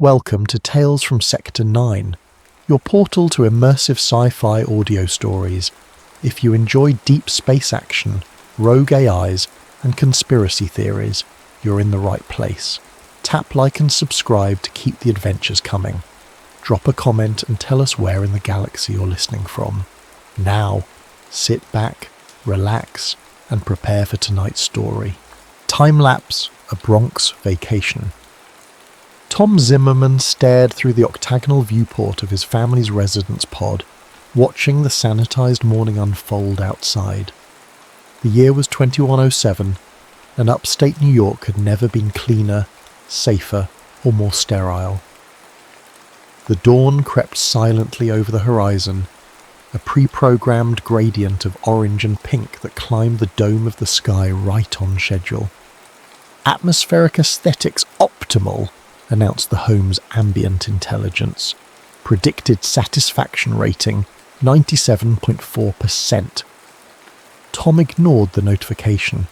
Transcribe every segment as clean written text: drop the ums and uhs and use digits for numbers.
Welcome to Tales from Sector 9, your portal to immersive sci-fi audio stories. If you enjoy deep space action, rogue AIs, and conspiracy theories, you're in the right place. Tap like and subscribe to keep the adventures coming. Drop a comment and tell us where in the galaxy you're listening from. Now, sit back, relax, and prepare for tonight's story. Time-lapse, a Bronx vacation. Tom Zimmerman stared through the octagonal viewport of his family's residence pod, watching the sanitized morning unfold outside. The year was 2107, and upstate New York had never been cleaner, safer, or more sterile. The dawn crept silently over the horizon, a pre-programmed gradient of orange and pink that climbed the dome of the sky right on schedule. Atmospheric aesthetics optimal, announced the home's ambient intelligence. Predicted satisfaction rating 97.4%. Tom ignored the notification.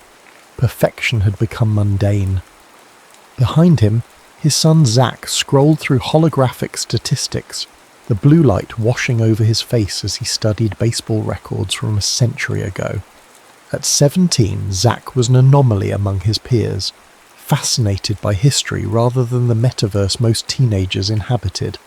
Perfection had become mundane. Behind him, his son Zach scrolled through holographic statistics, the blue light washing over his face as he studied baseball records from a century ago. At 17, Zach was an anomaly among his peers, fascinated by history rather than the metaverse most teenagers inhabited.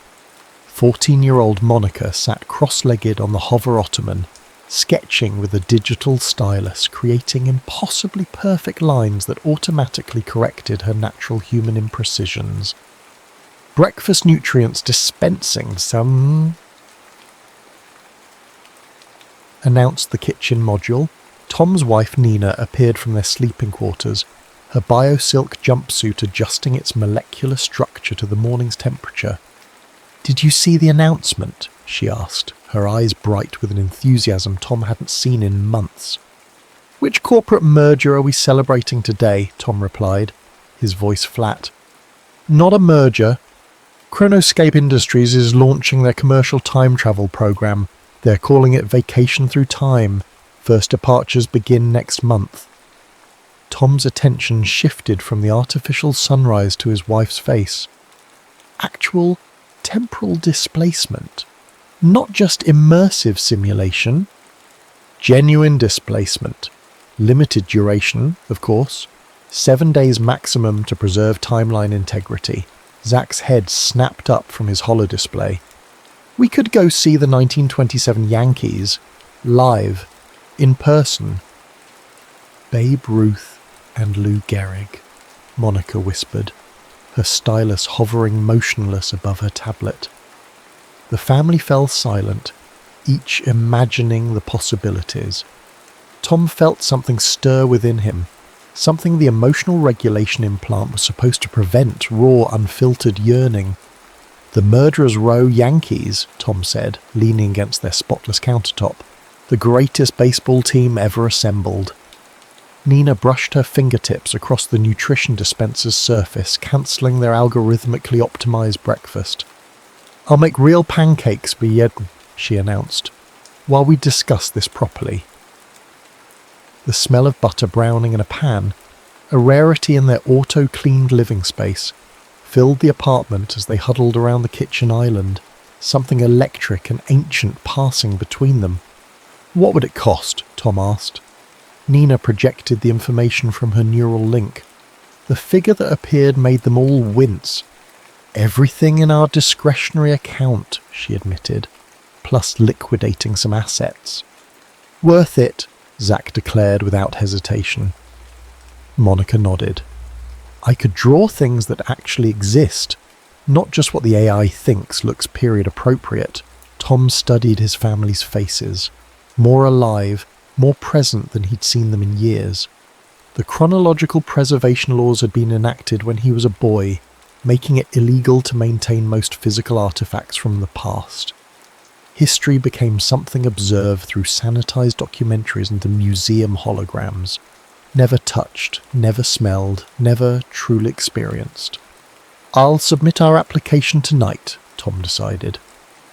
14-year-old Monica sat cross-legged on the hover ottoman, sketching with a digital stylus, creating impossibly perfect lines that automatically corrected her natural human imprecisions. Breakfast nutrients dispensing some... announced the kitchen module. Tom's wife Nina appeared from their sleeping quarters, her bio-silk jumpsuit adjusting its molecular structure to the morning's temperature. "Did you see the announcement?" she asked, her eyes bright with an enthusiasm Tom hadn't seen in months. "Which corporate merger are we celebrating today?" Tom replied, his voice flat. "Not a merger. Chronoscape Industries is launching their commercial time travel program. They're calling it Vacation Through Time. First departures begin next month." Tom's attention shifted from the artificial sunrise to his wife's face. Actual temporal displacement. Not just immersive simulation. Genuine displacement. Limited duration, of course. 7 days maximum to preserve timeline integrity. Zach's head snapped up from his holodisplay. "We could go see the 1927 Yankees. Live. In person." "Babe Ruth and Lou Gehrig," Monica whispered, her stylus hovering motionless above her tablet. The family fell silent, each imagining the possibilities. Tom felt something stir within him, something the emotional regulation implant was supposed to prevent raw, unfiltered yearning. "The Murderers Row Yankees," Tom said, leaning against their spotless countertop. "The greatest baseball team ever assembled." Nina brushed her fingertips across the nutrition dispenser's surface, cancelling their algorithmically optimized breakfast. "I'll make real pancakes, she announced, "while we discuss this properly." The smell of butter browning in a pan, a rarity in their auto-cleaned living space, filled the apartment as they huddled around the kitchen island, something electric and ancient passing between them. "What would it cost?" Tom asked. Nina projected the information from her neural link. The figure that appeared made them all wince. "Everything in our discretionary account," she admitted, plus liquidating some assets. "Worth it," Zach declared without hesitation. Monica nodded. "I could draw things that actually exist, not just what the AI thinks looks period appropriate." Tom studied his family's faces, more alive, more present than he'd seen them in years. The chronological preservation laws had been enacted when he was a boy, making it illegal to maintain most physical artifacts from the past. History became something observed through sanitized documentaries and the museum holograms. Never touched, never smelled, never truly experienced. "I'll submit our application tonight," Tom decided.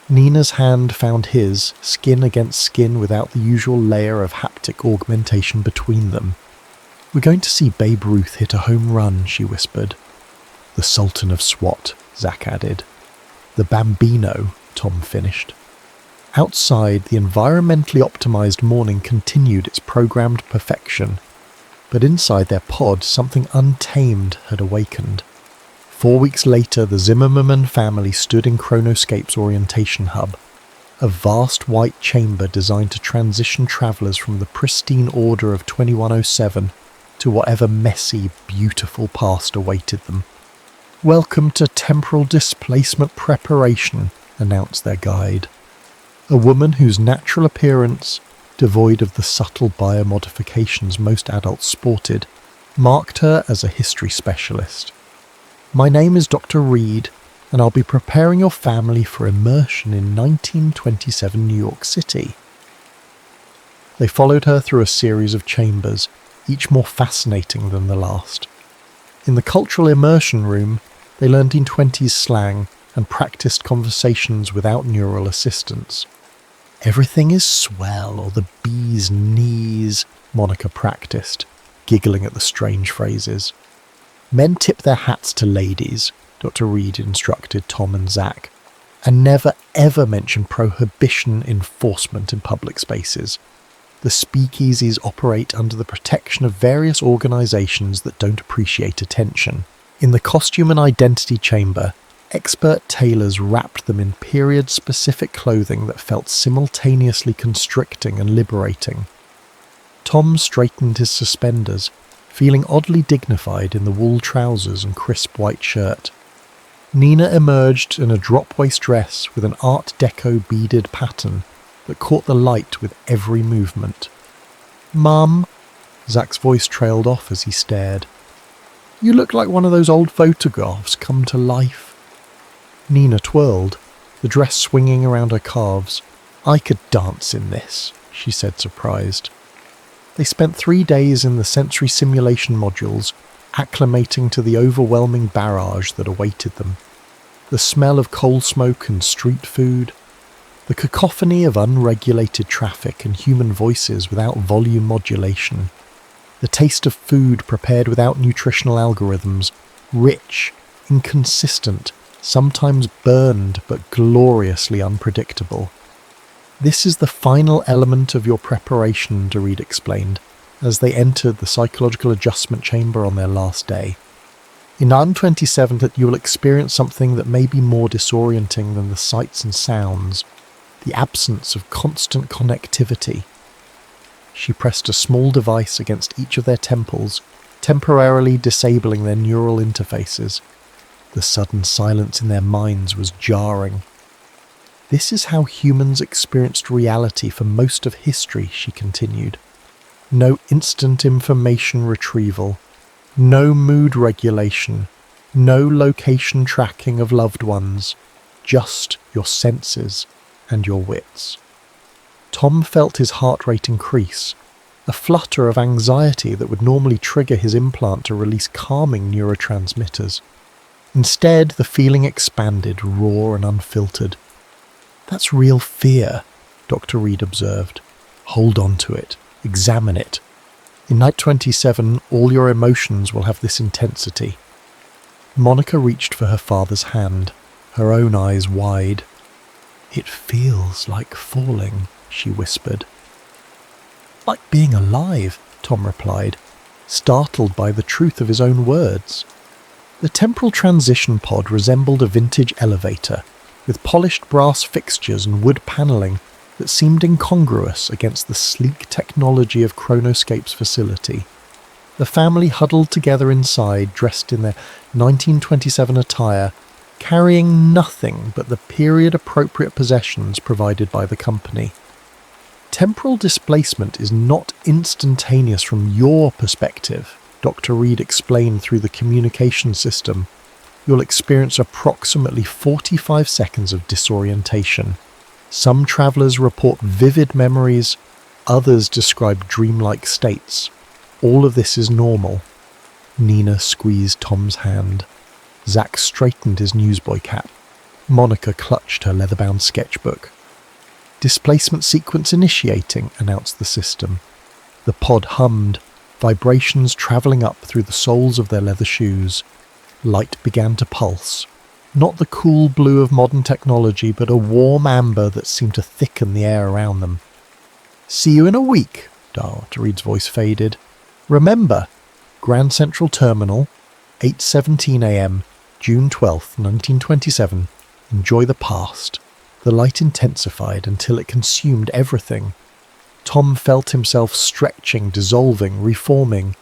Nina's hand found his, skin against skin without the usual layer of haptic augmentation between them. "We're going to see Babe Ruth hit a home run," she whispered. "The Sultan of SWAT," Zach added. The Bambino, Tom finished. Outside, the environmentally optimized morning continued its programmed perfection, but inside their pod, something untamed had awakened. 4 weeks later, the Zimmerman family stood in Chronoscape's orientation hub, a vast white chamber designed to transition travellers from the pristine order of 2107 to whatever messy, beautiful past awaited them. "Welcome to temporal displacement preparation," announced their guide. A woman whose natural appearance, devoid of the subtle biomodifications most adults sported, marked her as a history specialist. "My name is Dr. Reed, and I'll be preparing your family for immersion in 1927 New York City." They followed her through a series of chambers, each more fascinating than the last. In the cultural immersion room, they learned in 20s slang and practiced conversations without neural assistance. "Everything is swell, or the bee's knees," Monica practiced, giggling at the strange phrases. "Men tip their hats to ladies," Dr. Reed instructed Tom and Zach, "and never ever mention prohibition enforcement in public spaces. The speakeasies operate under the protection of various organisations that don't appreciate attention. In the costume and identity chamber, expert tailors wrapped them in period-specific clothing that felt simultaneously constricting and liberating." Tom straightened his suspenders, feeling oddly dignified in the wool trousers and crisp white shirt. Nina emerged in a drop-waist dress with an Art Deco beaded pattern that caught the light with every movement. "Mum," Zach's voice trailed off as he stared. "You look like one of those old photographs come to life." Nina twirled, the dress swinging around her calves. "I could dance in this," she said, surprised. They spent 3 days in the sensory simulation modules, acclimating to the overwhelming barrage that awaited them. The smell of coal smoke and street food, the cacophony of unregulated traffic and human voices without volume modulation, the taste of food prepared without nutritional algorithms, rich, inconsistent, sometimes burned but gloriously unpredictable. "This is the final element of your preparation," Dorit explained, as they entered the psychological adjustment chamber on their last day. "In 927 you will experience something that may be more disorienting than the sights and sounds, the absence of constant connectivity." She pressed a small device against each of their temples, temporarily disabling their neural interfaces. The sudden silence in their minds was jarring. "This is how humans experienced reality for most of history," she continued. "No instant information retrieval, no mood regulation, no location tracking of loved ones, just your senses and your wits." Tom felt his heart rate increase, a flutter of anxiety that would normally trigger his implant to release calming neurotransmitters. Instead, the feeling expanded, raw and unfiltered. "That's real fear," Dr. Reed observed. "Hold on to it. Examine it. In Night 27, all your emotions will have this intensity." Monica reached for her father's hand, her own eyes wide. "It feels like falling," she whispered. "Like being alive," Tom replied, startled by the truth of his own words. The temporal transition pod resembled a vintage elevator, with polished brass fixtures and wood panelling that seemed incongruous against the sleek technology of Chronoscape's facility. The family huddled together inside, dressed in their 1927 attire, carrying nothing but the period-appropriate possessions provided by the company. "Temporal displacement is not instantaneous from your perspective," Dr. Reed explained through the communication system. "You'll experience approximately 45 seconds of disorientation. Some travellers report vivid memories, others describe dreamlike states. All of this is normal." Nina squeezed Tom's hand. Zach straightened his newsboy cap. Monica clutched her leather-bound sketchbook. "Displacement sequence initiating," announced the system. The pod hummed, vibrations travelling up through the soles of their leather shoes. Light began to pulse. Not the cool blue of modern technology, but a warm amber that seemed to thicken the air around them. "See you in a week," Reed's voice faded. "Remember, Grand Central Terminal, 8:17 a.m., June 12th, 1927. Enjoy the past." The light intensified until it consumed everything. Tom felt himself stretching, dissolving, reforming.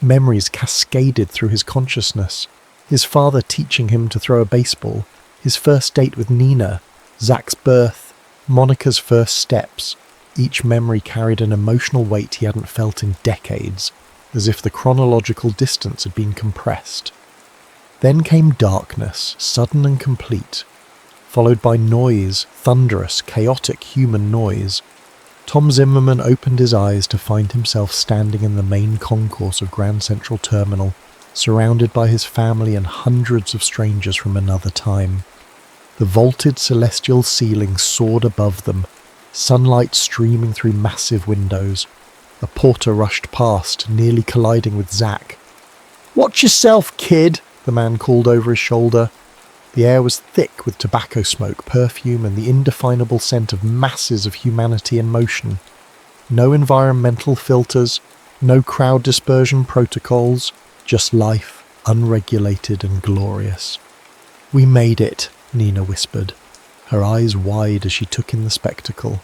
Memories cascaded through his consciousness. His father teaching him to throw a baseball, his first date with Nina, Zach's birth, Monica's first steps. Each memory carried an emotional weight he hadn't felt in decades, as if the chronological distance had been compressed. Then came darkness, sudden and complete, followed by noise, thunderous, chaotic human noise. Tom Zimmerman opened his eyes to find himself standing in the main concourse of Grand Central Terminal, surrounded by his family and hundreds of strangers from another time. The vaulted celestial ceiling soared above them, sunlight streaming through massive windows. A porter rushed past, nearly colliding with Zach. "Watch yourself, kid," the man called over his shoulder. The air was thick with tobacco smoke, perfume, and the indefinable scent of masses of humanity in motion. No environmental filters, no crowd dispersion protocols, just life, unregulated and glorious. "We made it," Nina whispered, her eyes wide as she took in the spectacle.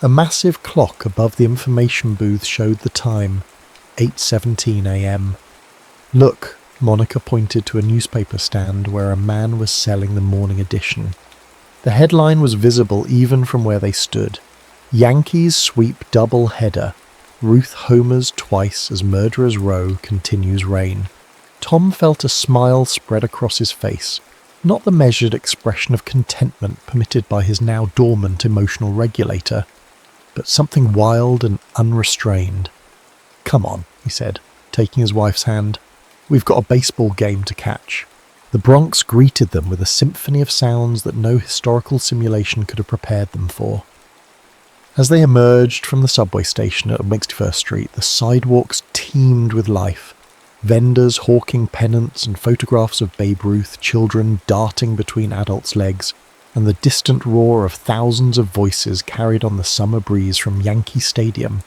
A massive clock above the information booth showed the time, 8:17 a.m. "Look," Monica pointed to a newspaper stand where a man was selling the morning edition. The headline was visible even from where they stood. "Yankees sweep double header. Ruth homers twice as murderers row continues reign." Tom felt a smile spread across his face, not the measured expression of contentment permitted by his now dormant emotional regulator, but something wild and unrestrained. "Come on," he said, taking his wife's hand. "We've got a baseball game to catch." The Bronx greeted them with a symphony of sounds that no historical simulation could have prepared them for. As they emerged from the subway station at 61st Street, the sidewalks teemed with life. Vendors hawking pennants and photographs of Babe Ruth, children darting between adults' legs, and the distant roar of thousands of voices carried on the summer breeze from Yankee Stadium.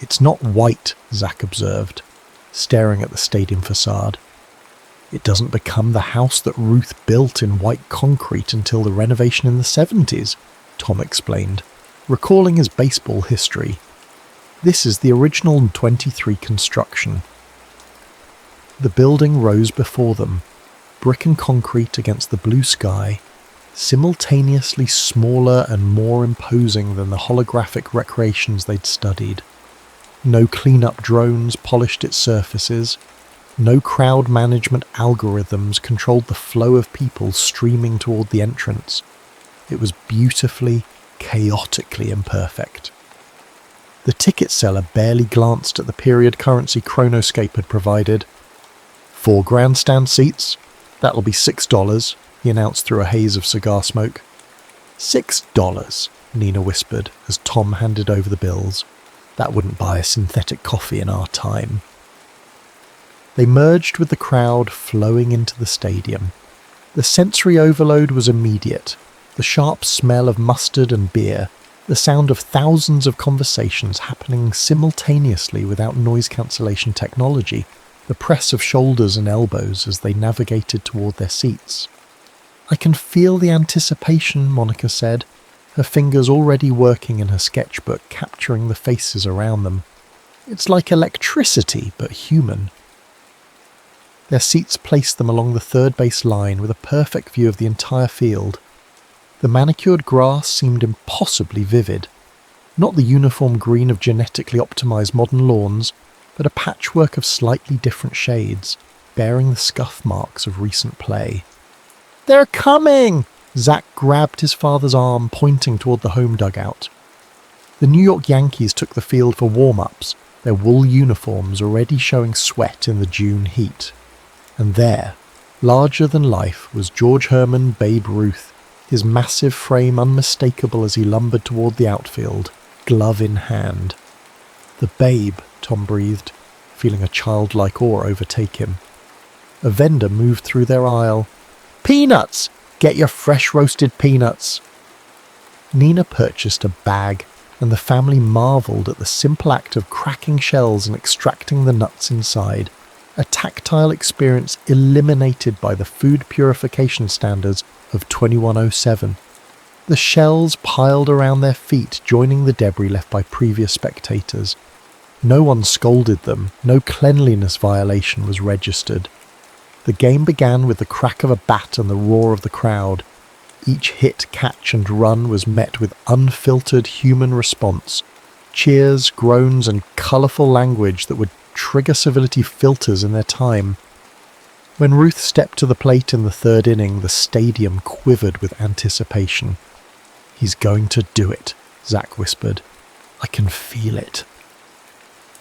"It's not white," Zach observed, staring at the stadium facade. "It doesn't become the house that Ruth built in white concrete until the renovation in the 70s, Tom explained, recalling his baseball history. "This is the original 23 construction." The building rose before them, brick and concrete against the blue sky, simultaneously smaller and more imposing than the holographic recreations they'd studied. No clean-up drones polished its surfaces. No crowd management algorithms controlled the flow of people streaming toward the entrance. It was beautifully, chaotically imperfect. The ticket seller barely glanced at the period currency Chronoscape had provided. "4 grandstand seats. That'll be $6, he announced through a haze of cigar smoke. $6, Nina whispered as Tom handed over the bills. That wouldn't buy a synthetic coffee in our time. They merged with the crowd flowing into the stadium. The sensory overload was immediate. The sharp smell of mustard and beer, the sound of thousands of conversations happening simultaneously without noise cancellation technology, the press of shoulders and elbows as they navigated toward their seats. "I can feel the anticipation," Monica said, her fingers already working in her sketchbook, capturing the faces around them. "It's like electricity, but human." Their seats placed them along the third base line with a perfect view of the entire field. The manicured grass seemed impossibly vivid. Not the uniform green of genetically optimized modern lawns, but a patchwork of slightly different shades, bearing the scuff marks of recent play. "They're coming!" Zach grabbed his father's arm, pointing toward the home dugout. The New York Yankees took the field for warm-ups, their wool uniforms already showing sweat in the June heat. And there, larger than life, was George Herman Babe Ruth, his massive frame unmistakable as he lumbered toward the outfield, glove in hand. "The Babe," Tom breathed, feeling a childlike awe overtake him. A vendor moved through their aisle, Peanuts! Get your fresh roasted peanuts! Nina purchased a bag, and the family marvelled at the simple act of cracking shells and extracting the nuts inside, a tactile experience eliminated by the food purification standards of 2107. The shells piled around their feet, joining the debris left by previous spectators. No one scolded them, no cleanliness violation was registered. The game began with the crack of a bat and the roar of the crowd. Each hit, catch and run was met with unfiltered human response, cheers, groans and colourful language that would trigger civility filters in their time. When Ruth stepped to the plate in the third inning, the stadium quivered with anticipation. "He's going to do it," Zach whispered. "I can feel it."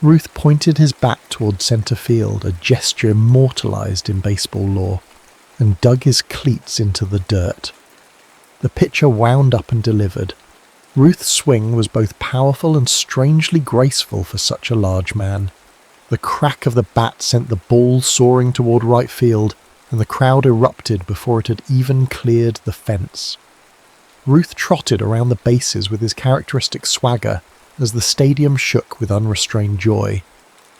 Ruth pointed his bat toward centre field, a gesture immortalised in baseball lore, and dug his cleats into the dirt. The pitcher wound up and delivered. Ruth's swing was both powerful and strangely graceful for such a large man. The crack of the bat sent the ball soaring toward right field, and the crowd erupted before it had even cleared the fence. Ruth trotted around the bases with his characteristic swagger as the stadium shook with unrestrained joy.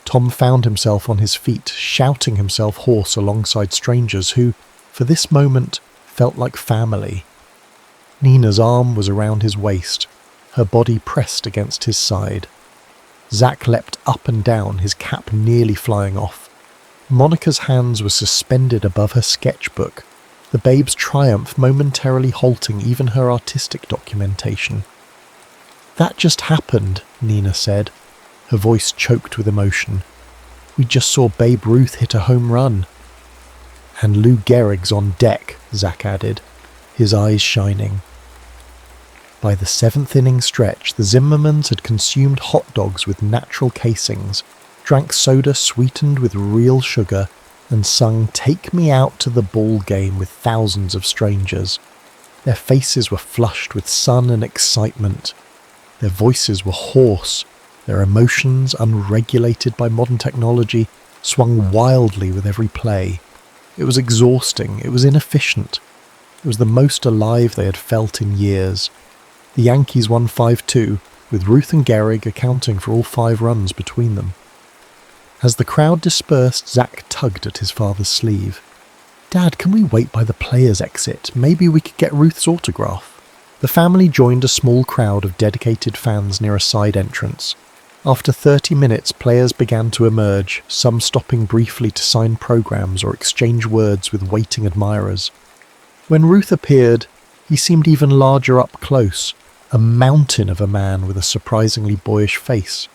Tom found himself on his feet, shouting himself hoarse alongside strangers who, for this moment, felt like family. Nina's arm was around his waist, her body pressed against his side. Zach leapt up and down, his cap nearly flying off. Monica's hands were suspended above her sketchbook, the babe's triumph momentarily halting even her artistic documentation. "That just happened," Nina said, her voice choked with emotion. "We just saw Babe Ruth hit a home run." "And Lou Gehrig's on deck," Zach added, his eyes shining. By the seventh inning stretch, the Zimmermans had consumed hot dogs with natural casings, drank soda sweetened with real sugar, and sung "Take Me Out to the Ball Game" with thousands of strangers. Their faces were flushed with sun and excitement. Their voices were hoarse, their emotions, unregulated by modern technology, swung wildly with every play. It was exhausting, it was inefficient. It was the most alive they had felt in years. The Yankees won 5-2, with Ruth and Gehrig accounting for all 5 runs between them. As the crowd dispersed, Zach tugged at his father's sleeve. "Dad, can we wait by the players' exit? Maybe we could get Ruth's autograph." The family joined a small crowd of dedicated fans near a side entrance. After 30 minutes, players began to emerge, some stopping briefly to sign programs or exchange words with waiting admirers. When Ruth appeared, he seemed even larger up close, a mountain of a man with a surprisingly boyish face.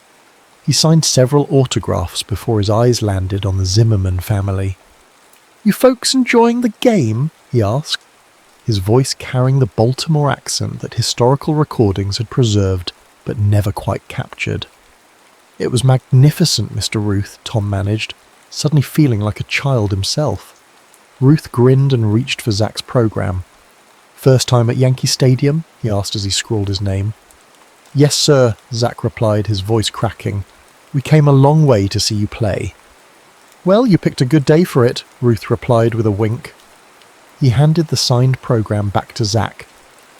He signed several autographs before his eyes landed on the Zimmerman family. "You folks enjoying the game?" he asked, his voice carrying the Baltimore accent that historical recordings had preserved but never quite captured. "It was magnificent, Mr. Ruth," Tom managed, suddenly feeling like a child himself. Ruth grinned and reached for Zach's program. "First time at Yankee Stadium?" he asked as he scrawled his name. "Yes, sir," Zach replied, his voice cracking. "We came a long way to see you play." "Well, you picked a good day for it," Ruth replied with a wink. He handed the signed program back to Zach,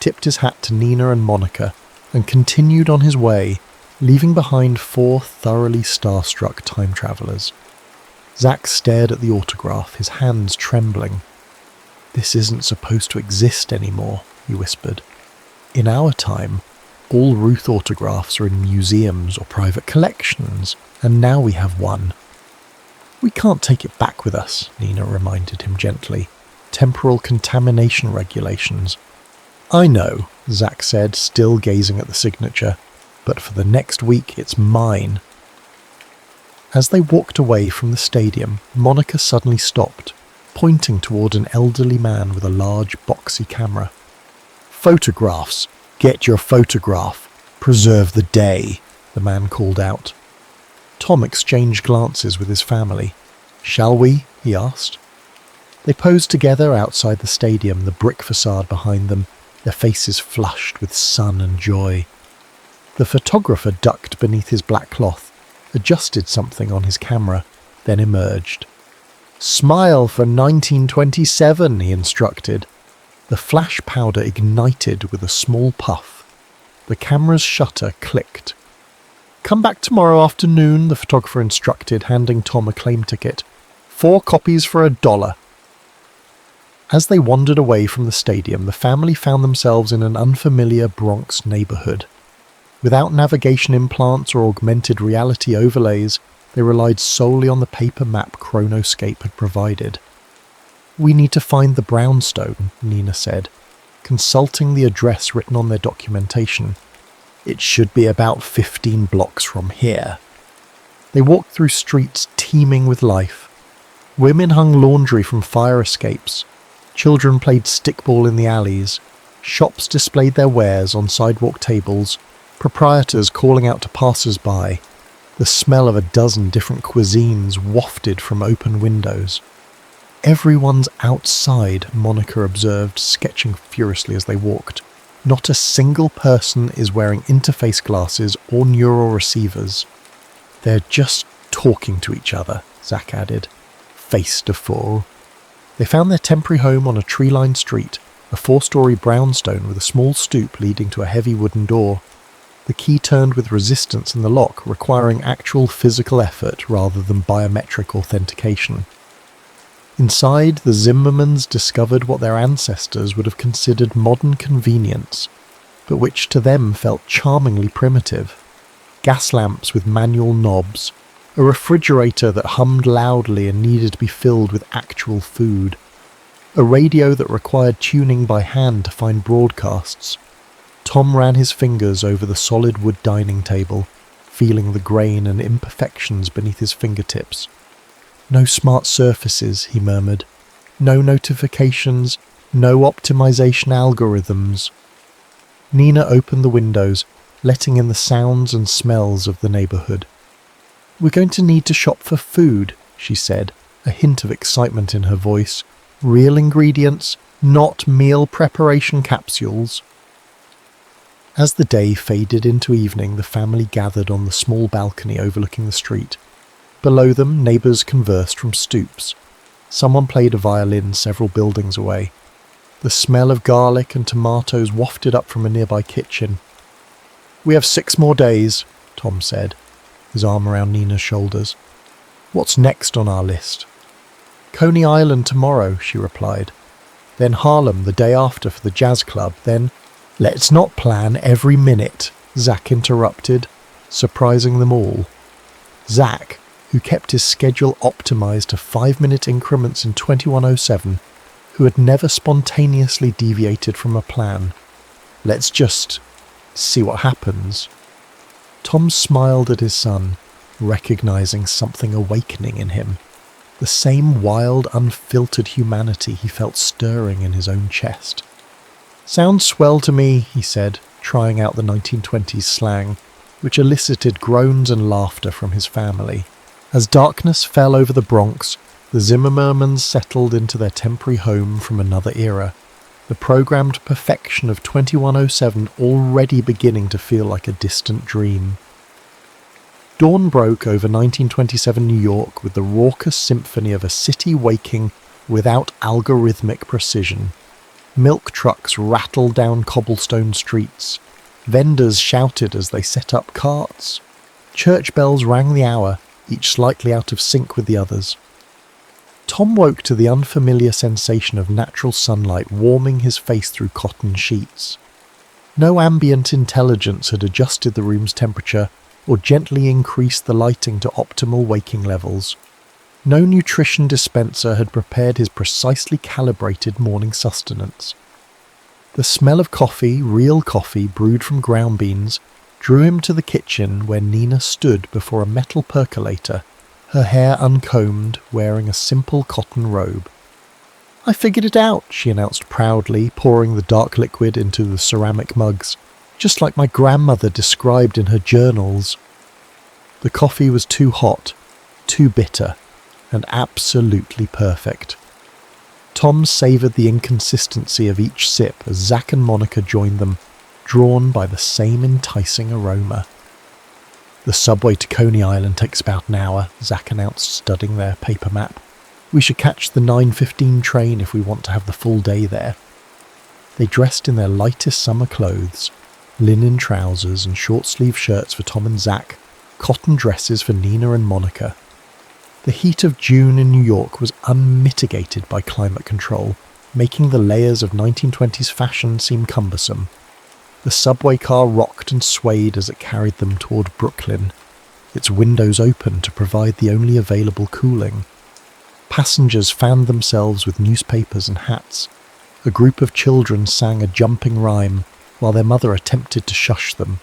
tipped his hat to Nina and Monica, and continued on his way, leaving behind 4 thoroughly starstruck time travellers. Zach stared at the autograph, his hands trembling. "This isn't supposed to exist anymore," he whispered. "In our time, all Ruth autographs are in museums or private collections, and now we have one." "We can't take it back with us," Nina reminded him gently. "Temporal contamination regulations." "I know," Zach said, still gazing at the signature, "but for the next week it's mine." As they walked away from the stadium, Monica suddenly stopped, pointing toward an elderly man with a large, boxy camera. "Photographs! Get your photograph! Preserve the day!" the man called out. Tom exchanged glances with his family. "Shall we?" he asked. They posed together outside the stadium, the brick facade behind them, their faces flushed with sun and joy. The photographer ducked beneath his black cloth, adjusted something on his camera, then emerged. "Smile for 1927, he instructed. The flash powder ignited with a small puff. The camera's shutter clicked. "Come back tomorrow afternoon," the photographer instructed, handing Tom a claim ticket. 4 copies for $1. As they wandered away from the stadium, the family found themselves in an unfamiliar Bronx neighborhood. Without navigation implants or augmented reality overlays, they relied solely on the paper map Chronoscape had provided. "We need to find the brownstone," Nina said, consulting the address written on their documentation. "It should be about 15 blocks from here." They walked through streets teeming with life. Women hung laundry from fire escapes. Children played stickball in the alleys. Shops displayed their wares on sidewalk tables, proprietors calling out to passers-by. The smell of a dozen different cuisines wafted from open windows. "Everyone's outside," Monica observed, sketching furiously as they walked. "Not a single person is wearing interface glasses or neural receivers." "They're just talking to each other," Zach added. "Face to fall." They found their temporary home on a tree-lined street, a 4-story brownstone with a small stoop leading to a heavy wooden door. The key turned with resistance in the lock, requiring actual physical effort rather than biometric authentication. Inside, the Zimmermans discovered what their ancestors would have considered modern convenience, but which to them felt charmingly primitive. Gas lamps with manual knobs, a refrigerator that hummed loudly and needed to be filled with actual food, a radio that required tuning by hand to find broadcasts. Tom ran his fingers over the solid wood dining table, feeling the grain and imperfections beneath his fingertips. "No smart surfaces," he murmured. "No notifications, no optimization algorithms." Nina opened the windows, letting in the sounds and smells of the neighborhood. "We're going to need to shop for food," she said, a hint of excitement in her voice. "Real ingredients, not meal preparation capsules." As the day faded into evening, the family gathered on the small balcony overlooking the street. Below them, neighbours conversed from stoops. Someone played a violin several buildings away. The smell of garlic and tomatoes wafted up from a nearby kitchen. "We have 6 more days," Tom said, his arm around Nina's shoulders. "What's next on our list?" "Coney Island tomorrow," she replied. "Then Harlem the day after for the jazz club, then—" "Let's not plan every minute," Zach interrupted, surprising them all. Zach, who kept his schedule optimized to 5-minute increments in 2107, who had never spontaneously deviated from a plan. "Let's just see what happens." Tom smiled at his son, recognizing something awakening in him, the same wild, unfiltered humanity he felt stirring in his own chest. "Sounds swell to me," he said, trying out the 1920s slang, which elicited groans and laughter from his family. As darkness fell over the Bronx, the Zimmermans settled into their temporary home from another era, the programmed perfection of 2107 already beginning to feel like a distant dream. Dawn broke over 1927 New York with the raucous symphony of a city waking without algorithmic precision. Milk trucks rattled down cobblestone streets. Vendors shouted as they set up carts. Church bells rang the hour, each slightly out of sync with the others. Tom woke to the unfamiliar sensation of natural sunlight warming his face through cotton sheets. No ambient intelligence had adjusted the room's temperature or gently increased the lighting to optimal waking levels. No nutrition dispenser had prepared his precisely calibrated morning sustenance. The smell of coffee, real coffee brewed from ground beans, drew him to the kitchen where Nina stood before a metal percolator, her hair uncombed, wearing a simple cotton robe. "I figured it out," she announced proudly, pouring the dark liquid into the ceramic mugs, "just like my grandmother described in her journals." The coffee was too hot, too bitter, and absolutely perfect. Tom savoured the inconsistency of each sip as Zach and Monica joined them, drawn by the same enticing aroma. "The subway to Coney Island takes about an hour," Zach announced, studying their paper map. We should catch the 9:15 train if we want to have the full day there." They dressed in their lightest summer clothes, linen trousers and short-sleeve shirts for Tom and Zach, cotton dresses for Nina and Monica. The heat of June in New York was unmitigated by climate control, making the layers of 1920s fashion seem cumbersome. The subway car rocked and swayed as it carried them toward Brooklyn, its windows open to provide the only available cooling. Passengers fanned themselves with newspapers and hats. A group of children sang a jumping rhyme while their mother attempted to shush them.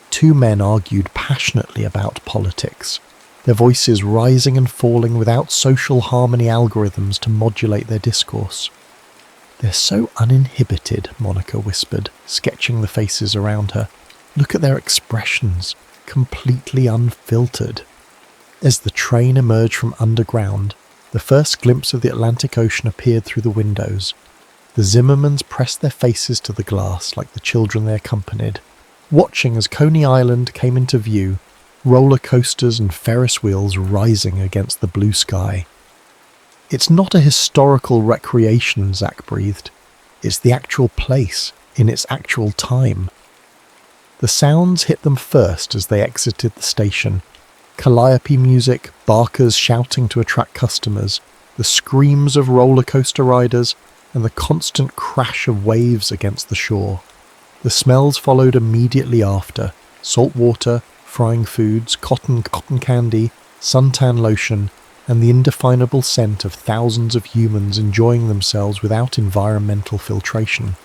Two men argued passionately about politics, their voices rising and falling without social harmony algorithms to modulate their discourse. "They're so uninhibited," Monica whispered, sketching the faces around her. "Look at their expressions, completely unfiltered." As the train emerged from underground, the first glimpse of the Atlantic Ocean appeared through the windows. The Zimmermans pressed their faces to the glass like the children they accompanied, watching as Coney Island came into view, roller coasters and Ferris wheels rising against the blue sky. "It's not a historical recreation," Zach breathed. "It's the actual place, in its actual time." The sounds hit them first as they exited the station. Calliope music, barkers shouting to attract customers, the screams of roller coaster riders, and the constant crash of waves against the shore. The smells followed immediately after: salt water, frying foods, cotton candy, suntan lotion, and the indefinable scent of thousands of humans enjoying themselves without environmental filtration.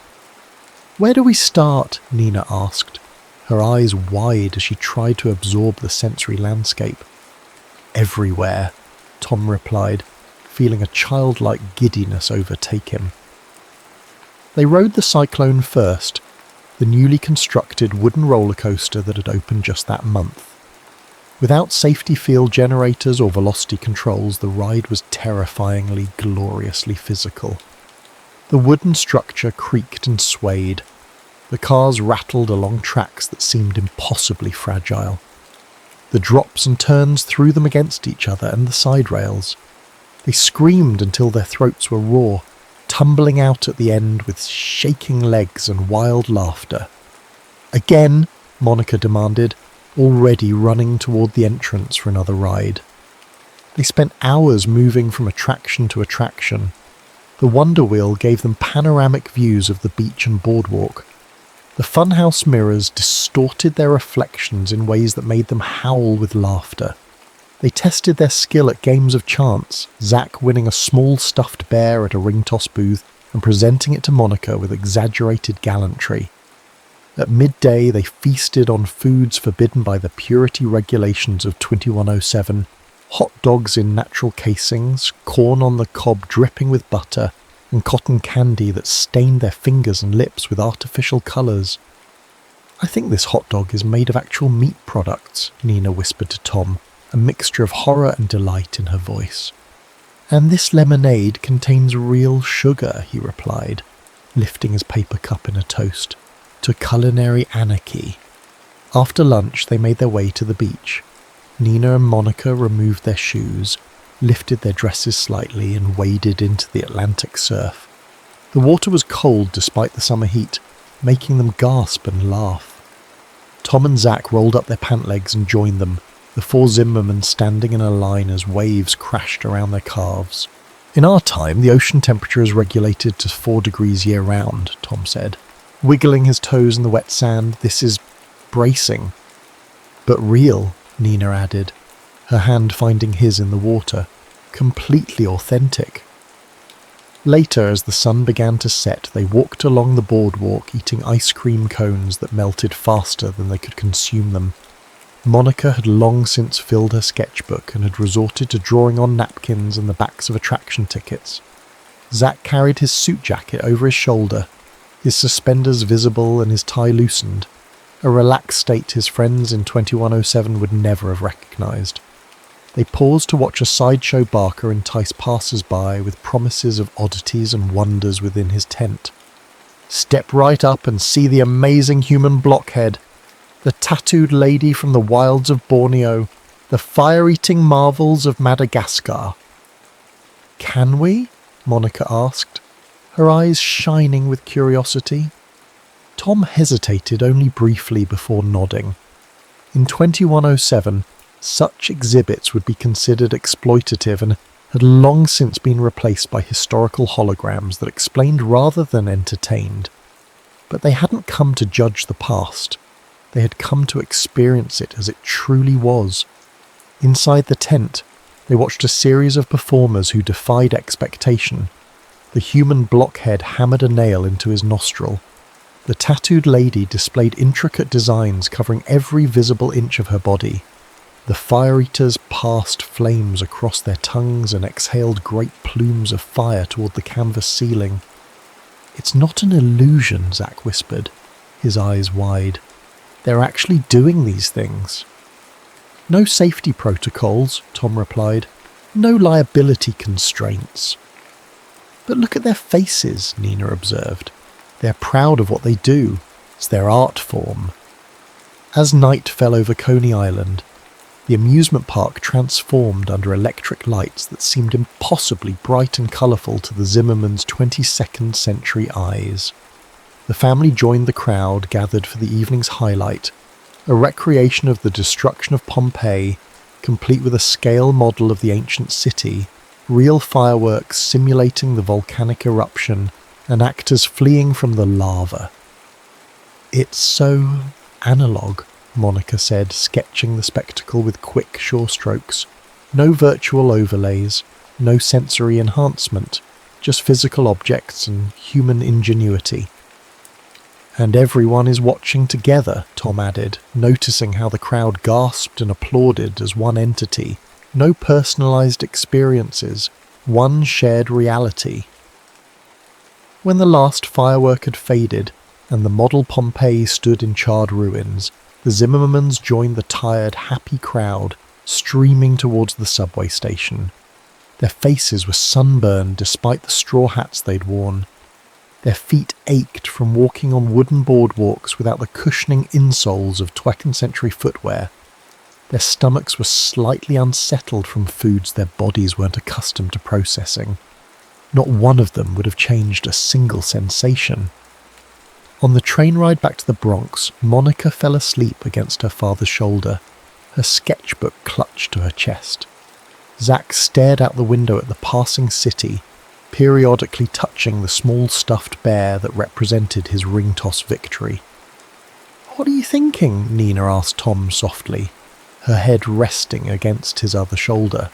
"Where do we start?" Nina asked, her eyes wide as she tried to absorb the sensory landscape. "Everywhere," Tom replied, feeling a childlike giddiness overtake him. They rode the Cyclone first, the newly constructed wooden roller coaster that had opened just that month. Without safety field generators or velocity controls, the ride was terrifyingly, gloriously physical. The wooden structure creaked and swayed. The cars rattled along tracks that seemed impossibly fragile. The drops and turns threw them against each other and the side rails. They screamed until their throats were raw, tumbling out at the end with shaking legs and wild laughter. "Again?" Monica demanded, already running toward the entrance for another ride. They spent hours moving from attraction to attraction. The Wonder Wheel gave them panoramic views of the beach and boardwalk. The funhouse mirrors distorted their reflections in ways that made them howl with laughter. They tested their skill at games of chance, Zach winning a small stuffed bear at a ring toss booth and presenting it to Monica with exaggerated gallantry. At midday, they feasted on foods forbidden by the purity regulations of 2107, hot dogs in natural casings, corn on the cob dripping with butter, and cotton candy that stained their fingers and lips with artificial colours. "I think this hot dog is made of actual meat products," Nina whispered to Tom, a mixture of horror and delight in her voice. "And this lemonade contains real sugar," he replied, lifting his paper cup in a toast. "To culinary anarchy." After lunch, they made their way to the beach. Nina and Monica removed their shoes, lifted their dresses slightly, and waded into the Atlantic surf. The water was cold despite the summer heat, making them gasp and laugh. Tom and Zach rolled up their pant legs and joined them, the four Zimmermen standing in a line as waves crashed around their calves. "In our time, the ocean temperature is regulated to 4 degrees year-round," Tom said, wiggling his toes in the wet sand. "This is bracing." "But real," Nina added, her hand finding his in the water. "Completely authentic." Later, as the sun began to set, they walked along the boardwalk eating ice cream cones that melted faster than they could consume them. Monica had long since filled her sketchbook and had resorted to drawing on napkins and the backs of attraction tickets. Zach carried his suit jacket over his shoulder, his suspenders visible and his tie loosened, a relaxed state his friends in 2107 would never have recognised. They paused to watch a sideshow barker entice passers-by with promises of oddities and wonders within his tent. "Step right up and see the amazing human blockhead, the tattooed lady from the wilds of Borneo, the fire-eating marvels of Madagascar." "Can we?" Monica asked, her eyes shining with curiosity. Tom hesitated only briefly before nodding. In 2107, such exhibits would be considered exploitative and had long since been replaced by historical holograms that explained rather than entertained. But they hadn't come to judge the past. They had come to experience it as it truly was. Inside the tent, they watched a series of performers who defied expectation. The human blockhead hammered a nail into his nostril. The tattooed lady displayed intricate designs covering every visible inch of her body. The fire-eaters passed flames across their tongues and exhaled great plumes of fire toward the canvas ceiling. "It's not an illusion," Zach whispered, his eyes wide. "They're actually doing these things." "No safety protocols," Tom replied. "No liability constraints." "But look at their faces," Nina observed. "They're proud of what they do. It's their art form." As night fell over Coney Island, the amusement park transformed under electric lights that seemed impossibly bright and colourful to the Zimmerman's 22nd century eyes. The family joined the crowd gathered for the evening's highlight, a recreation of the destruction of Pompeii, complete with a scale model of the ancient city, real fireworks simulating the volcanic eruption, and actors fleeing from the lava. "It's so analog," Monica said, sketching the spectacle with quick, sure strokes. "No virtual overlays, no sensory enhancement, just physical objects and human ingenuity." "And everyone is watching together," Tom added, noticing how the crowd gasped and applauded as one entity. No personalized experiences, one shared reality. When the last firework had faded and the model Pompeii stood in charred ruins, the Zimmermans joined the tired, happy crowd, streaming towards the subway station. Their faces were sunburned despite the straw hats they'd worn. Their feet ached from walking on wooden boardwalks without the cushioning insoles of 20th century footwear. Their stomachs were slightly unsettled from foods their bodies weren't accustomed to processing. Not one of them would have changed a single sensation. On the train ride back to the Bronx, Monica fell asleep against her father's shoulder, her sketchbook clutched to her chest. Zach stared out the window at the passing city, periodically touching the small stuffed bear that represented his ring toss victory. "What are you thinking?" Nina asked Tom softly, her head resting against his other shoulder.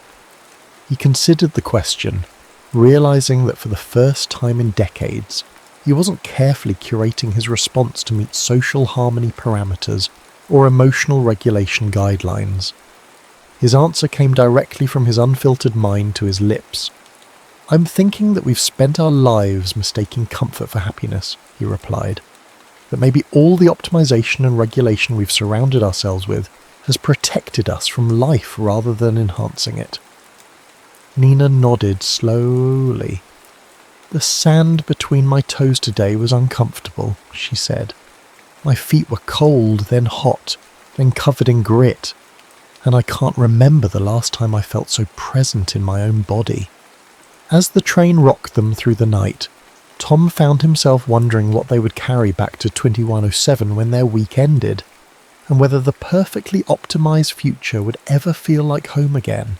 He considered the question, realizing that for the first time in decades, he wasn't carefully curating his response to meet social harmony parameters or emotional regulation guidelines. His answer came directly from his unfiltered mind to his lips. "I'm thinking that we've spent our lives mistaking comfort for happiness," he replied. "That maybe all the optimization and regulation we've surrounded ourselves with has protected us from life rather than enhancing it." Nina nodded slowly. "The sand between my toes today was uncomfortable," she said. "My feet were cold, then hot, then covered in grit, and I can't remember the last time I felt so present in my own body." As the train rocked them through the night, Tom found himself wondering what they would carry back to 2107 when their week ended, and whether the perfectly optimized future would ever feel like home again.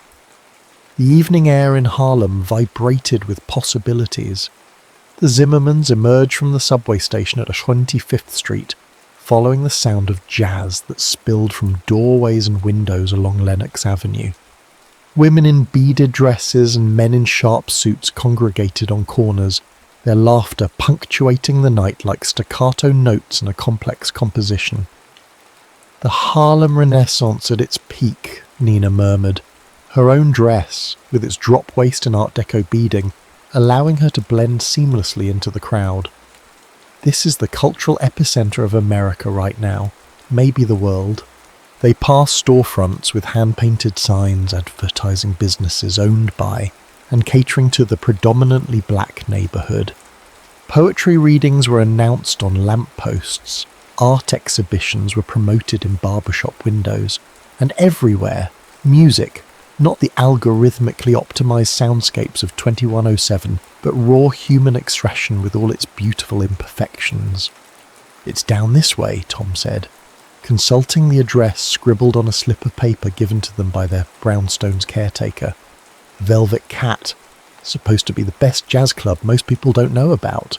The evening air in Harlem vibrated with possibilities. The Zimmermans emerged from the subway station at 25th Street, following the sound of jazz that spilled from doorways and windows along Lenox Avenue. Women in beaded dresses and men in sharp suits congregated on corners, their laughter punctuating the night like staccato notes in a complex composition. "The Harlem Renaissance at its peak," Nina murmured, her own dress, with its drop waist and Art Deco beading, allowing her to blend seamlessly into the crowd. "This is the cultural epicenter of America right now, maybe the world." They passed storefronts with hand-painted signs advertising businesses owned by and catering to the predominantly black neighborhood. Poetry readings were announced on lampposts, art exhibitions were promoted in barbershop windows, and everywhere, music, Not the algorithmically optimized soundscapes of 2107, but raw human expression with all its beautiful imperfections. "It's down this way," Tom said, consulting the address scribbled on a slip of paper given to them by their brownstone's caretaker. Velvet Cat, supposed to be the best jazz club most people don't know about.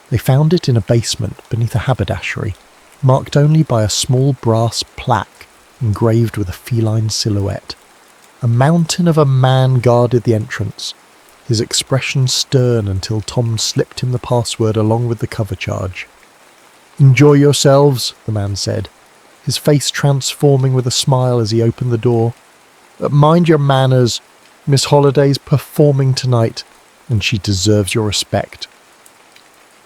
They found it in a basement beneath a haberdashery, marked only by a small brass plaque engraved with a feline silhouette. A mountain of a man guarded the entrance, his expression stern until Tom slipped him the password along with the cover charge. "Enjoy yourselves," the man said, his face transforming with a smile as he opened the door. "But mind your manners. Miss Holliday's performing tonight, and she deserves your respect."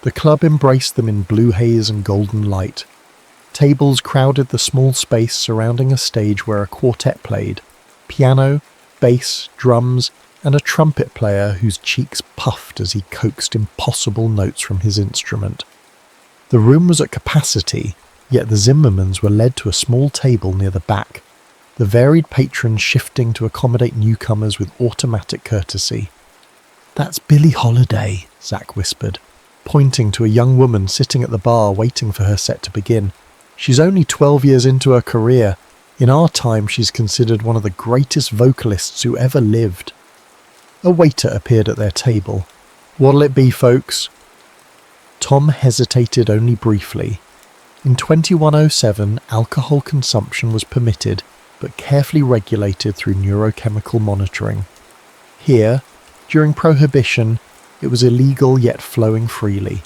The club embraced them in blue haze and golden light. Tables crowded the small space surrounding a stage where a quartet played. Piano, bass, drums, and a trumpet player whose cheeks puffed as he coaxed impossible notes from his instrument. The room was at capacity, yet the Zimmermans were led to a small table near the back, the varied patrons shifting to accommodate newcomers with automatic courtesy. "That's Billie Holiday," Zach whispered, pointing to a young woman sitting at the bar waiting for her set to begin. "She's only 12 years into her career. In our time, she's considered one of the greatest vocalists who ever lived." A waiter appeared at their table. "What'll it be, folks?" Tom hesitated only briefly. In 2107, alcohol consumption was permitted, but carefully regulated through neurochemical monitoring. Here, during Prohibition, it was illegal yet flowing freely.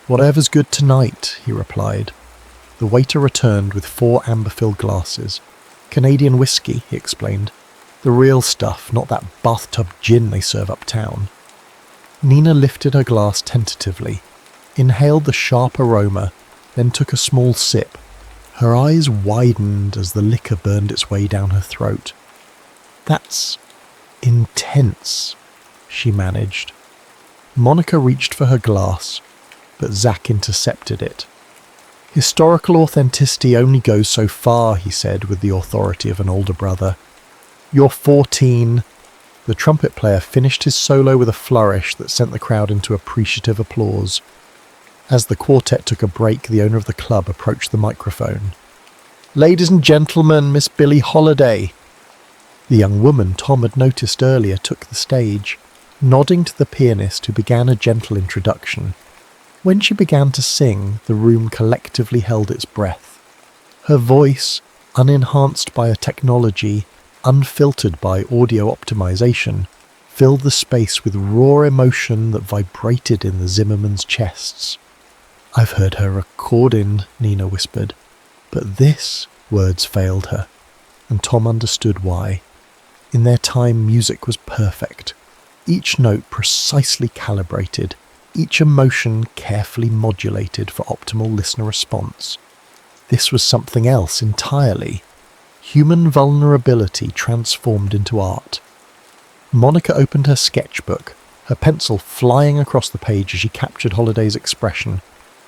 "Whatever's good tonight," he replied. The waiter returned with 4 amber-filled glasses. "Canadian whiskey," he explained. "The real stuff, not that bathtub gin they serve uptown." Nina lifted her glass tentatively, inhaled the sharp aroma, then took a small sip. Her eyes widened as the liquor burned its way down her throat. "That's intense," she managed. Monica reached for her glass, but Zach intercepted it. "Historical authenticity only goes so far," he said with the authority of an older brother. "You're 14. The trumpet player finished his solo with a flourish that sent the crowd into appreciative applause. As the quartet took a break, the owner of the club approached the microphone. "Ladies and gentlemen, Miss Billie Holiday." The young woman Tom had noticed earlier took the stage, nodding to the pianist who began a gentle introduction. When she began to sing, the room collectively held its breath. Her voice, unenhanced by a technology, unfiltered by audio optimization, filled the space with raw emotion that vibrated in the Zimmermans' chests. "I've heard her recording," Nina whispered. But this, words failed her, and Tom understood why. In their time, music was perfect. Each note precisely calibrated, each emotion carefully modulated for optimal listener response. This was something else entirely. Human vulnerability transformed into art. Monica opened her sketchbook, her pencil flying across the page as she captured Holiday's expression.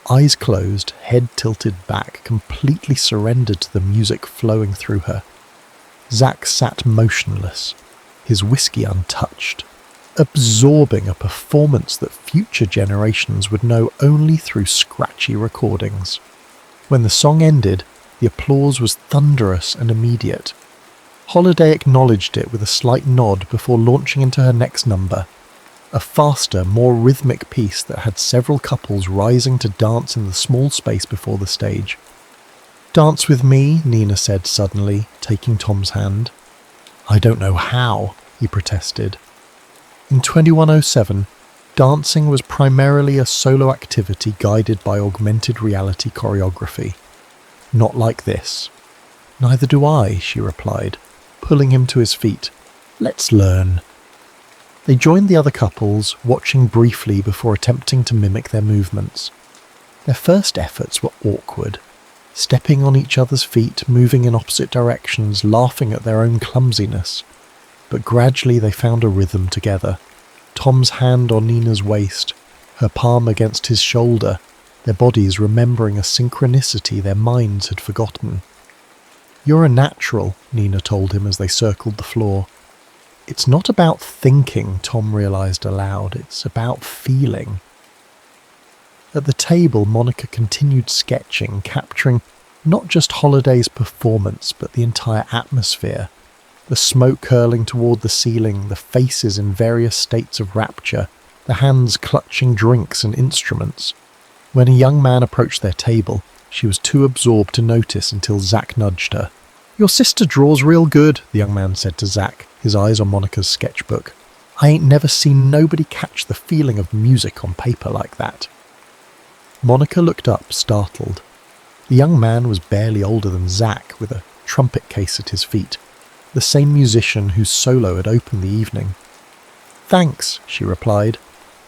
Eyes closed, head tilted back, completely surrendered to the music flowing through her. Zach sat motionless, his whiskey untouched, absorbing a performance that future generations would know only through scratchy recordings. When the song ended, the applause was thunderous and immediate. Holiday acknowledged it with a slight nod before launching into her next number, a faster, more rhythmic piece that had several couples rising to dance in the small space before the stage. "Dance with me," Nina said suddenly, taking Tom's hand. "I don't know how," he protested. In 2107, dancing was primarily a solo activity guided by augmented reality choreography. "Not like this." "Neither do I," she replied, pulling him to his feet. "Let's learn." They joined the other couples, watching briefly before attempting to mimic their movements. Their first efforts were awkward, stepping on each other's feet, moving in opposite directions, laughing at their own clumsiness. But gradually they found a rhythm together. Tom's hand on Nina's waist, her palm against his shoulder, their bodies remembering a synchronicity their minds had forgotten. "You're a natural," Nina told him as they circled the floor. "It's not about thinking," Tom realised aloud. "It's about feeling." At the table, Monica continued sketching, capturing not just Holiday's performance, but the entire atmosphere. The smoke curling toward the ceiling, the faces in various states of rapture, the hands clutching drinks and instruments. When a young man approached their table, she was too absorbed to notice until Zach nudged her. "Your sister draws real good," the young man said to Zach, his eyes on Monica's sketchbook. "I ain't never seen nobody catch the feeling of music on paper like that." Monica looked up, startled. The young man was barely older than Zach, with a trumpet case at his feet, the same musician whose solo had opened the evening. "Thanks," she replied,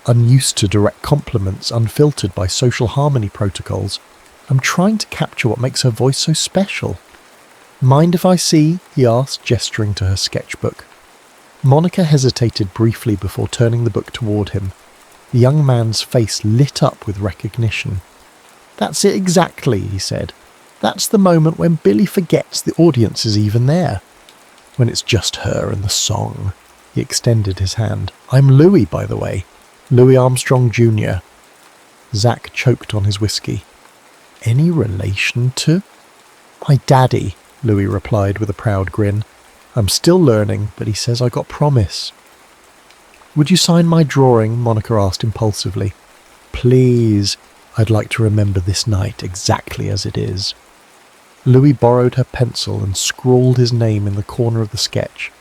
unused to direct compliments unfiltered by social harmony protocols. "I'm trying to capture what makes her voice so special." "Mind if I see?" he asked, gesturing to her sketchbook. Monica hesitated briefly before turning the book toward him. The young man's face lit up with recognition. "That's it exactly," he said. "That's the moment when Billy forgets the audience is even there. When it's just her and the song." He extended his hand. "I'm Louis, by the way. Louis Armstrong Jr." Zach choked on his whiskey. "Any relation to?" "My daddy," Louis replied with a proud grin. "I'm still learning, but he says I got promise." "Would you sign my drawing?" Monica asked impulsively. "Please. I'd like to remember this night exactly as it is." Louis borrowed her pencil and scrawled his name in the corner of the sketch,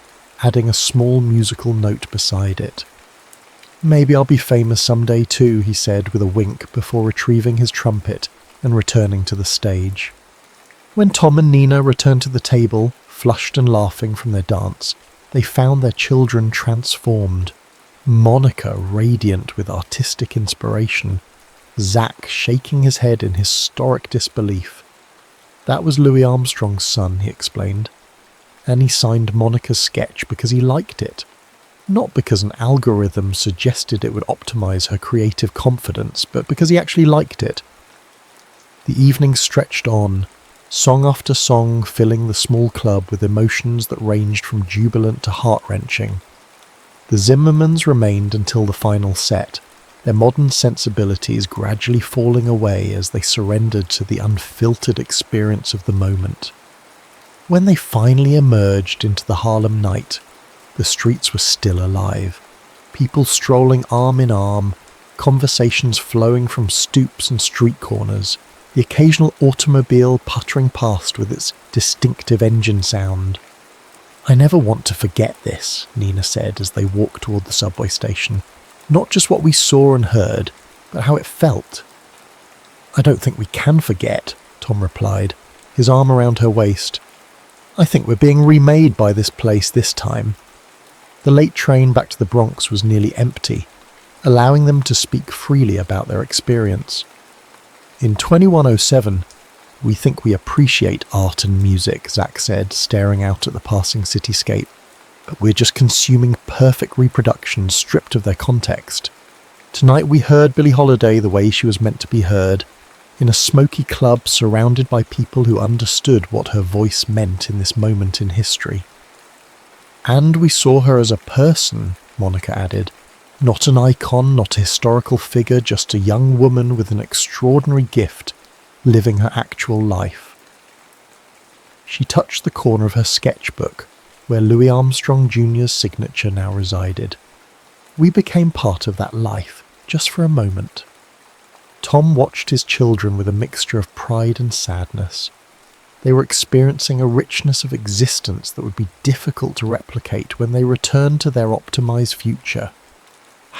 adding a small musical note beside it. "Maybe I'll be famous someday too," he said with a wink before retrieving his trumpet and returning to the stage. When Tom and Nina returned to the table, flushed and laughing from their dance, they found their children transformed. Monica radiant with artistic inspiration, Zach shaking his head in historic disbelief. That was Louis Armstrong's son, he explained, and he signed Monica's sketch because he liked it, not because an algorithm suggested it would optimize her creative confidence, but because he actually liked it. The evening stretched on, song after song filling the small club with emotions that ranged from jubilant to heart-wrenching. The Zimmermans remained until the final set, their modern sensibilities gradually falling away as they surrendered to the unfiltered experience of the moment. When they finally emerged into the Harlem night, the streets were still alive, people strolling arm in arm, conversations flowing from stoops and street corners, the occasional automobile puttering past with its distinctive engine sound. "I never want to forget this," Nina said as they walked toward the subway station. "Not just what we saw and heard, but how it felt." "I don't think we can forget," Tom replied, his arm around her waist. "I think we're being remade by this place this time." The late train back to the Bronx was nearly empty, allowing them to speak freely about their experience. "In 2107, we think we appreciate art and music," Zach said, staring out at the passing cityscape. "But we're just consuming perfect reproductions stripped of their context. Tonight we heard Billie Holiday the way she was meant to be heard, in a smoky club surrounded by people who understood what her voice meant in this moment in history. And we saw her as a person," Monica added. "Not an icon, not a historical figure, just a young woman with an extraordinary gift, living her actual life." She touched the corner of her sketchbook, where Louis Armstrong Jr.'s signature now resided. "We became part of that life, just for a moment." Tom watched his children with a mixture of pride and sadness. They were experiencing a richness of existence that would be difficult to replicate when they returned to their optimized future.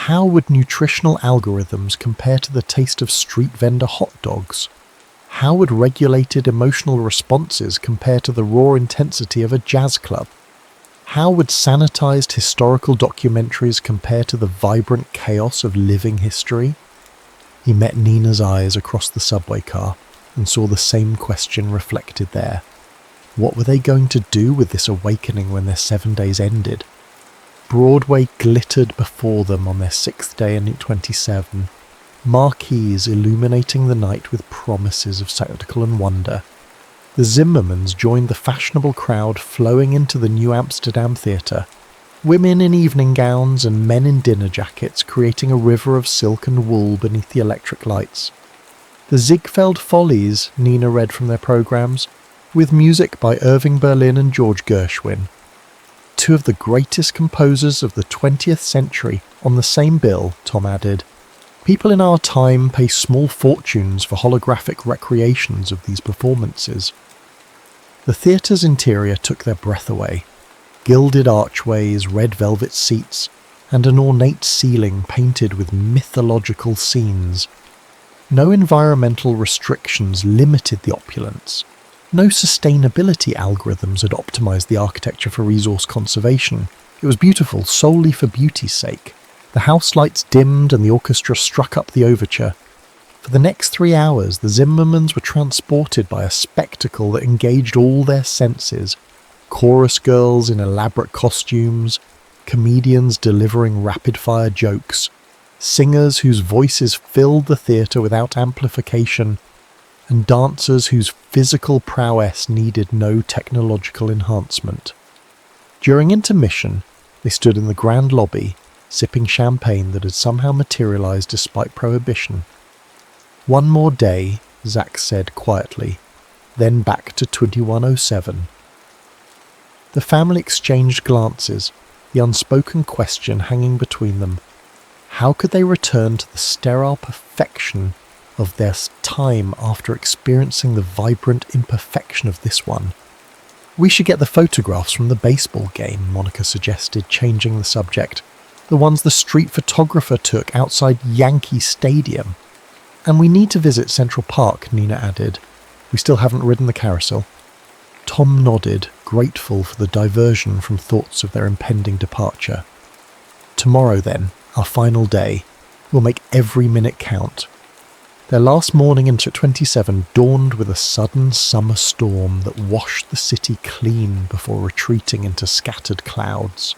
How would nutritional algorithms compare to the taste of street vendor hot dogs? How would regulated emotional responses compare to the raw intensity of a jazz club? How would sanitized historical documentaries compare to the vibrant chaos of living history? He met Nina's eyes across the subway car and saw the same question reflected there. What were they going to do with this awakening when their 7 days ended? Broadway glittered before them on their 6th day in 27, marquees illuminating the night with promises of spectacle and wonder. The Zimmermans joined the fashionable crowd flowing into the New Amsterdam Theatre, women in evening gowns and men in dinner jackets creating a river of silk and wool beneath the electric lights. The Ziegfeld Follies, Nina read from their programmes, with music by Irving Berlin and George Gershwin. Two of the greatest composers of the 20th century on the same bill, Tom added. People in our time pay small fortunes for holographic recreations of these performances. The theatre's interior took their breath away. Gilded archways, red velvet seats, and an ornate ceiling painted with mythological scenes. No environmental restrictions limited the opulence. No sustainability algorithms had optimized the architecture for resource conservation. It was beautiful solely for beauty's sake. The house lights dimmed and the orchestra struck up the overture. For the next 3 hours, the Zimmermans were transported by a spectacle that engaged all their senses. Chorus girls in elaborate costumes, comedians delivering rapid-fire jokes, singers whose voices filled the theatre without amplification, and dancers whose physical prowess needed no technological enhancement. During intermission, they stood in the grand lobby, sipping champagne that had somehow materialized despite prohibition. "One more day," Zach said quietly, then back to 2107. The family exchanged glances, the unspoken question hanging between them. How could they return to the sterile perfection of their time after experiencing the vibrant imperfection of this one? "We should get the photographs from the baseball game," Monica suggested, changing the subject. "The ones the street photographer took outside Yankee Stadium. And we need to visit Central Park," Nina added. "We still haven't ridden the carousel." Tom nodded, grateful for the diversion from thoughts of their impending departure. "Tomorrow then, our final day. We'll make every minute count." Their last morning in 27 dawned with a sudden summer storm that washed the city clean before retreating into scattered clouds.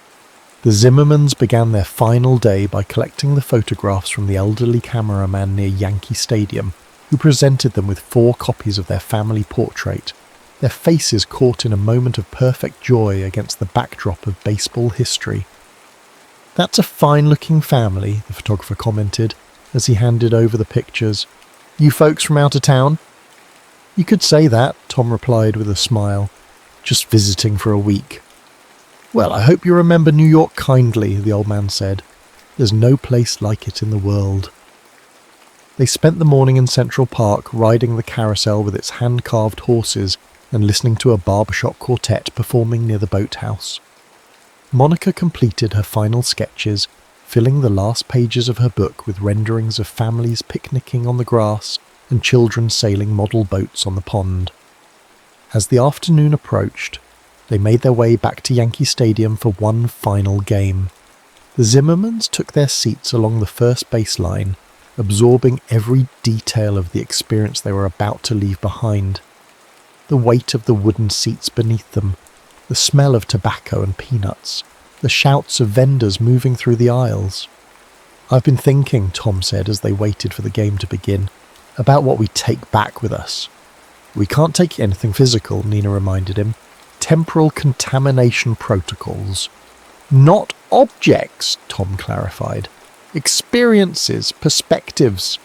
The Zimmermans began their final day by collecting the photographs from the elderly cameraman near Yankee Stadium, who presented them with 4 copies of their family portrait, their faces caught in a moment of perfect joy against the backdrop of baseball history. "That's a fine-looking family," the photographer commented, as he handed over the pictures. "You folks from out of town?" "You could say that," Tom replied with a smile. "Just visiting for a week." "Well, I hope you remember New York kindly," the old man said. "There's no place like it in the world." They spent the morning in Central Park riding the carousel with its hand-carved horses and listening to a barbershop quartet performing near the boathouse. Monica completed her final sketches, filling the last pages of her book with renderings of families picnicking on the grass and children sailing model boats on the pond. As the afternoon approached, they made their way back to Yankee Stadium for one final game. The Zimmermans took their seats along the first baseline, absorbing every detail of the experience they were about to leave behind. The weight of the wooden seats beneath them, the smell of tobacco and peanuts, the shouts of vendors moving through the aisles. "I've been thinking," Tom said as they waited for the game to begin, "about what we take back with us." "We can't take anything physical," Nina reminded him. "Temporal contamination protocols." "Not objects," Tom clarified. "Experiences, perspectives."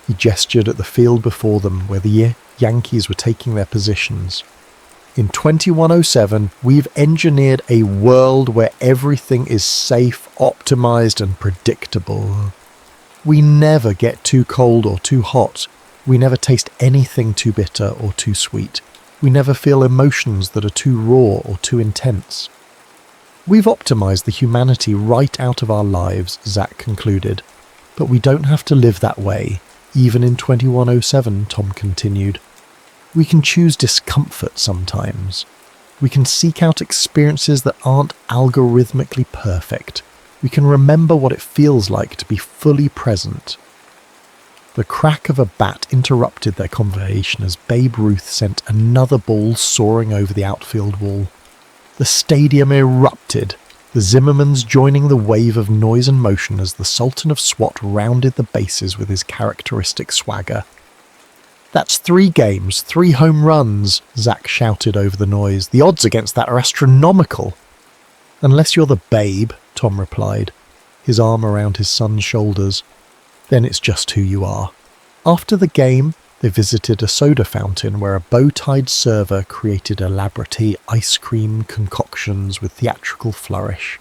He gestured at the field before them where the Yankees were taking their positions. "In 2107, we've engineered a world where everything is safe, optimized, and predictable. We never get too cold or too hot. We never taste anything too bitter or too sweet. We never feel emotions that are too raw or too intense. We've optimized the humanity right out of our lives," Zach concluded. "But we don't have to live that way, even in 2107, Tom continued. We can choose discomfort sometimes. We can seek out experiences that aren't algorithmically perfect. We can remember what it feels like to be fully present." The crack of a bat interrupted their conversation as Babe Ruth sent another ball soaring over the outfield wall. The stadium erupted, the Zimmermans joining the wave of noise and motion as the Sultan of SWAT rounded the bases with his characteristic swagger. "That's 3 games, 3 home runs," Zach shouted over the noise. "The odds against that are astronomical." "Unless you're the babe," Tom replied, his arm around his son's shoulders. "Then it's just who you are." After the game, they visited a soda fountain where a bow-tied server created elaborate ice cream concoctions with theatrical flourish.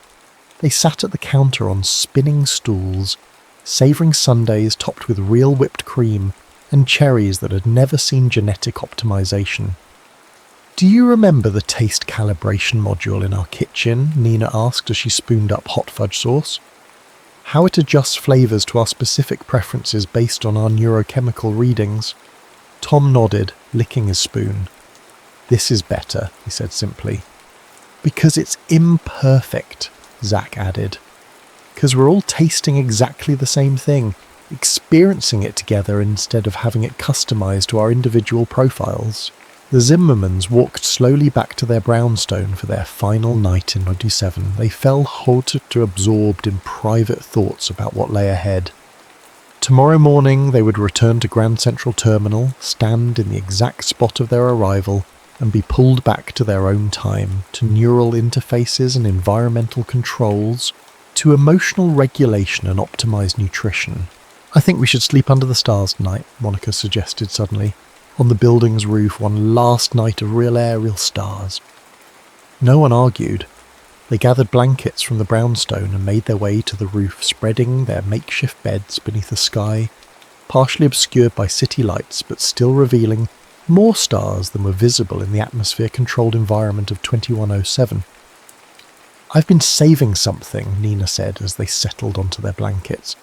They sat at the counter on spinning stools, savouring sundaes topped with real whipped cream and cherries that had never seen genetic optimization. "Do you remember the taste calibration module in our kitchen?" Nina asked as she spooned up hot fudge sauce. "How it adjusts flavours to our specific preferences based on our neurochemical readings?" Tom nodded, licking his spoon. "This is better," he said simply. "Because it's imperfect," Zach added. "Because we're all tasting exactly the same thing, experiencing it together instead of having it customised to our individual profiles." The Zimmermans walked slowly back to their brownstone for their final night in 97. They fell halted to absorbed in private thoughts about what lay ahead. Tomorrow morning they would return to Grand Central Terminal, stand in the exact spot of their arrival, and be pulled back to their own time, to neural interfaces and environmental controls, to emotional regulation and optimized nutrition. "I think we should sleep under the stars tonight," Monica suggested suddenly. "On the building's roof, one last night of real air, real stars." No one argued. They gathered blankets from the brownstone and made their way to the roof, spreading their makeshift beds beneath a sky, partially obscured by city lights but still revealing more stars than were visible in the atmosphere-controlled environment of 2107. "I've been saving something," Nina said as they settled onto their blankets.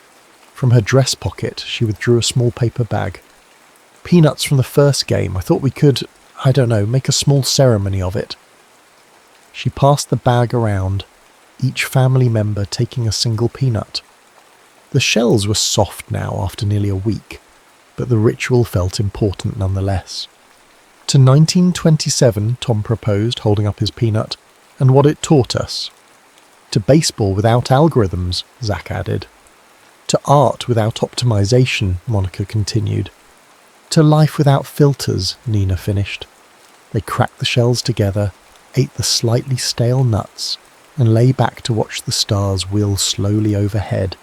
From her dress pocket, she withdrew a small paper bag. "Peanuts from the first game. I thought we could, make a small ceremony of it." She passed the bag around, each family member taking a single peanut. The shells were soft now after nearly a week, but the ritual felt important nonetheless. "To 1927, Tom proposed, holding up his peanut, "and what it taught us. To baseball without algorithms," Zach added. "To art without optimization," Monica continued. "To life without filters," Nina finished. They cracked the shells together, ate the slightly stale nuts, and lay back to watch the stars wheel slowly overhead.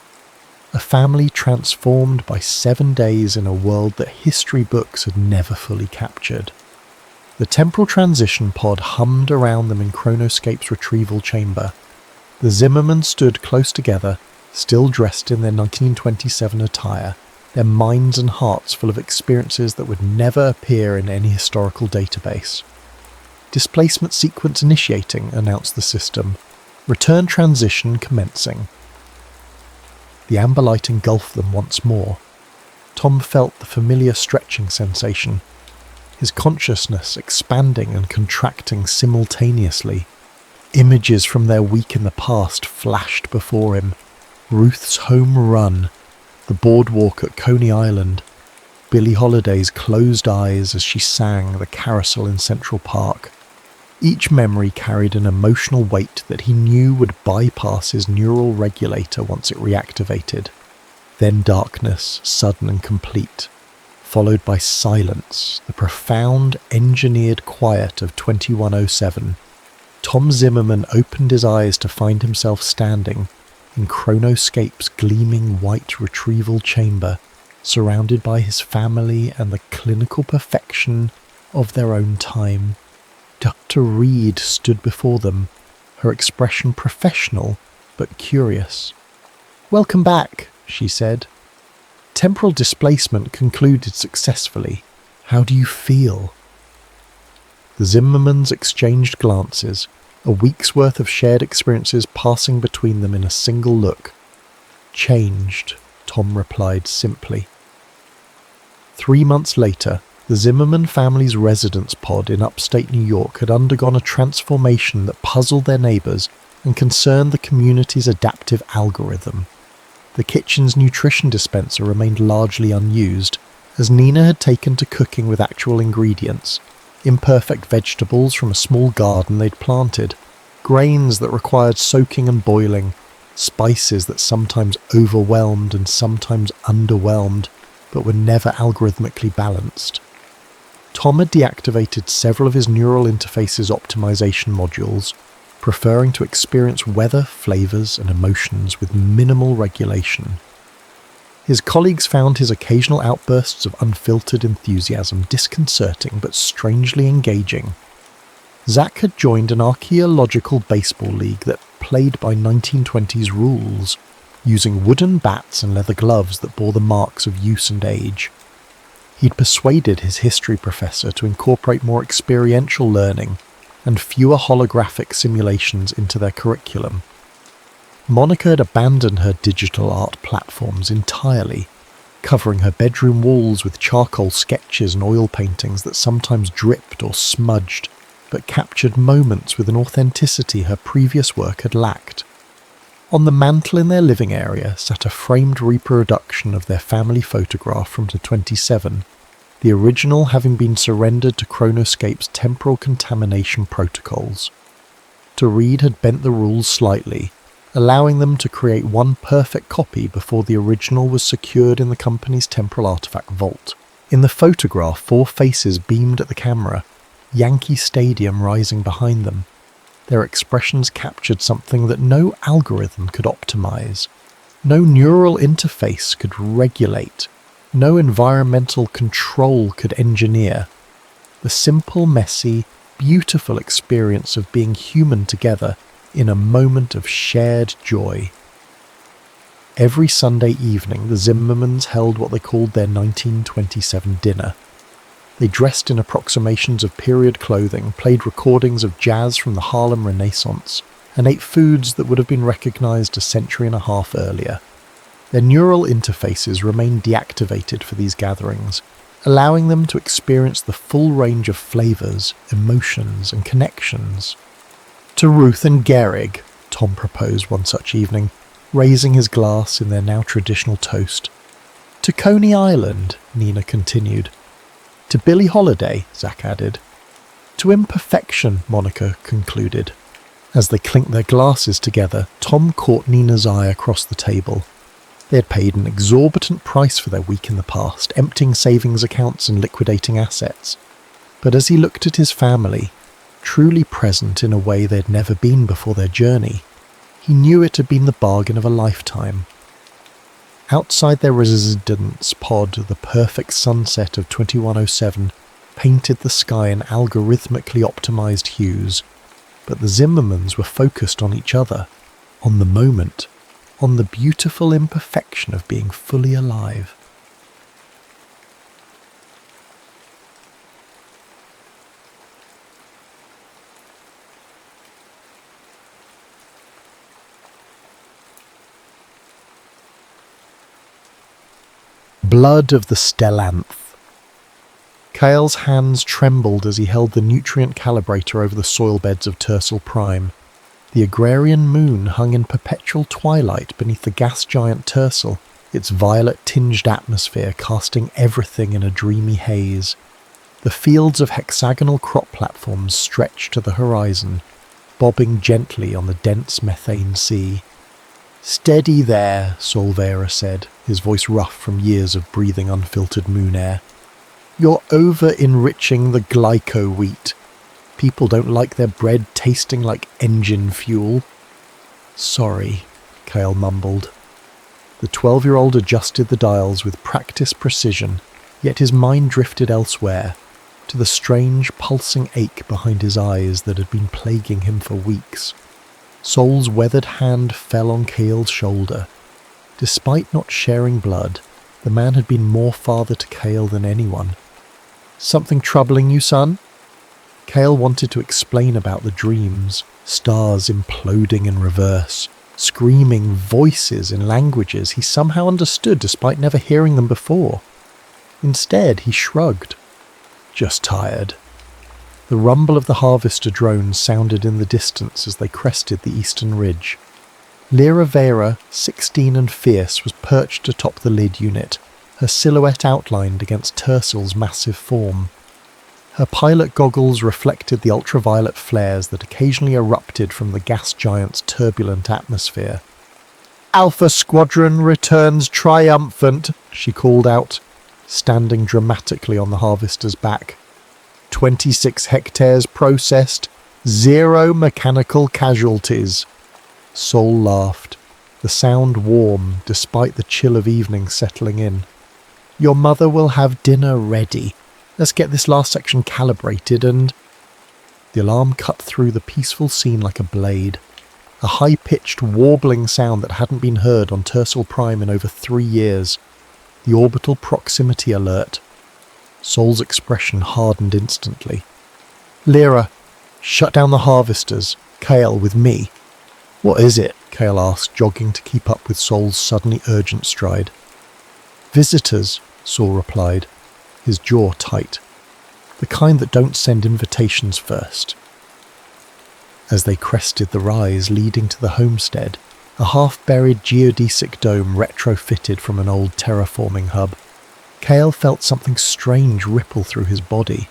A family transformed by 7 days in a world that history books had never fully captured. The temporal transition pod hummed around them in Chronoscape's retrieval chamber. The Zimmermans stood close together, still dressed in their 1927 attire, their minds and hearts full of experiences that would never appear in any historical database. "Displacement sequence initiating," announced the system. "Return transition commencing." The amber light engulfed them once more. Tom felt the familiar stretching sensation, his consciousness expanding and contracting simultaneously. Images from their week in the past flashed before him. Ruth's home run, the boardwalk at Coney Island, Billie Holiday's closed eyes as she sang the carousel in Central Park. Each memory carried an emotional weight that he knew would bypass his neural regulator once it reactivated. Then darkness, sudden and complete, followed by silence, the profound, engineered quiet of 2107. Tom Zimmerman opened his eyes to find himself standing in Chronoscape's gleaming white retrieval chamber, surrounded by his family and the clinical perfection of their own time. Dr. Reed stood before them, her expression professional but curious. "Welcome back," she said. "Temporal displacement concluded successfully. How do you feel?" The Zimmermans exchanged glances, a week's worth of shared experiences passing between them in a single look. "Changed," Tom replied simply. 3 months later, the Zimmerman family's residence pod in upstate New York had undergone a transformation that puzzled their neighbours and concerned the community's adaptive algorithm. The kitchen's nutrition dispenser remained largely unused, as Nina had taken to cooking with actual ingredients, imperfect vegetables from a small garden they'd planted, grains that required soaking and boiling, spices that sometimes overwhelmed and sometimes underwhelmed, but were never algorithmically balanced. Tom had deactivated several of his neural interface's optimization modules, preferring to experience weather, flavors, and emotions with minimal regulation. His colleagues found his occasional outbursts of unfiltered enthusiasm disconcerting but strangely engaging. Zach had joined an archaeological baseball league that played by 1920s rules, using wooden bats and leather gloves that bore the marks of use and age. He'd persuaded his history professor to incorporate more experiential learning and fewer holographic simulations into their curriculum. Monica had abandoned her digital art platforms entirely, covering her bedroom walls with charcoal sketches and oil paintings that sometimes dripped or smudged, but captured moments with an authenticity her previous work had lacked. On the mantel in their living area sat a framed reproduction of their family photograph from the 27, the original having been surrendered to Chronoscape's temporal contamination protocols. To Reed had bent the rules slightly, allowing them to create one perfect copy before the original was secured in the company's temporal artifact vault. In the photograph, 4 faces beamed at the camera, Yankee Stadium rising behind them. Their expressions captured something that no algorithm could optimize, no neural interface could regulate, no environmental control could engineer. The simple, messy, beautiful experience of being human together in a moment of shared joy. Every Sunday evening, the Zimmermans held what they called their 1927 dinner. They dressed in approximations of period clothing, played recordings of jazz from the Harlem Renaissance, and ate foods that would have been recognized a century and a half earlier. Their neural interfaces remained deactivated for these gatherings, allowing them to experience the full range of flavors, emotions, and connections. To Ruth and Gehrig, Tom proposed one such evening, raising his glass in their now traditional toast. To Coney Island, Nina continued. To Billie Holiday, Zach added. To imperfection, Monica concluded. As they clinked their glasses together, Tom caught Nina's eye across the table. They had paid an exorbitant price for their week in the past, emptying savings accounts and liquidating assets. But as he looked at his family, truly present in a way they'd never been before their journey, he knew it had been the bargain of a lifetime. Outside their residence pod, the perfect sunset of 2107 painted the sky in algorithmically optimized hues, but the Zimmermans were focused on each other, on the moment, on the beautiful imperfection of being fully alive. Blood of the Stellanth. Cale's hands trembled as he held the nutrient calibrator over the soil beds of Tercel Prime. The agrarian moon hung in perpetual twilight beneath the gas giant Tercel, its violet-tinged atmosphere casting everything in a dreamy haze. The fields of hexagonal crop platforms stretched to the horizon, bobbing gently on the dense methane sea. "Steady there," Solvera said, his voice rough from years of breathing unfiltered moon air. "You're over-enriching the glyco wheat. People don't like their bread tasting like engine fuel." "Sorry," Cale mumbled. The 12-year-old adjusted the dials with practiced precision, yet his mind drifted elsewhere, to the strange, pulsing ache behind his eyes that had been plaguing him for weeks. Sol's weathered hand fell on Cale's shoulder. Despite not sharing blood, the man had been more father to Cale than anyone. "Something troubling you, son?" Cale wanted to explain about the dreams, stars imploding in reverse, screaming voices in languages he somehow understood despite never hearing them before. Instead, he shrugged. "Just tired." The rumble of the harvester drones sounded in the distance as they crested the eastern ridge. Lyra Vera, 16 and fierce, was perched atop the lid unit, her silhouette outlined against Tercel's massive form. Her pilot goggles reflected the ultraviolet flares that occasionally erupted from the gas giant's turbulent atmosphere. "Alpha Squadron returns triumphant," she called out, standing dramatically on the harvester's back. 26 hectares processed, 0 mechanical casualties. Sol laughed, the sound warm despite the chill of evening settling in. Your mother will have dinner ready. Let's get this last section calibrated and... The alarm cut through the peaceful scene like a blade. A high-pitched, warbling sound that hadn't been heard on Tercel Prime in over 3 years. The orbital proximity alert. Sol's expression hardened instantly. Lyra, shut down the harvesters. Kale, with me. What is it? Kale asked, jogging to keep up with Sol's suddenly urgent stride. Visitors, Sol replied, his jaw tight. The kind that don't send invitations first. As they crested the rise leading to the homestead, a half-buried geodesic dome retrofitted from an old terraforming hub, Kale felt something strange ripple through his body,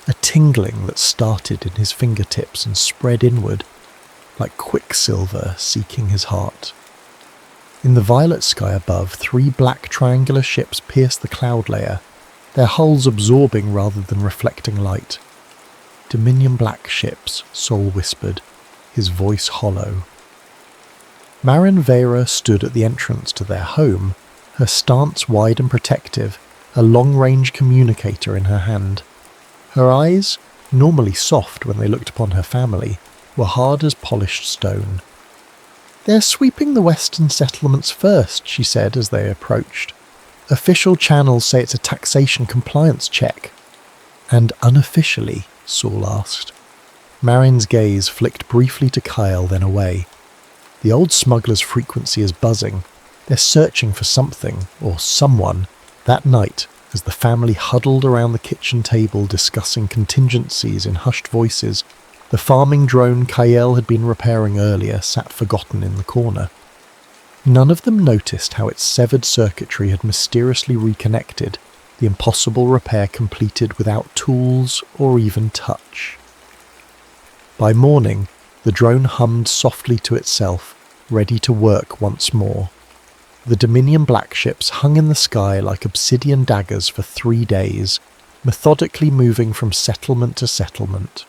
a tingling that started in his fingertips and spread inward, like quicksilver seeking his heart. In the violet sky above, 3 black triangular ships pierced the cloud layer, their hulls absorbing rather than reflecting light. Dominion black ships, Sol whispered, his voice hollow. Marin Vera stood at the entrance to their home, her stance wide and protective, a long-range communicator in her hand. Her eyes, normally soft when they looked upon her family, were hard as polished stone. They're sweeping the western settlements first, she said as they approached. Official channels say it's a taxation compliance check. And unofficially? Sol asked. Marin's gaze flicked briefly to Kyle, then away. The old smuggler's frequency is buzzing. They're searching for something, or someone, that night as the family huddled around the kitchen table discussing contingencies in hushed voices. The farming drone Kyle had been repairing earlier sat forgotten in the corner. None of them noticed how its severed circuitry had mysteriously reconnected, the impossible repair completed without tools or even touch. By morning, the drone hummed softly to itself, ready to work once more. The Dominion black ships hung in the sky like obsidian daggers for 3 days, methodically moving from settlement to settlement.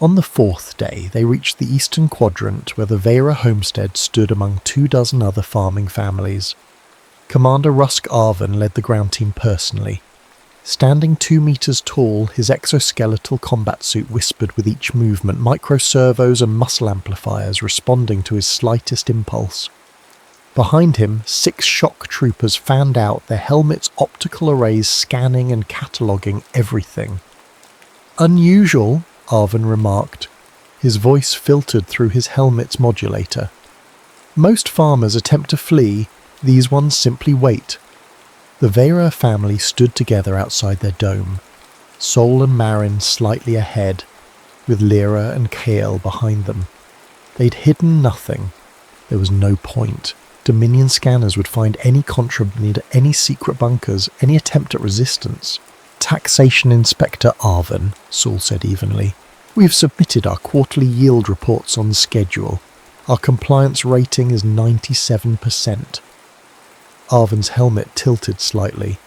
On the 4th day, they reached the eastern quadrant where the Vera homestead stood among 24 other farming families. Commander Rusk Arvin led the ground team personally. Standing 2 meters tall, his exoskeletal combat suit whispered with each movement, microservos and muscle amplifiers responding to his slightest impulse. Behind him, 6 shock troopers fanned out, their helmets' optical arrays scanning and cataloguing everything. Unusual, Arvin remarked, his voice filtered through his helmet's modulator. Most farmers attempt to flee, these ones simply wait. The Vera family stood together outside their dome, Sol and Marin slightly ahead, with Lyra and Kale behind them. They'd hidden nothing. There was no point. Dominion scanners would find any contraband, any secret bunkers, any attempt at resistance. Taxation Inspector Arvin, Sol said evenly. We've submitted our quarterly yield reports on schedule. Our compliance rating is 97%. Arvin's helmet tilted slightly.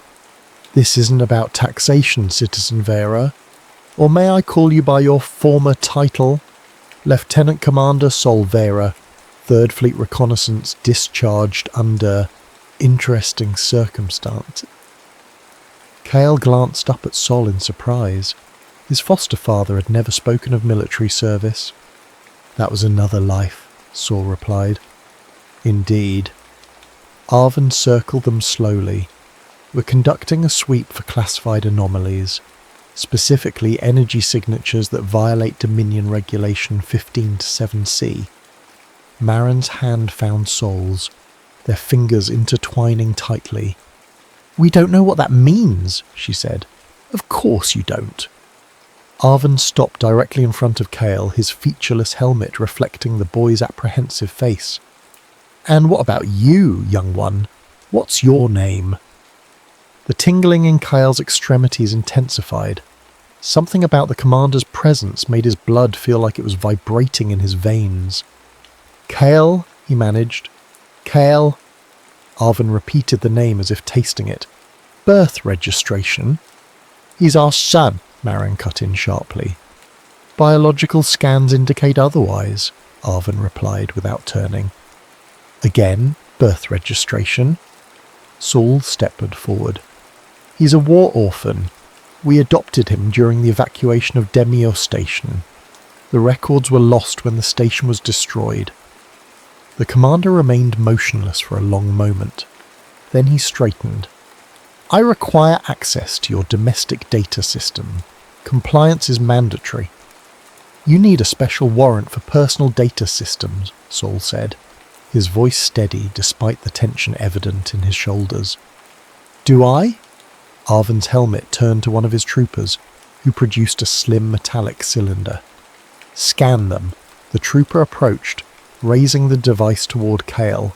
This isn't about taxation, Citizen Vera. Or may I call you by your former title? Lieutenant Commander Sol Vera, 3rd Fleet Reconnaissance discharged under interesting circumstances. Kale glanced up at Sol in surprise. His foster father had never spoken of military service. That was another life, Sol replied. Indeed. Arvin circled them slowly. We're conducting a sweep for classified anomalies, specifically energy signatures that violate Dominion Regulation 15-7C. Marin's hand found Sol's, their fingers intertwining tightly. We don't know what that means, she said. Of course you don't. Arvin stopped directly in front of Kale, his featureless helmet reflecting the boy's apprehensive face. And what about you, young one? What's your name? The tingling in Kyle's extremities intensified. Something about the commander's presence made his blood feel like it was vibrating in his veins. Kale, he managed. Kale. Arvin repeated the name as if tasting it. Birth registration. He's our son. Marin cut in sharply. Biological scans indicate otherwise, Arvin replied without turning. Again, birth registration? Saul stepped forward. He's a war orphan. We adopted him during the evacuation of Demio Station. The records were lost when the station was destroyed. The commander remained motionless for a long moment. Then he straightened. I require access to your domestic data system. Compliance is mandatory. You need a special warrant for personal data systems, Saul said, his voice steady despite the tension evident in his shoulders. Do I? Arvin's helmet turned to one of his troopers, who produced a slim metallic cylinder. Scan them. The trooper approached, raising the device toward Kale.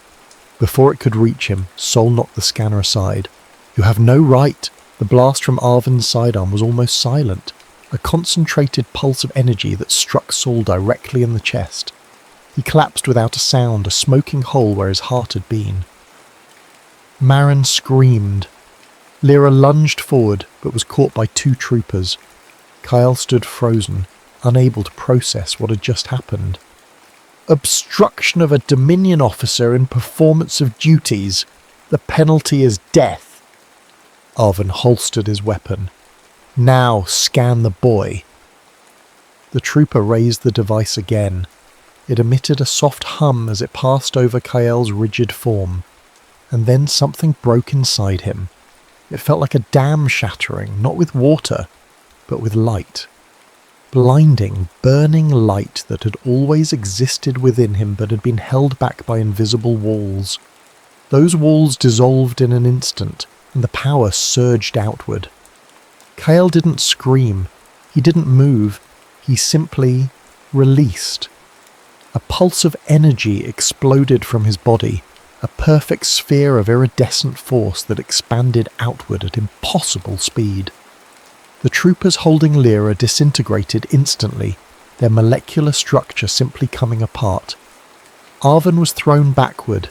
Before it could reach him, Saul knocked the scanner aside. You have no right. The blast from Arvin's sidearm was almost silent, a concentrated pulse of energy that struck Saul directly in the chest. He collapsed without a sound, a smoking hole where his heart had been. Marin screamed. Lyra lunged forward, but was caught by two troopers. Kyle stood frozen, unable to process what had just happened. Obstruction of a Dominion officer in performance of duties. The penalty is death. Arvin holstered his weapon. Now scan the boy. The trooper raised the device again. It emitted a soft hum as it passed over Kael's rigid form, and then something broke inside him. It felt like a dam shattering, not with water, but with light. Blinding, burning light that had always existed within him but had been held back by invisible walls. Those walls dissolved in an instant, and the power surged outward. Kael didn't scream. He didn't move. He simply released. A pulse of energy exploded from his body, a perfect sphere of iridescent force that expanded outward at impossible speed. The troopers holding Lyra disintegrated instantly, their molecular structure simply coming apart. Arvin was thrown backward,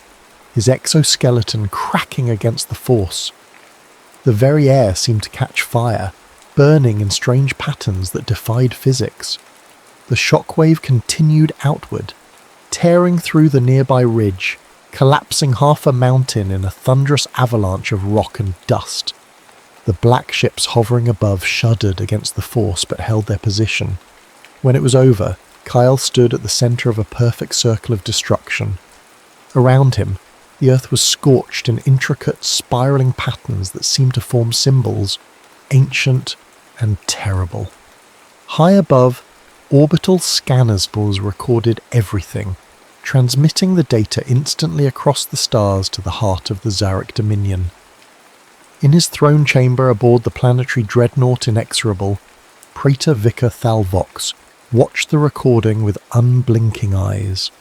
his exoskeleton cracking against the force. The very air seemed to catch fire, burning in strange patterns that defied physics. The shockwave continued outward, tearing through the nearby ridge, collapsing half a mountain in a thunderous avalanche of rock and dust. The black ships hovering above shuddered against the force but held their position. When it was over, Kyle stood at the centre of a perfect circle of destruction. Around him, the earth was scorched in intricate, spiralling patterns that seemed to form symbols, ancient and terrible. High above, orbital scanners recorded everything, transmitting the data instantly across the stars to the heart of the Zarek Dominion. In his throne chamber aboard the planetary dreadnought Inexorable, Praetor Vicar Thalvox watched the recording with unblinking eyes.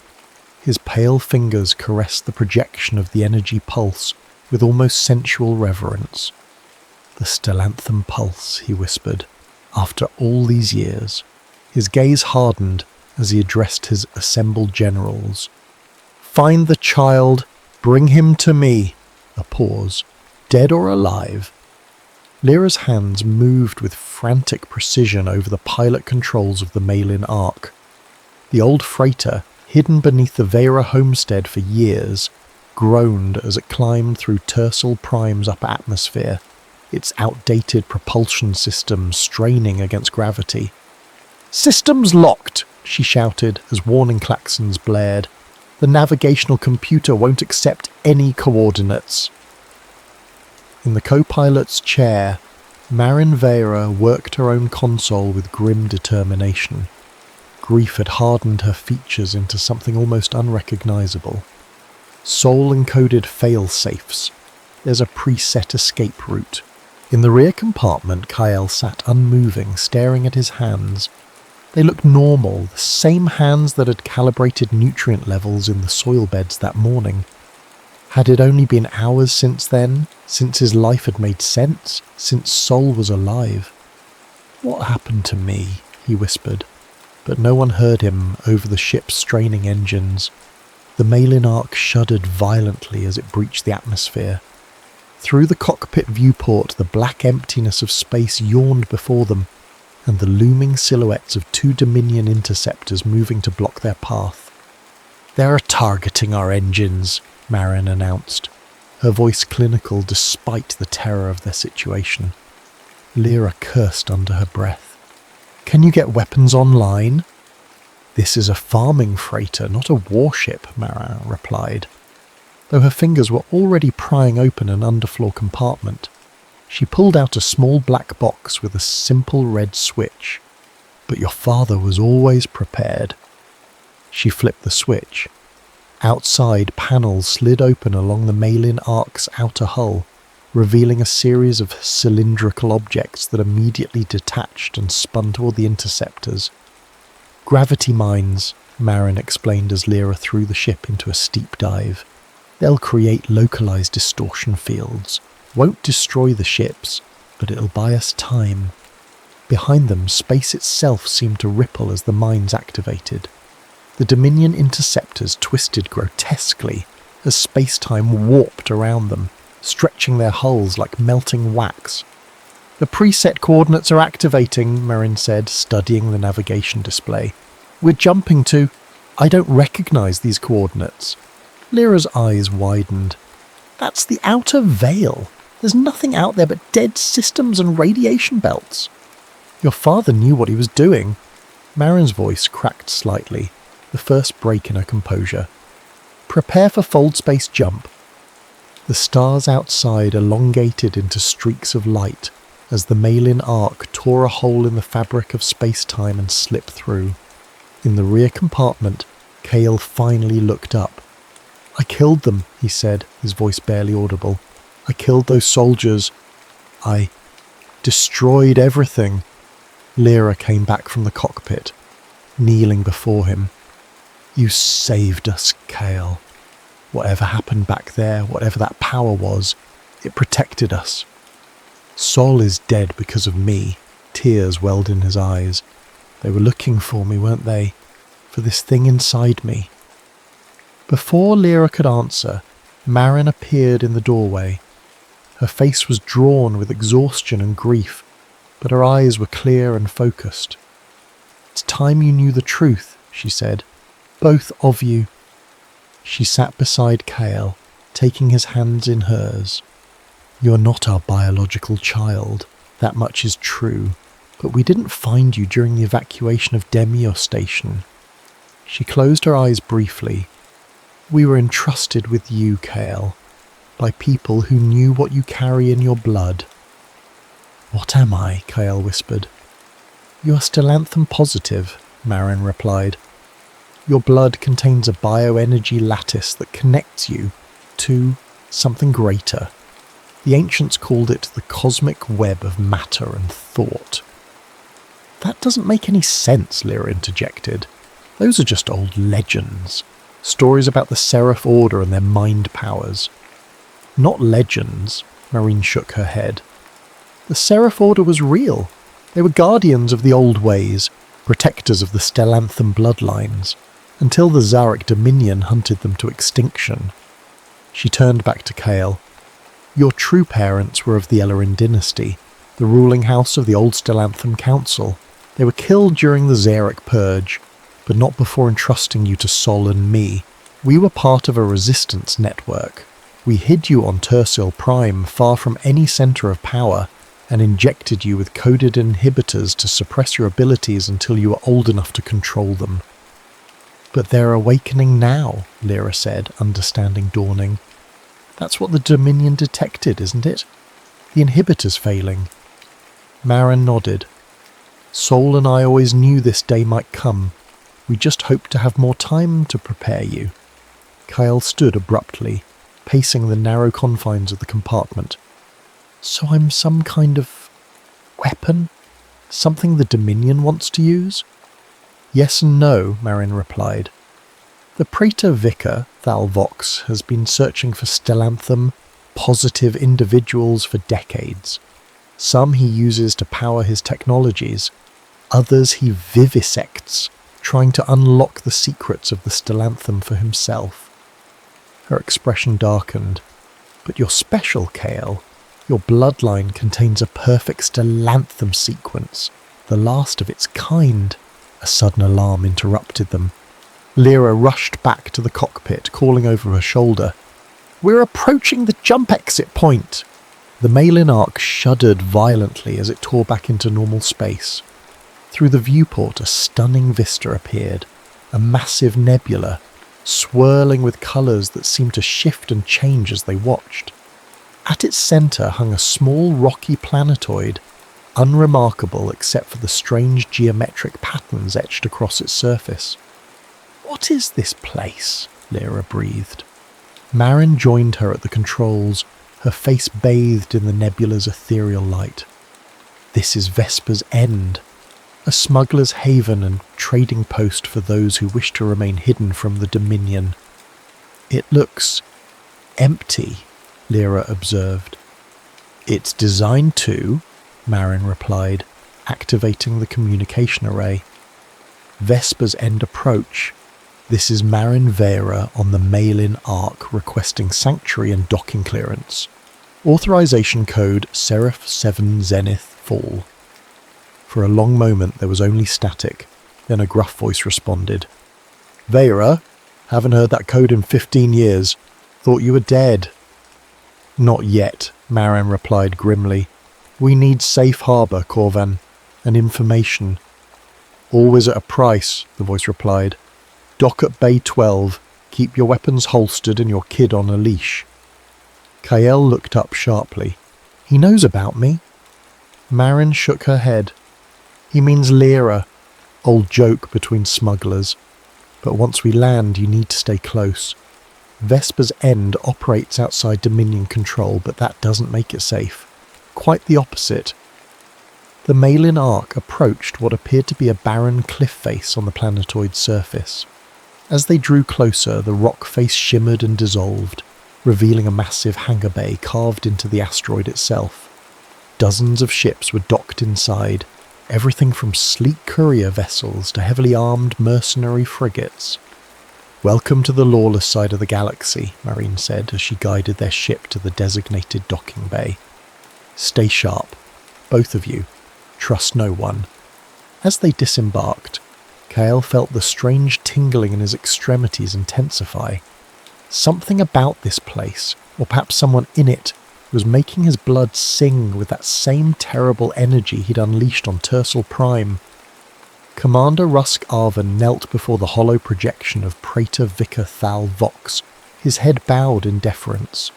His pale fingers caressed the projection of the energy pulse with almost sensual reverence. "The Stellanth pulse," he whispered, "after all these years." His gaze hardened as he addressed his assembled generals. "Find the child, bring him to me." A pause. "Dead or alive?" Lyra's hands moved with frantic precision over the pilot controls of the Malin Ark. The old freighter, hidden beneath the Vera homestead for years, groaned as it climbed through Tercel Prime's upper atmosphere, its outdated propulsion systems straining against gravity. "Systems locked!" she shouted as warning klaxons blared. "The navigational computer won't accept any coordinates." In the co-pilot's chair, Marin Vera worked her own console with grim determination. Grief had hardened her features into something almost unrecognizable. Soul-encoded fail-safes. There's a preset escape route. In the rear compartment, Kyle sat unmoving, staring at his hands. They looked normal, the same hands that had calibrated nutrient levels in the soil beds that morning. Had it only been hours since then, since his life had made sense, since Sol was alive? "What happened to me?" he whispered, but no one heard him over the ship's straining engines. The Malin Ark shuddered violently as it breached the atmosphere. Through the cockpit viewport, the black emptiness of space yawned before them, and the looming silhouettes of 2 Dominion interceptors moving to block their path. "They're targeting our engines," Marin announced, her voice clinical despite the terror of their situation. Lyra cursed under her breath. "Can you get weapons online?" "This is a farming freighter, not a warship," Marin replied. Though her fingers were already prying open an underfloor compartment, she pulled out a small black box with a simple red switch. "But your father was always prepared." She flipped the switch. Outside, panels slid open along the Malin Ark's outer hull, revealing a series of cylindrical objects that immediately detached and spun toward the interceptors. "Gravity mines," Marin explained as Lyra threw the ship into a steep dive. "They'll create localized distortion fields. Won't destroy the ships, but it'll buy us time." Behind them, space itself seemed to ripple as the mines activated. The Dominion interceptors twisted grotesquely as space-time warped around them, stretching their hulls like melting wax. "The preset coordinates are activating," Marin said, studying the navigation display. "We're jumping to—" "I don't recognize these coordinates." Lyra's eyes widened. "That's the outer veil. There's nothing out there but dead systems and radiation belts." "Your father knew what he was doing." Marin's voice cracked slightly, the first break in her composure. "Prepare for fold space jump." The stars outside elongated into streaks of light as the Malin Ark tore a hole in the fabric of space-time and slipped through. In the rear compartment, Cale finally looked up. "I killed them," he said, his voice barely audible. "I killed those soldiers. I destroyed everything." Lyra came back from the cockpit, kneeling before him. "You saved us, Cale. Whatever happened back there, whatever that power was, it protected us. Sol is dead because of me." Tears welled in his eyes. "They were looking for me, weren't they? For this thing inside me." Before Lyra could answer, Marin appeared in the doorway. Her face was drawn with exhaustion and grief, but her eyes were clear and focused. "It's time you knew the truth," she said. "Both of you." She sat beside Cale, taking his hands in hers. "You're not our biological child, that much is true, but we didn't find you during the evacuation of Demio Station." She closed her eyes briefly. "We were entrusted with you, Cale, by people who knew what you carry in your blood." "What am I?" Cale whispered. "You are Stellanth positive," Marin replied. "Your blood contains a bioenergy lattice that connects you to something greater. The ancients called it the cosmic web of matter and thought." "That doesn't make any sense," Lyra interjected. "Those are just old legends. Stories about the Seraph Order and their mind powers." "Not legends," Marin shook her head. "The Seraph Order was real. They were guardians of the old ways, protectors of the Stellantham bloodlines, until the Zarek Dominion hunted them to extinction." She turned back to Cale. "Your true parents were of the Ellerin dynasty, the ruling house of the old Stellantham Council. They were killed during the Zarek Purge, but not before entrusting you to Sol and me. We were part of a resistance network. We hid you on Tersil Prime, far from any centre of power, and injected you with coded inhibitors to suppress your abilities until you were old enough to control them." "But they're awakening now," Lyra said, understanding dawning. "That's what the Dominion detected, isn't it? The inhibitors failing." Marin nodded. "Sol and I always knew this day might come. We just hoped to have more time to prepare you." Cale stood abruptly, pacing the narrow confines of the compartment. "So I'm some kind of weapon? Something the Dominion wants to use?" "Yes and no," Marin replied. "The Praetor Vicar, Thal Vox, has been searching for Stellantham positive individuals for decades. Some he uses to power his technologies, others he vivisects, trying to unlock the secrets of the Stellantham for himself." Her expression darkened. "But you're special, Cale. Your bloodline contains a perfect Stellantham sequence. the last of its kind. A sudden alarm interrupted them. Lyra rushed back to the cockpit, calling over her shoulder, "We're approaching the jump exit point!" The Malin Ark shuddered violently as it tore back into normal space. Through the viewport, a stunning vista appeared, a massive nebula, swirling with colours that seemed to shift and change as they watched. At its centre hung a small rocky planetoid, unremarkable except for the strange geometric patterns etched across its surface. "What is this place?" Lyra breathed. Marin joined her at the controls, her face bathed in the nebula's ethereal light. "This is Vesper's End, a smuggler's haven and trading post for those who wish to remain hidden from the Dominion." "It looks empty," Lyra observed. "It's designed to," Marin replied, activating the communication array. "Vesper's End approach. This is Marin Vera on the Malin Ark requesting sanctuary and docking clearance. Authorization code Seraph 7 Zenith Fall." For a long moment there was only static, then a gruff voice responded. "Vera? Haven't heard that code in 15 years. Thought you were dead." "Not yet," Marin replied grimly. "We need safe harbour, Corvan, and information." "Always at a price," the voice replied. "Dock at Bay 12. Keep your weapons holstered and your kid on a leash." Kael looked up sharply. "He knows about me?" Marin shook her head. "He means Lyra. Old joke between smugglers. But once we land, you need to stay close. Vesper's End operates outside Dominion control, but that doesn't make it safe. Quite the opposite." The Malin Ark approached what appeared to be a barren cliff face on the planetoid's surface. As they drew closer, the rock face shimmered and dissolved, revealing a massive hangar bay carved into the asteroid itself. Dozens of ships were docked inside, everything from sleek courier vessels to heavily armed mercenary frigates. "Welcome to the lawless side of the galaxy," Marine said as she guided their ship to the designated docking bay. "Stay sharp, both of you. Trust no one." As they disembarked, Kael felt the strange tingling in his extremities intensify. Something about this place, or perhaps someone in it, was making his blood sing with that same terrible energy he'd unleashed on Tercel Prime. Commander Rusk Arvin knelt before the hollow projection of Praetor Vicar Thal Vox, his head bowed in deference.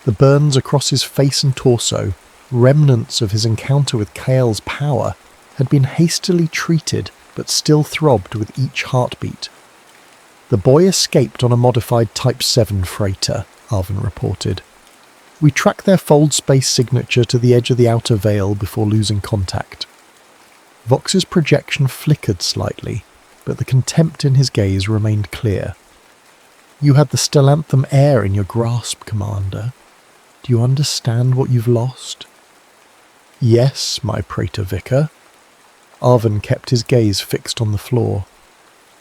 The burns across his face and torso, remnants of his encounter with Kael's power, had been hastily treated but still throbbed with each heartbeat. "The boy escaped on a modified Type 7 freighter," Arvin reported. "We tracked their fold space signature to the edge of the outer veil before losing contact." Vox's projection flickered slightly, but the contempt in his gaze remained clear. "You had the Stellanth air in your grasp, Commander. Do you understand what you've lost?" "Yes, my Praetor Vicar." Arvin kept his gaze fixed on the floor.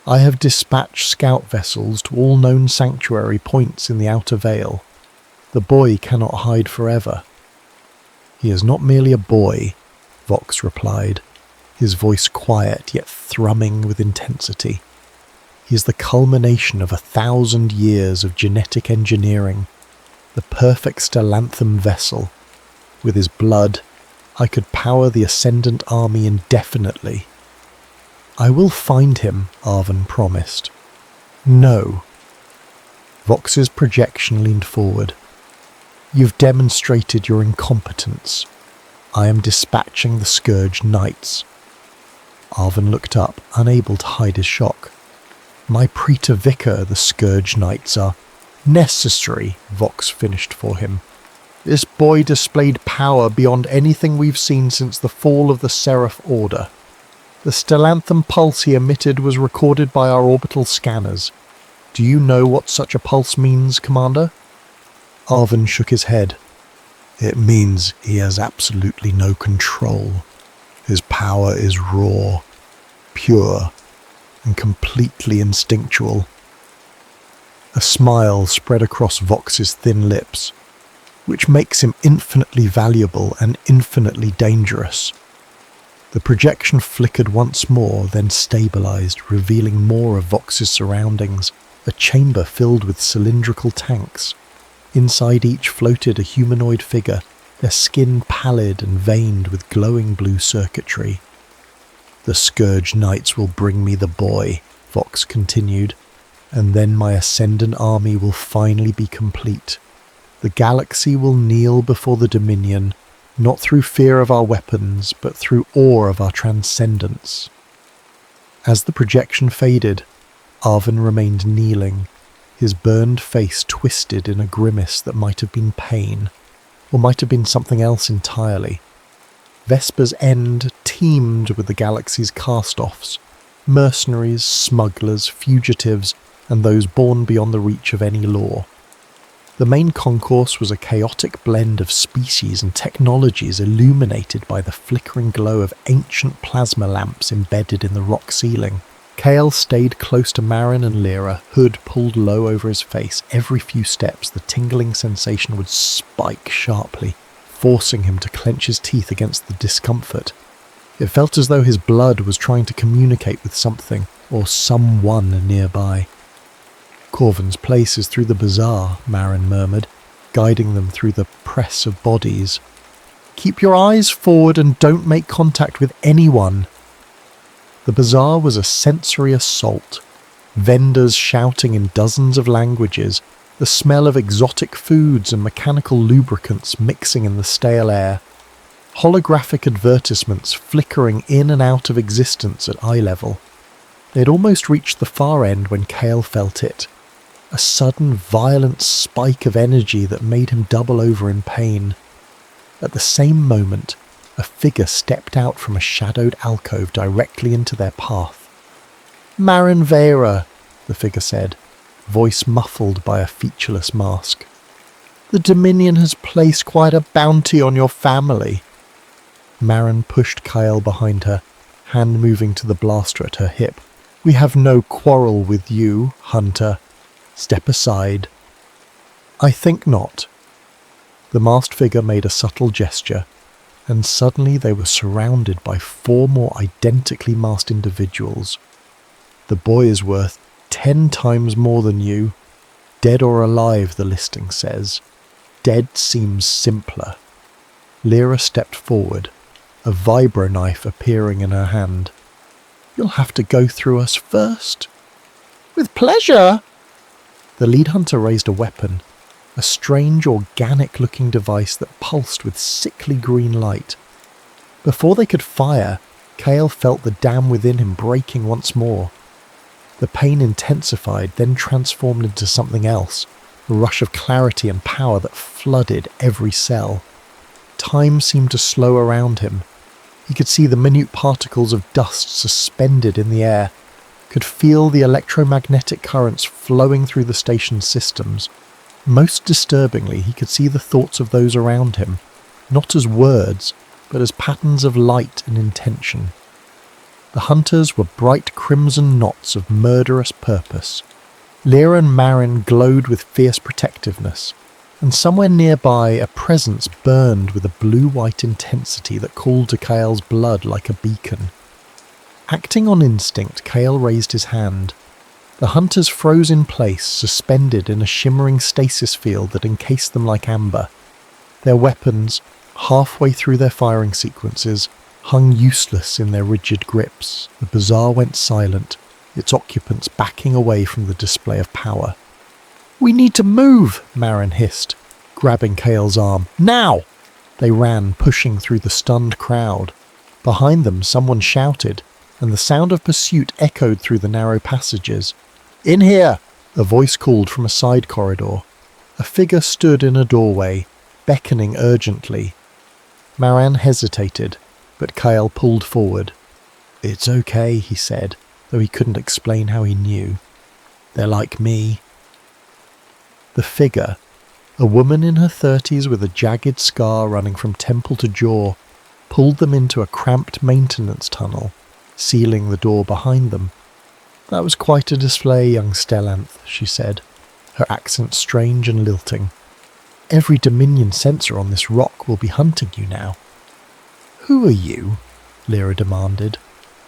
"I have dispatched scout vessels to all known sanctuary points in the outer veil. The boy cannot hide forever." "He is not merely a boy," Vox replied, his voice quiet yet thrumming with intensity. "He is the culmination of 1,000 years of genetic engineering, the perfect Stellanthum vessel. With his blood, I could power the Ascendant army indefinitely." "I will find him," Arvin promised. "No." Vox's projection leaned forward. "You've demonstrated your incompetence. I am dispatching the Scourge Knights." Arvin looked up, unable to hide his shock. "My Praetor Vicar, the Scourge Knights are necessary," Vox finished for him. "This boy displayed power beyond anything we've seen since the fall of the Seraph Order. The Stellanthum pulse he emitted was recorded by our orbital scanners. Do you know what such a pulse means, Commander?" Arvin shook his head. "It means he has absolutely no control. His power is raw, pure, and completely instinctual." A smile spread across Vox's thin lips. "Which makes him infinitely valuable and infinitely dangerous." The projection flickered once more, then stabilized, revealing more of Vox's surroundings, a chamber filled with cylindrical tanks. Inside each floated a humanoid figure, their skin pallid and veined with glowing blue circuitry. "The Scourge Knights will bring me the boy," Vox continued, "and then my ascendant army will finally be complete. The galaxy will kneel before the Dominion, not through fear of our weapons, but through awe of our transcendence." As the projection faded, Arvin remained kneeling, his burned face twisted in a grimace that might have been pain, or might have been something else entirely. Vesper's End teemed with the galaxy's cast-offs, mercenaries, smugglers, fugitives, and those born beyond the reach of any law. The main concourse was a chaotic blend of species and technologies illuminated by the flickering glow of ancient plasma lamps embedded in the rock ceiling. Kale stayed close to Marin and Lyra, hood pulled low over his face. Every few steps, the tingling sensation would spike sharply, forcing him to clench his teeth against the discomfort. It felt as though his blood was trying to communicate with something, or someone nearby. "Corvin's place is through the bazaar," Marin murmured, guiding them through the press of bodies. "Keep your eyes forward and don't make contact with anyone." The bazaar was a sensory assault. Vendors shouting in dozens of languages, the smell of exotic foods and mechanical lubricants mixing in the stale air. Holographic advertisements flickering in and out of existence at eye level. They had almost reached the far end when Kale felt it. A sudden, violent spike of energy that made him double over in pain. At the same moment, a figure stepped out from a shadowed alcove directly into their path. "Marin Vera," the figure said, voice muffled by a featureless mask. "The Dominion has placed quite a bounty on your family." Marin pushed Kyle behind her, hand moving to the blaster at her hip. "We have no quarrel with you, Hunter. Step aside." "I think not." The masked figure made a subtle gesture, and suddenly they were surrounded by 4 more identically masked individuals. "The boy is worth 10 times more than you. Dead or alive, the listing says. Dead seems simpler." Lyra stepped forward, a vibro knife appearing in her hand. "You'll have to go through us first." "With pleasure." The lead hunter raised a weapon, a strange organic-looking device that pulsed with sickly green light. Before they could fire, Kale felt the dam within him breaking once more. The pain intensified, then transformed into something else, a rush of clarity and power that flooded every cell. Time seemed to slow around him. He could see the minute particles of dust suspended in the air, could feel the electromagnetic currents flowing through the station's systems. Most disturbingly, he could see the thoughts of those around him, not as words, but as patterns of light and intention. The hunters were bright crimson knots of murderous purpose. Lyra and Marin glowed with fierce protectiveness, and somewhere nearby a presence burned with a blue-white intensity that called to Kale's blood like a beacon. Acting on instinct, Kale raised his hand. The hunters froze in place, suspended in a shimmering stasis field that encased them like amber. Their weapons, halfway through their firing sequences, hung useless in their rigid grips. The bazaar went silent, its occupants backing away from the display of power. "We need to move," Marin hissed, grabbing Kale's arm. "Now!" They ran, pushing through the stunned crowd. Behind them, someone shouted, and the sound of pursuit echoed through the narrow passages. "In here!" a voice called from a side corridor. A figure stood in a doorway, beckoning urgently. Marin hesitated, but Kyle pulled forward. "It's okay," he said, though he couldn't explain how he knew. "They're like me." The figure, a woman in her 30s with a jagged scar running from temple to jaw, pulled them into a cramped maintenance tunnel, sealing the door behind them. "That was quite a display, young Stellanth," she said, her accent strange and lilting. "Every Dominion sensor on this rock will be hunting you now." "Who are you?" Lyra demanded,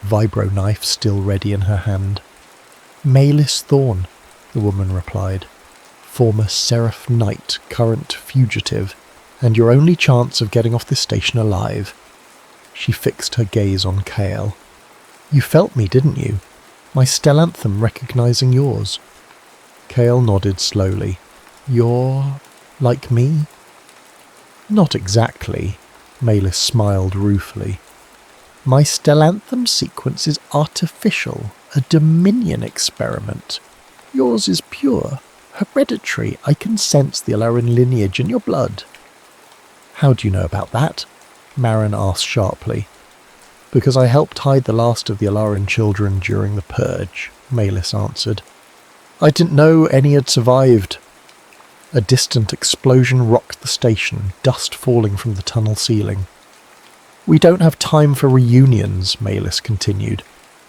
vibro knife still ready in her hand. Malis Thorne, the woman replied. Former Seraph Knight, current fugitive, and your only chance of getting off this station alive. She fixed her gaze on Kale. You felt me, didn't you? My Stellanth recognizing yours. Kale nodded slowly. You're like me? Not exactly, Malis smiled ruefully. My Stellanth sequence is artificial, a Dominion experiment. Yours is pure, hereditary. I can sense the Alarin lineage in your blood. How do you know about that? Marin asked sharply. Because I helped hide the last of the Alarin children during the Purge, Malis answered. I didn't know any had survived. A distant explosion rocked the station, dust falling from the tunnel ceiling. We don't have time for reunions, Malis continued.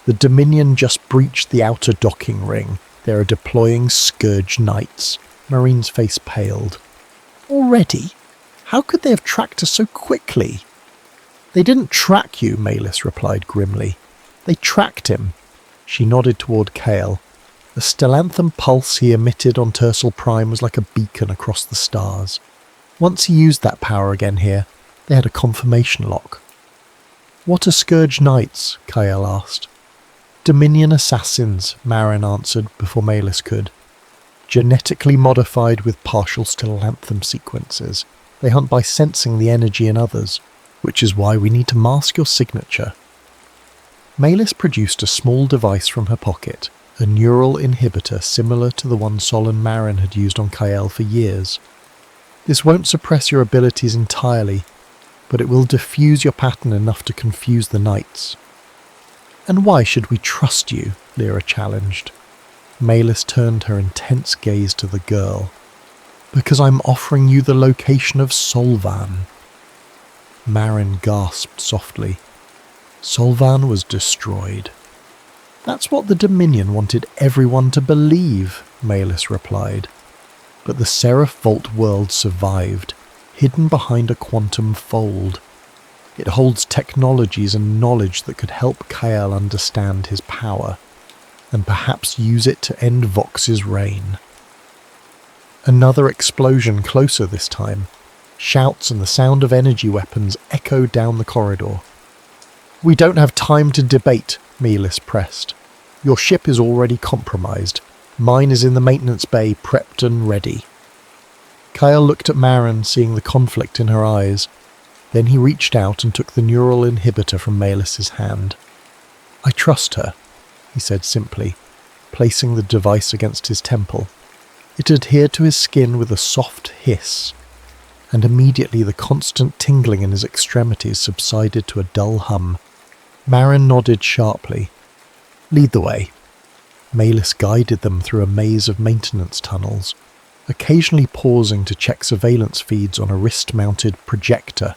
The Dominion just breached the outer docking ring. They are deploying Scourge Knights. Marine's face paled. Already? How could they have tracked us so quickly? They didn't track you, Malis replied grimly. They tracked him. She nodded toward Kale. The Stellanth pulse he emitted on Tercel Prime was like a beacon across the stars. Once he used that power again here, they had a confirmation lock. What are Scourge Knights? Kale asked. Dominion assassins, Marin answered before Malis could. Genetically modified with partial Stellanth sequences. They hunt by sensing the energy in others, which is why we need to mask your signature. Malis produced a small device from her pocket, a neural inhibitor similar to the one Sol and Marin had used on Kael for years. This won't suppress your abilities entirely, but it will diffuse your pattern enough to confuse the knights. And why should we trust you? Lyra challenged. Malis turned her intense gaze to the girl. Because I'm offering you the location of Solvan. Marin gasped softly. Solvan was destroyed. That's what the Dominion wanted everyone to believe, Malis replied. But the Seraph Vault world survived, hidden behind a quantum fold. It holds technologies and knowledge that could help Kael understand his power, and perhaps use it to end Vox's reign. Another explosion closer this time. Shouts and the sound of energy weapons echoed down the corridor. We don't have time to debate, Malis pressed. Your ship is already compromised. Mine is in the maintenance bay, prepped and ready. Kyle looked at Marin, seeing the conflict in her eyes. Then he reached out and took the neural inhibitor from Malis's hand. I trust her, he said simply, placing the device against his temple. It adhered to his skin with a soft hiss, and immediately the constant tingling in his extremities subsided to a dull hum. Marin nodded sharply. Lead the way. Malis guided them through a maze of maintenance tunnels, occasionally pausing to check surveillance feeds on a wrist-mounted projector.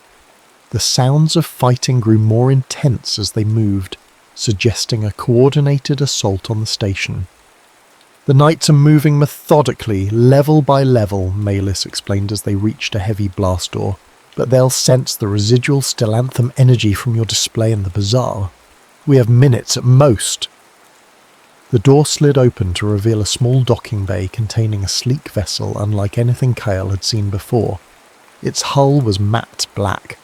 The sounds of fighting grew more intense as they moved, suggesting a coordinated assault on the station. The knights are moving methodically, level by level, Malis explained as they reached a heavy blast door, but they'll sense the residual Stellanth energy from your display in the bazaar. We have minutes at most. The door slid open to reveal a small docking bay containing a sleek vessel unlike anything Kael had seen before. Its hull was matte black,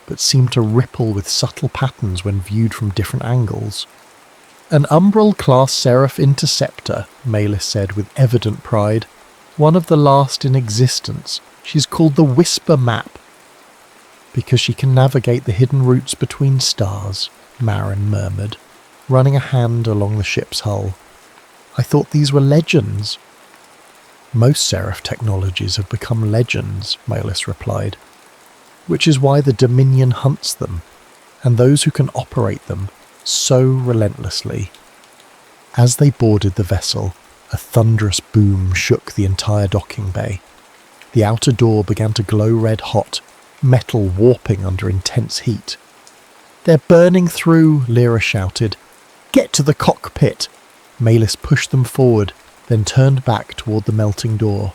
but seemed to ripple with subtle patterns when viewed from different angles. An Umbral-class Seraph Interceptor, Malis said with evident pride. One of the last in existence. She's called the Whisper Map. Because she can navigate the hidden routes between stars, Marin murmured, running a hand along the ship's hull. I thought these were legends. Most Seraph technologies have become legends, Malis replied, which is why the Dominion hunts them, and those who can operate them so relentlessly. As they boarded the vessel, a thunderous boom shook the entire docking bay. The outer door began to glow red-hot, metal warping under intense heat. They're burning through, Lyra shouted. Get to the cockpit! Malis pushed them forward, then turned back toward the melting door.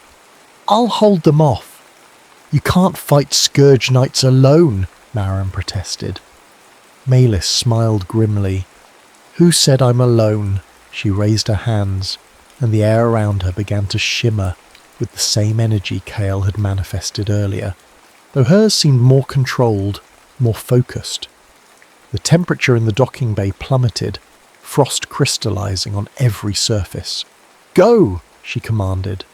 I'll hold them off. You can't fight Scourge Knights alone, Marin protested. Malis smiled grimly. "Who said I'm alone?" She raised her hands, and the air around her began to shimmer with the same energy Kale had manifested earlier, though hers seemed more controlled, more focused. The temperature in the docking bay plummeted, frost crystallizing on every surface. "Go!" she commanded.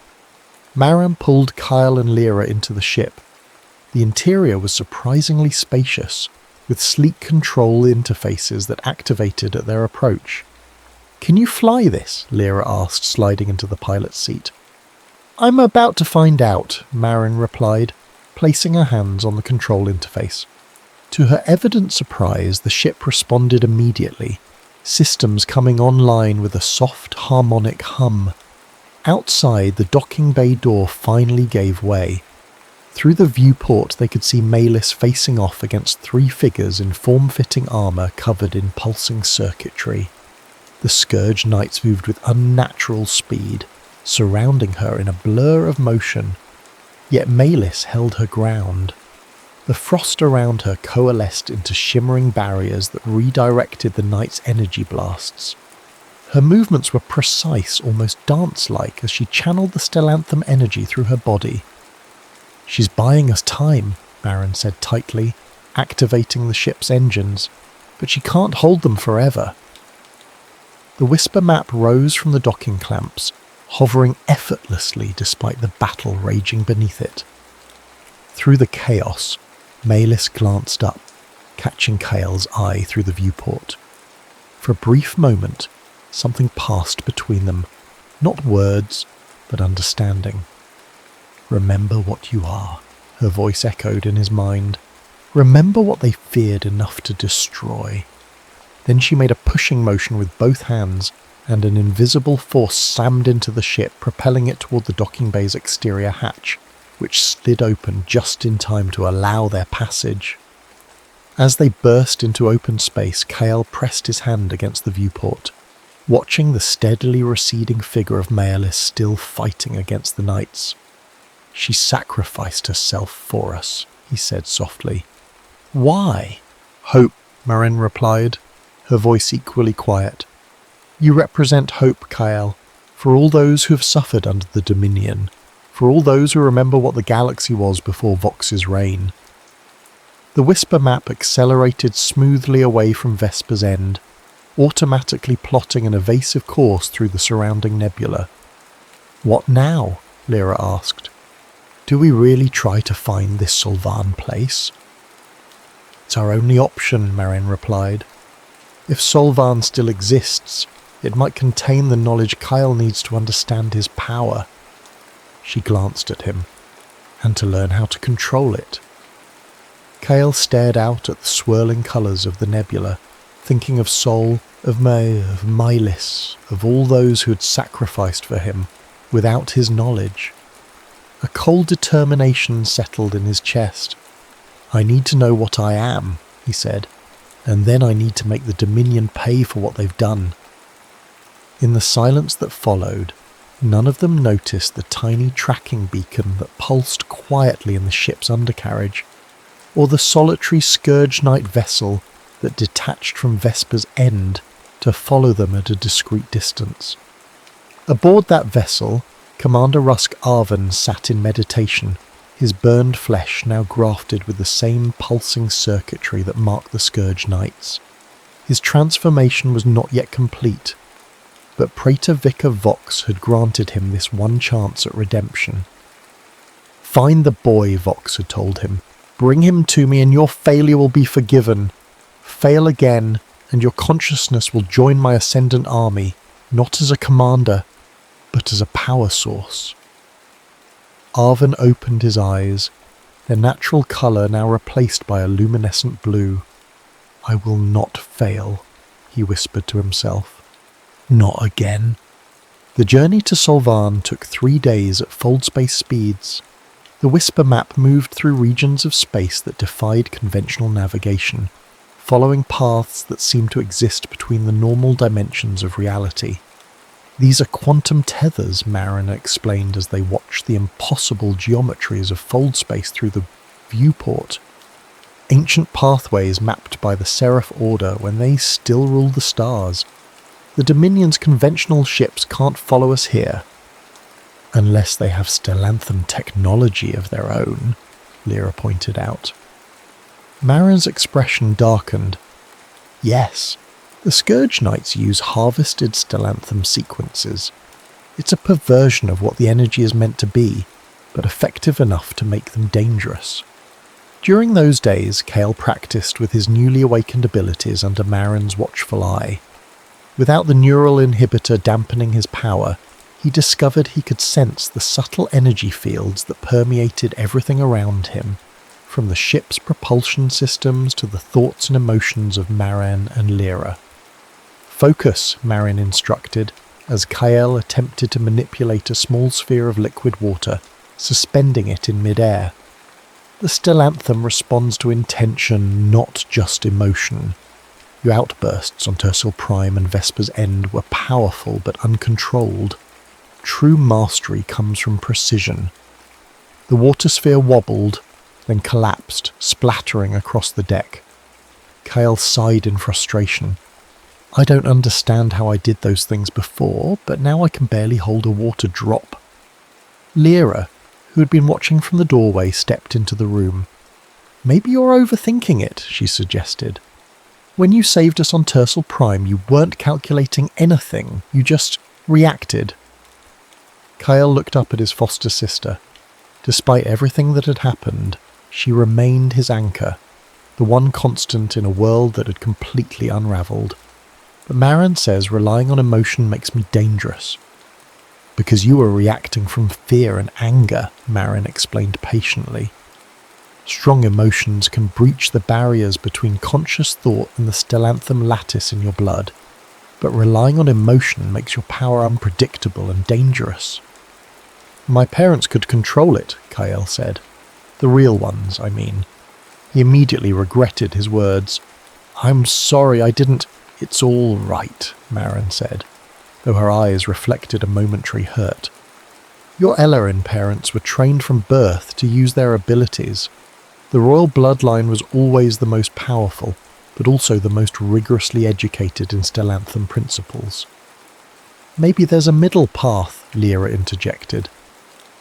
Maran pulled Kyle and Lyra into the ship. The interior was surprisingly spacious, with sleek control interfaces that activated at their approach. "Can you fly this?" Lyra asked, sliding into the pilot's seat. "I'm about to find out," Marin replied, placing her hands on the control interface. To her evident surprise, the ship responded immediately, systems coming online with a soft, harmonic hum. Outside, the docking bay door finally gave way. Through the viewport, they could see Malis facing off against three figures in form-fitting armour covered in pulsing circuitry. The Scourge Knights moved with unnatural speed, surrounding her in a blur of motion. Yet Malis held her ground. The frost around her coalesced into shimmering barriers that redirected the Knights' energy blasts. Her movements were precise, almost dance-like, as she channeled the Stellanthum energy through her body. "She's buying us time," Marin said tightly, activating the ship's engines, "but she can't hold them forever." The Whisper map rose from the docking clamps, hovering effortlessly despite the battle raging beneath it. Through the chaos, Malis glanced up, catching Kale's eye through the viewport. For a brief moment, something passed between them, not words, but understanding. "Remember what you are," her voice echoed in his mind. "Remember what they feared enough to destroy." Then she made a pushing motion with both hands, and an invisible force slammed into the ship, propelling it toward the docking bay's exterior hatch, which slid open just in time to allow their passage. As they burst into open space, Kale pressed his hand against the viewport, watching the steadily receding figure of Malis still fighting against the Knights. "She sacrificed herself for us," he said softly. "Why?" "Hope," Marin replied, her voice equally quiet. "You represent hope, Kyle, for all those who have suffered under the Dominion, for all those who remember what the galaxy was before Vox's reign." The Whisper map accelerated smoothly away from Vesper's End, automatically plotting an evasive course through the surrounding nebula. "What now?" Lyra asked. "Do we really try to find this Solvan place?" "It's our only option," Marin replied. "If Solvan still exists, it might contain the knowledge Kyle needs to understand his power." She glanced at him, and to learn how to control it. Kale stared out at the swirling colours of the nebula, thinking of Sol, of May, of Mylis, of all those who had sacrificed for him, without his knowledge. A cold determination settled in his chest. "I need to know what I am," he said, "and then I need to make the Dominion pay for what they've done." In the silence that followed, none of them noticed the tiny tracking beacon that pulsed quietly in the ship's undercarriage, or the solitary Scourge Knight vessel that detached from Vesper's End to follow them at a discreet distance. Aboard that vessel, Commander Rusk Arvan sat in meditation, his burned flesh now grafted with the same pulsing circuitry that marked the Scourge Knights. His transformation was not yet complete, but Praetor Vicar Vox had granted him this one chance at redemption. "Find the boy," Vox had told him. "Bring him to me and your failure will be forgiven. Fail again, and your consciousness will join my ascendant army, not as a commander, but as a power source." Arvan opened his eyes, their natural colour now replaced by a luminescent blue. "I will not fail," he whispered to himself. "Not again." The journey to Solvan took 3 days at fold-space speeds. The Whisper map moved through regions of space that defied conventional navigation, following paths that seemed to exist between the normal dimensions of reality. "These are quantum tethers," Marin explained as they watched the impossible geometries of fold space through the viewport. ancient pathways mapped by the Seraph Order when they still rule the stars. The Dominion's conventional ships can't follow us here. Unless they have Stellanthum technology of their own, Lyra pointed out. Marin's expression darkened. Yes, the Scourge Knights use harvested Stellanthum sequences. It's a perversion of what the energy is meant to be, but effective enough to make them dangerous. During those days, Kale practiced with his newly awakened abilities under Marin's watchful eye. Without the neural inhibitor dampening his power, he discovered he could sense the subtle energy fields that permeated everything around him, from the ship's propulsion systems to the thoughts and emotions of Marin and Lyra. Focus, Marin instructed, as Kael attempted to manipulate a small sphere of liquid water, suspending it in mid-air. The Stellanthum responds to intention, not just emotion. Your outbursts on Tercel Prime and Vesper's End were powerful but uncontrolled. True mastery comes from precision. The water sphere wobbled, then collapsed, splattering across the deck. Kael sighed in frustration. I don't understand how I did those things before, but now I can barely hold a water drop. Lyra, who had been watching from the doorway, stepped into the room. Maybe you're overthinking it, she suggested. When you saved us on Tercel Prime, you weren't calculating anything, you just reacted. Kyle looked up at his foster sister. Despite everything that had happened, she remained his anchor, the one constant in a world that had completely unravelled. But Marin says relying on emotion makes me dangerous. Because you were reacting from fear and anger, Marin explained patiently. Strong emotions can breach the barriers between conscious thought and the Stellanthum lattice in your blood, but relying on emotion makes your power unpredictable and dangerous. My parents could control it, Kael said. The real ones, I mean. He immediately regretted his words. I'm sorry, I didn't... It's all right, Marin said, though her eyes reflected a momentary hurt. Your Ellerin parents were trained from birth to use their abilities. The royal bloodline was always the most powerful, but also the most rigorously educated in Stellanthum principles. Maybe there's a middle path, Lyra interjected.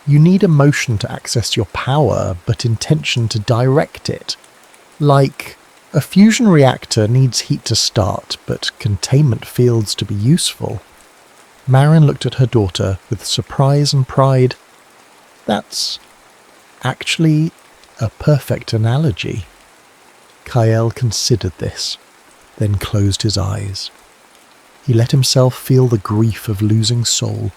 You need emotion to access your power, but intention to direct it. Like, a fusion reactor needs heat to start, but containment fields to be useful. Marin looked at her daughter with surprise and pride. That's actually a perfect analogy. Kael considered this, then closed his eyes. He let himself feel the grief of losing soul,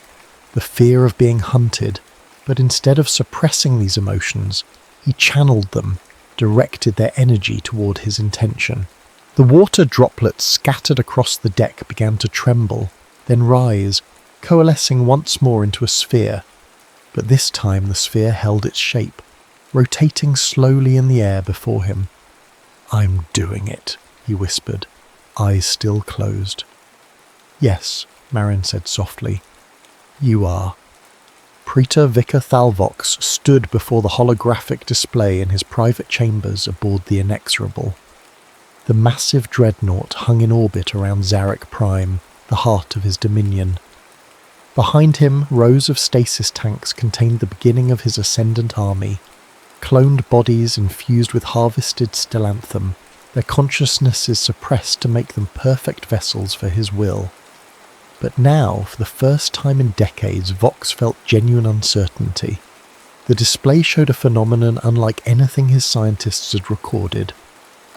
the fear of being hunted, but instead of suppressing these emotions, he channeled them, directed their energy toward his intention. The water droplets scattered across the deck began to tremble, then rise, coalescing once more into a sphere. But this time the sphere held its shape, rotating slowly in the air before him. I'm doing it, he whispered, eyes still closed. Yes, Marin said softly. You are. Praetor Vicar Thalvox stood before the holographic display in his private chambers aboard the Inexorable. The massive dreadnought hung in orbit around Zarek Prime, the heart of his dominion. Behind him, rows of stasis tanks contained the beginning of his ascendant army, cloned bodies infused with harvested Stellanthum, their consciousnesses suppressed to make them perfect vessels for his will. But now, for the first time in decades, Vox felt genuine uncertainty. The display showed a phenomenon unlike anything his scientists had recorded,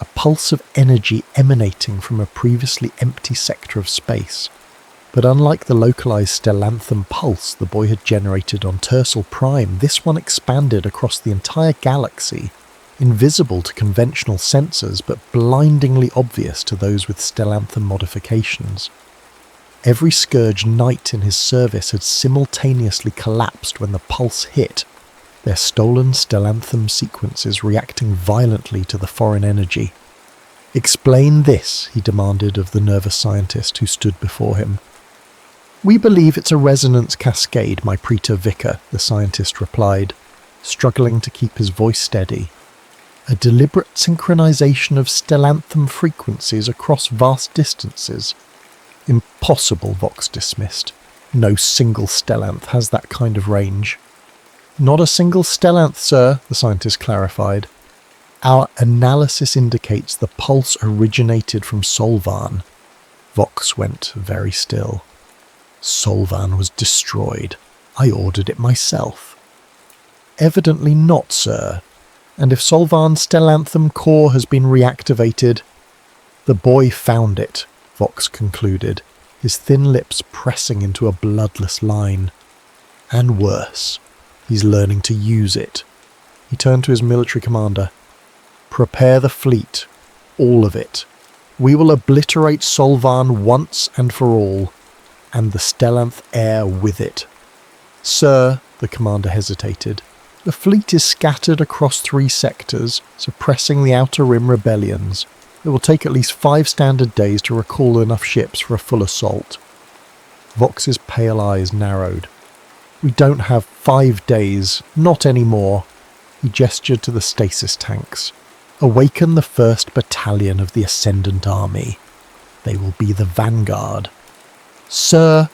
a pulse of energy emanating from a previously empty sector of space. But unlike the localized Stellanthum pulse the boy had generated on Tercel Prime, this one expanded across the entire galaxy, invisible to conventional sensors but blindingly obvious to those with Stellanthum modifications. Every Scourge Knight in his service had simultaneously collapsed when the pulse hit, their stolen Stellanthum sequences reacting violently to the foreign energy. Explain this, he demanded of the nervous scientist who stood before him. We believe it's a resonance cascade, my Praetor Vicar, the scientist replied, struggling to keep his voice steady. A deliberate synchronization of Stellanthum frequencies across vast distances. Impossible, Vox dismissed. No single Stellanth has that kind of range. Not a single Stellanth, sir, the scientist clarified. Our analysis indicates the pulse originated from Solvan. Vox went very still. Solvan was destroyed. I ordered it myself. Evidently not, sir. And if Solvan's Stellanthum core has been reactivated... The boy found it, Vox concluded, his thin lips pressing into a bloodless line. And worse, he's learning to use it. He turned to his military commander. Prepare the fleet, all of it. We will obliterate Solvan once and for all, and the Stellanth heir with it. Sir, the commander hesitated, the fleet is scattered across 3 sectors, suppressing the Outer Rim rebellions. It will take at least 5 standard days to recall enough ships for a full assault. Vox's pale eyes narrowed. We don't have 5 days, not anymore. He gestured to the stasis tanks. Awaken the 1st Battalion of the Ascendant Army. They will be the vanguard. Sir,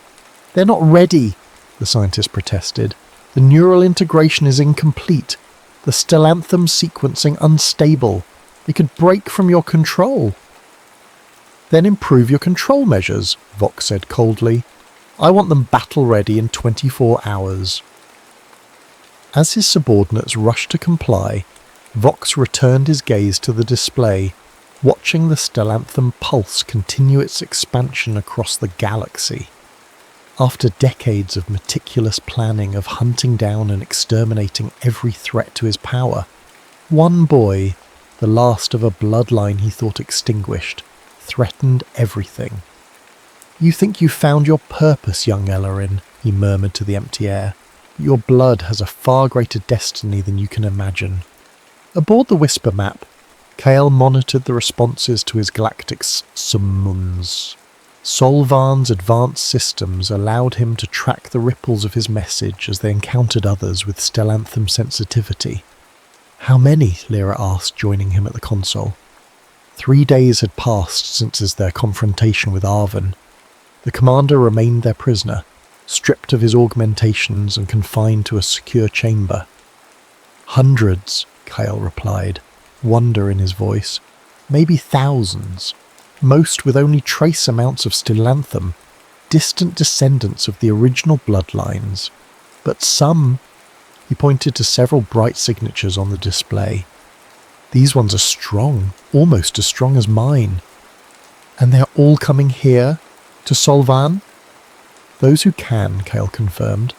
they're not ready, the scientist protested. The neural integration is incomplete. The Stellanthum sequencing unstable. It could break from your control. Then improve your control measures, Vox said coldly. I want them battle-ready in 24 hours. As his subordinates rushed to comply, Vox returned his gaze to the display, watching the Stellanthum pulse continue its expansion across the galaxy. After decades of meticulous planning of hunting down and exterminating every threat to his power, one boy, the last of a bloodline he thought extinguished, threatened everything. You think you found your purpose, young Ellerin, he murmured to the empty air. Your blood has a far greater destiny than you can imagine. Aboard the Whisper map, Kale monitored the responses to his galactic summons. Solvan's advanced systems allowed him to track the ripples of his message as they encountered others with Stellanthum sensitivity. How many? Lyra asked, joining him at the console. 3 days had passed since their confrontation with Arvin. The commander remained their prisoner, stripped of his augmentations and confined to a secure chamber. Hundreds, Kyle replied, wonder in his voice. Maybe thousands. Most with only trace amounts of Stellanthum, distant descendants of the original bloodlines. But some... He pointed to several bright signatures on the display. These ones are strong, almost as strong as mine. And they're all coming here, to Solvan? Those who can, Kale confirmed.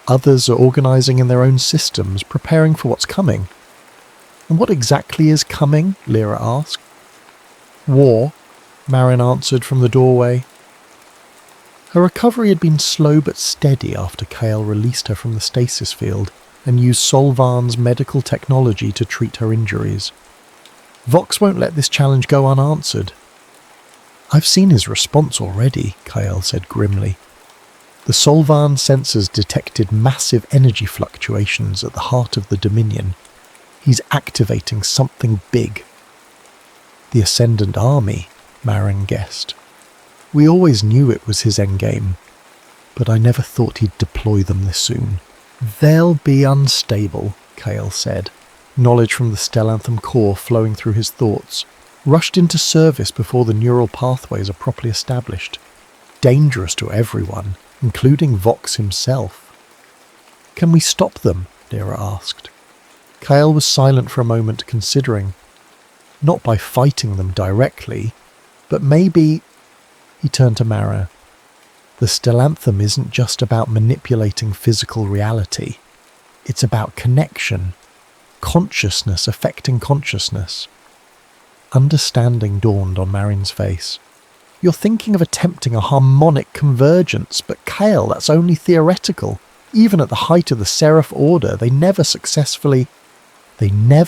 Others are organising in their own systems, preparing for what's coming. And what exactly is coming? Lyra asked. War, Marin answered from the doorway. Her recovery had been slow but steady after Kale released her from the stasis field and used Solvan's medical technology to treat her injuries. Vox won't let this challenge go unanswered. I've seen his response already, Kyle said grimly. The Solvan sensors detected massive energy fluctuations at the heart of the Dominion. He's activating something big. The Ascendant Army, Marin guessed. We always knew it was his endgame, but I never thought he'd deploy them this soon. They'll be unstable, Kale said, knowledge from the Stellanthum core flowing through his thoughts, rushed into service before the neural pathways are properly established. Dangerous to everyone, including Vox himself. Can we stop them? Lyra asked. Kale was silent for a moment, considering. Not by fighting them directly, but maybe... He turned to Mara. The Stellanthum isn't just about manipulating physical reality. It's about connection. Consciousness affecting consciousness. Understanding dawned on Marin's face. You're thinking of attempting a harmonic convergence, but Kale, that's only theoretical. Even at the height of the Seraph Order, they never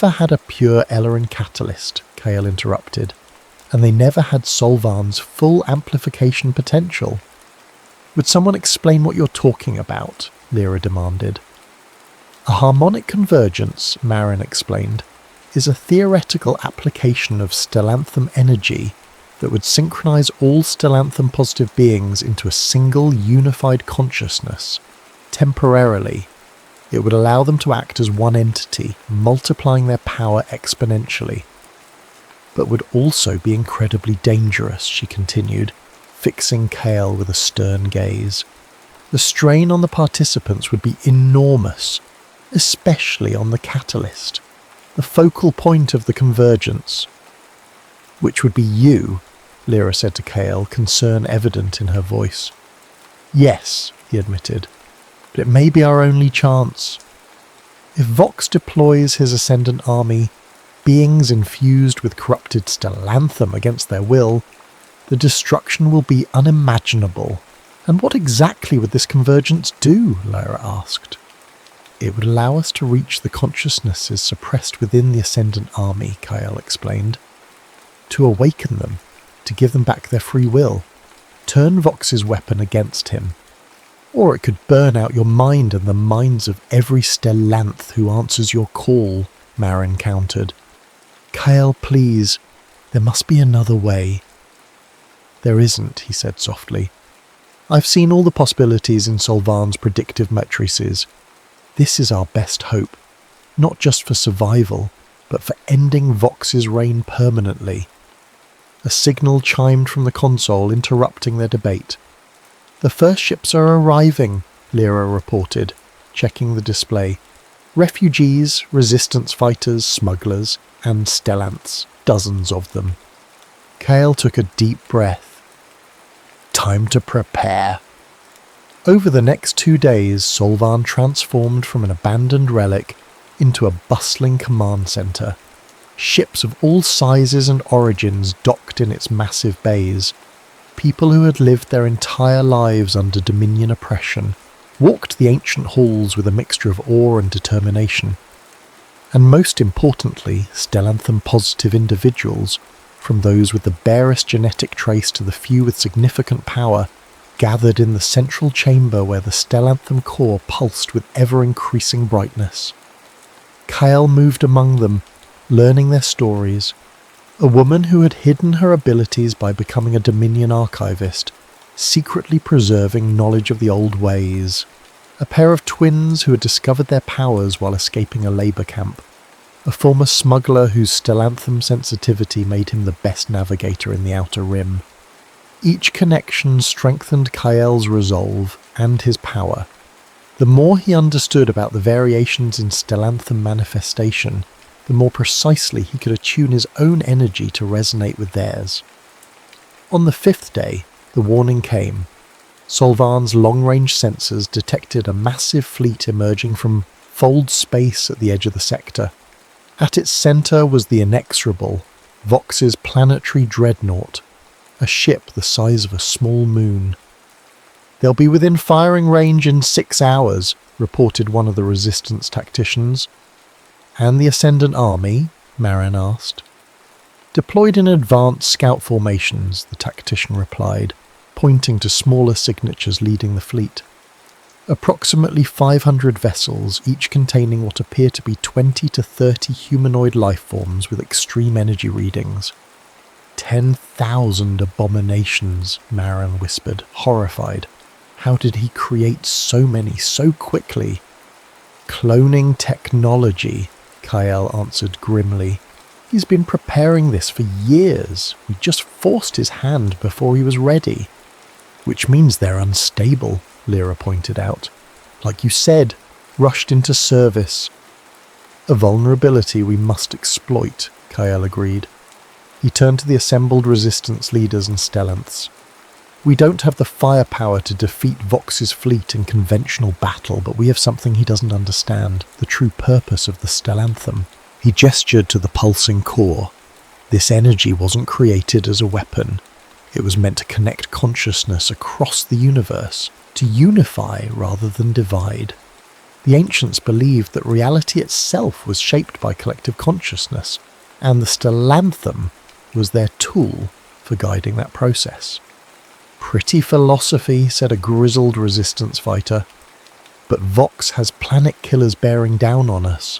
had a pure Ellerin catalyst, Kale interrupted, and they never had Solvan's full amplification potential. Would someone explain what you're talking about? Lyra demanded. A harmonic convergence, Marin explained, is a theoretical application of Stellanthum energy that would synchronize all Stellanthum positive beings into a single unified consciousness. Temporarily, it would allow them to act as one entity, multiplying their power exponentially. But would also be incredibly dangerous, she continued, fixing Kale with a stern gaze. The strain on the participants would be enormous, especially on the catalyst, the focal point of the convergence. Which would be you, Lyra said to Kale, concern evident in her voice. Yes, he admitted, but it may be our only chance. If Vox deploys his ascendant army, beings infused with corrupted Stellanthum against their will, the destruction will be unimaginable. And what exactly would this convergence do? Lyra asked. It would allow us to reach the consciousnesses suppressed within the ascendant army, Kyle explained. To awaken them, to give them back their free will, turn Vox's weapon against him. Or it could burn out your mind and the minds of every Stellanth who answers your call, Marin countered. Kyle, please, there must be another way. There isn't, he said softly. I've seen all the possibilities in Solvan's predictive matrices. This is our best hope, not just for survival, but for ending Vox's reign permanently. A signal chimed from the console, interrupting their debate. The first ships are arriving, Lyra reported, checking the display. Refugees, resistance fighters, smugglers, and Stellanths, dozens of them. Kale took a deep breath. Time to prepare. Over the next 2 days, Solvan transformed from an abandoned relic into a bustling command centre. Ships of all sizes and origins docked in its massive bays. People who had lived their entire lives under Dominion oppression walked the ancient halls with a mixture of awe and determination. And most importantly, Stellanthum positive individuals, from those with the barest genetic trace to the few with significant power, gathered in the central chamber where the Stellanthum core pulsed with ever-increasing brightness. Kyle moved among them, learning their stories. A woman who had hidden her abilities by becoming a Dominion archivist, secretly preserving knowledge of the old ways. A pair of twins who had discovered their powers while escaping a labour camp. A former smuggler whose Stellanthum sensitivity made him the best navigator in the Outer Rim. Each connection strengthened Kyle's resolve and his power. The more he understood about the variations in Stellanthum manifestation, the more precisely he could attune his own energy to resonate with theirs. On the 5th day, the warning came. Solvan's long-range sensors detected a massive fleet emerging from fold space at the edge of the sector. At its centre was the inexorable, Vox's planetary dreadnought, a ship the size of a small moon. They'll be within firing range in 6 hours, reported one of the Resistance tacticians. And the Ascendant Army? Marin asked. Deployed in advanced scout formations, the tactician replied, pointing to smaller signatures leading the fleet. Approximately 500 vessels, each containing what appear to be 20 to 30 humanoid life forms with extreme energy readings. 10,000 abominations, Marin whispered, horrified. How did he create so many so quickly? Cloning technology, Kyle answered grimly. He's been preparing this for years. We just forced his hand before he was ready. Which means they're unstable, Lyra pointed out. Like you said, rushed into service. A vulnerability we must exploit, Kyle agreed. He turned to the assembled resistance leaders and Stellanths. We don't have the firepower to defeat Vox's fleet in conventional battle, but we have something he doesn't understand, the true purpose of the Stellanthum. He gestured to the pulsing core. This energy wasn't created as a weapon. It was meant to connect consciousness across the universe, to unify rather than divide. The ancients believed that reality itself was shaped by collective consciousness, and the Stellanthum was their tool for guiding that process. Pretty philosophy, said a grizzled resistance fighter. But Vox has planet killers bearing down on us.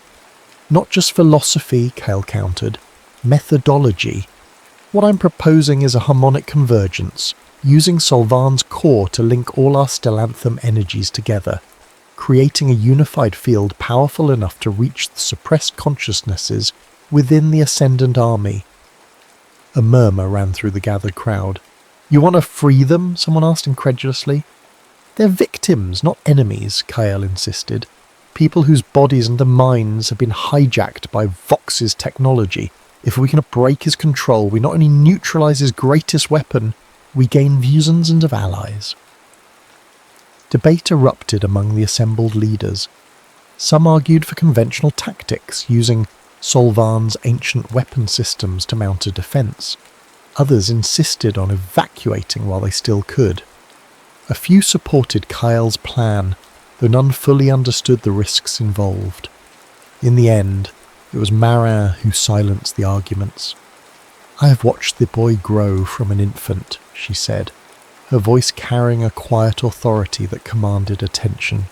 Not just philosophy, Kale countered. Methodology. What I'm proposing is a harmonic convergence, using Solvan's core to link all our Stellanthum energies together, creating a unified field powerful enough to reach the suppressed consciousnesses within the Ascendant Army. A murmur ran through the gathered crowd. You want to free them? Someone asked incredulously. They're victims, not enemies, Kyle insisted. People whose bodies and their minds have been hijacked by Vox's technology. If we can break his control, we not only neutralize his greatest weapon, we gain thousands of allies. Debate erupted among the assembled leaders. Some argued for conventional tactics, using Solvan's ancient weapon systems to mount a defense. Others insisted on evacuating while they still could. A few supported Kyle's plan, though none fully understood the risks involved. In the end, it was Marin who silenced the arguments. I have watched the boy grow from an infant, she said, her voice carrying a quiet authority that commanded attention.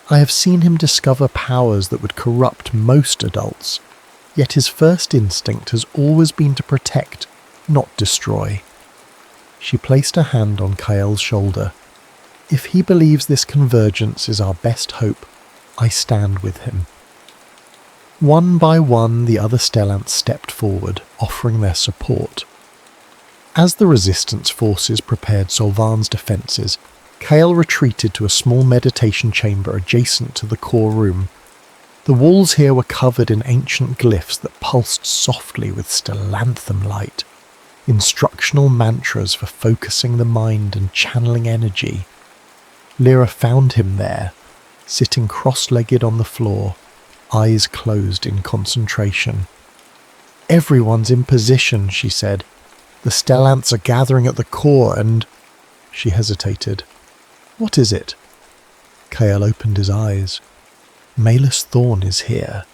I have seen him discover powers that would corrupt most adults, yet his first instinct has always been to protect, not destroy. She placed a hand on Kyle's shoulder. If he believes this convergence is our best hope, I stand with him. One by one, the other Stellanths stepped forward, offering their support. As the resistance forces prepared Solvan's defences, Kale retreated to a small meditation chamber adjacent to the core room. The walls here were covered in ancient glyphs that pulsed softly with Stellanthum light, instructional mantras for focusing the mind and channeling energy. Lyra found him there, sitting cross-legged on the floor, eyes closed in concentration. Everyone's in position, she said. The Stellanths are gathering at the core and... She hesitated. What is it? Kale opened his eyes. Malus Thorn is here.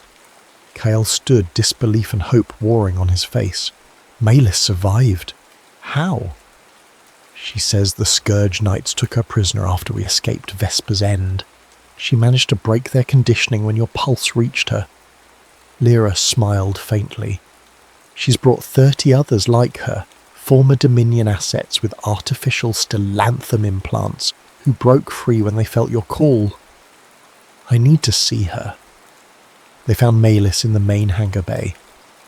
Kale stood, disbelief and hope warring on his face. Malus survived. How? She says the Scourge Knights took her prisoner after we escaped Vesper's End. She managed to break their conditioning when your pulse reached her. Lyra smiled faintly. She's brought 30 others like her, former Dominion assets with artificial Stellanthum implants, who broke free when they felt your call. I need to see her. They found Malus in the main hangar bay,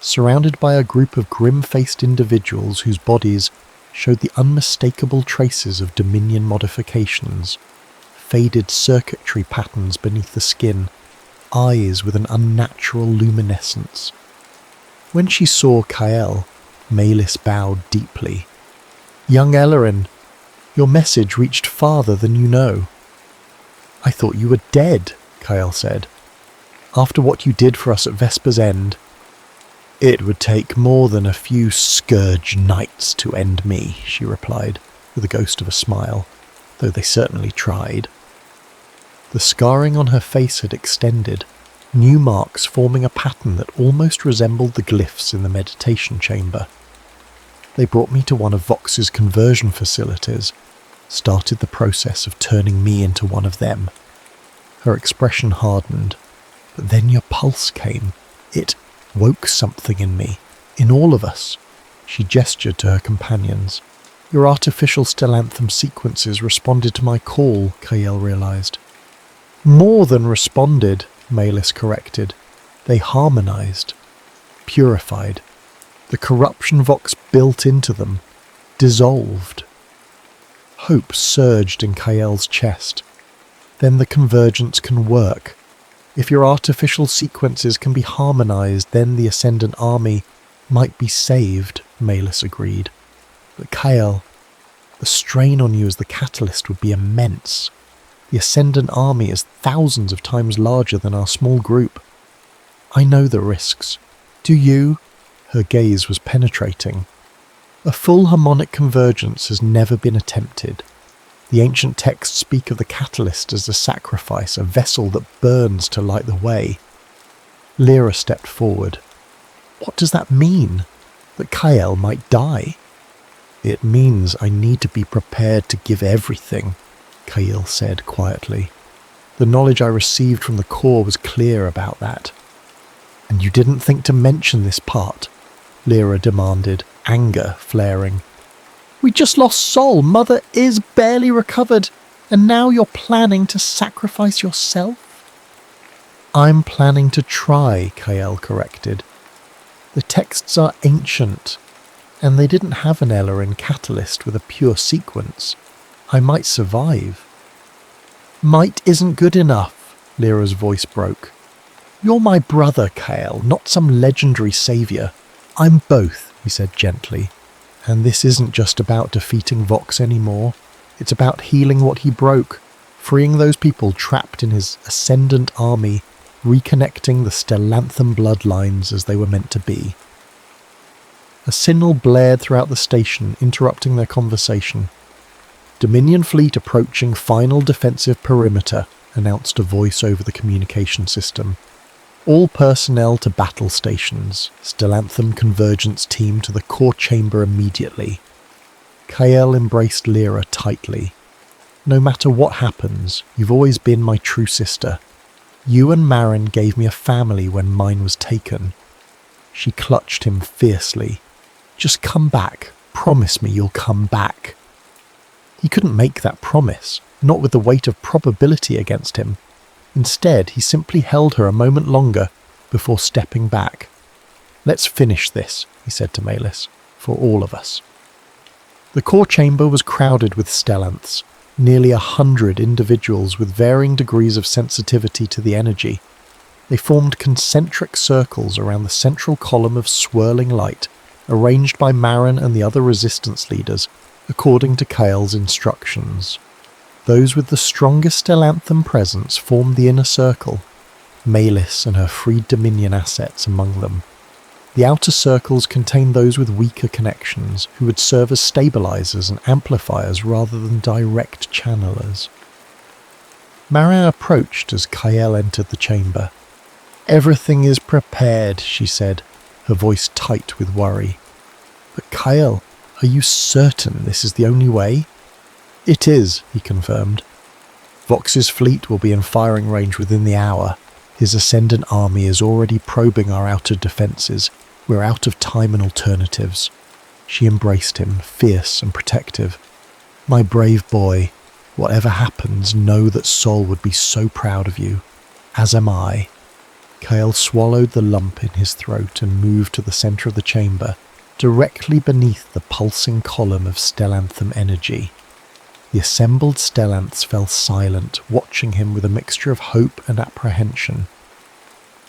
surrounded by a group of grim-faced individuals whose bodies showed the unmistakable traces of Dominion modifications. Faded circuitry patterns beneath the skin, eyes with an unnatural luminescence. When she saw Kyle, Malus bowed deeply. Young Ellerin, your message reached farther than you know. I thought you were dead, Kyle said. After what you did for us at Vesper's End, it would take more than a few Scourge Knights to end me, she replied, with a ghost of a smile, though they certainly tried. The scarring on her face had extended, new marks forming a pattern that almost resembled the glyphs in the meditation chamber. They brought me to one of Vox's conversion facilities, started the process of turning me into one of them. Her expression hardened, but then your pulse came. It woke something in me, in all of us. She gestured to her companions. Your artificial Stellanthum sequences responded to my call, Kyle realized. More than responded, Malus corrected. They harmonized, purified. The corruption Vox built into them, dissolved. Hope surged in Kyle's chest. Then the convergence can work. If your artificial sequences can be harmonized, then the Ascendant Army might be saved, Malus agreed. But Kyle, the strain on you as the catalyst would be immense. The Ascendant Army is thousands of times larger than our small group. I know the risks. Do you? Her gaze was penetrating. A full harmonic convergence has never been attempted. The ancient texts speak of the catalyst as a sacrifice, a vessel that burns to light the way. Lyra stepped forward. What does that mean? That Kyle might die? It means I need to be prepared to give everything, Kyle said quietly. The knowledge I received from the core was clear about that. "And you didn't think to mention this part?" Lyra demanded, anger flaring. "We just lost Sol. Mother is barely recovered, and now you're planning to sacrifice yourself?" "I'm planning to try," Kael corrected. "The texts are ancient, and they didn't have an Ella in Catalyst with a pure sequence. I might survive." "Might isn't good enough," Lyra's voice broke. "You're my brother, Kael, not some legendary saviour. I'm both," he said gently. "And this isn't just about defeating Vox anymore. It's about healing what he broke, freeing those people trapped in his ascendant army, reconnecting the Stellantham bloodlines as they were meant to be." A signal blared throughout the station, interrupting their conversation. "Dominion fleet approaching final defensive perimeter," announced a voice over the communication system. "All personnel to battle stations. Stellantham convergence team to the core chamber immediately." Kael embraced Lyra tightly. "No matter what happens, you've always been my true sister. You and Marin gave me a family when mine was taken." She clutched him fiercely. "Just come back. Promise me you'll come back." He couldn't make that promise, not with the weight of probability against him. Instead, he simply held her a moment longer before stepping back. "Let's finish this," he said to Malis, "for all of us." The core chamber was crowded with Stellanths, nearly 100 individuals with varying degrees of sensitivity to the energy. They formed concentric circles around the central column of swirling light, arranged by Marin and the other resistance leaders, according to Kael's instructions. Those with the strongest Stellantham presence formed the inner circle, Malis and her freed Dominion assets among them. The outer circles contained those with weaker connections, who would serve as stabilizers and amplifiers rather than direct channelers. Marin approached as Kael entered the chamber. "Everything is prepared," she said, her voice tight with worry. "But Kael, are you certain this is the only way?" "It is," he confirmed. "Vox's fleet will be in firing range within the hour. His ascendant army is already probing our outer defences. We're out of time and alternatives." She embraced him, fierce and protective. "My brave boy, whatever happens, know that Sol would be so proud of you. As am I." Kael swallowed the lump in his throat and moved to the centre of the chamber, directly beneath the pulsing column of Stellantham energy. The assembled Stellanths fell silent, watching him with a mixture of hope and apprehension.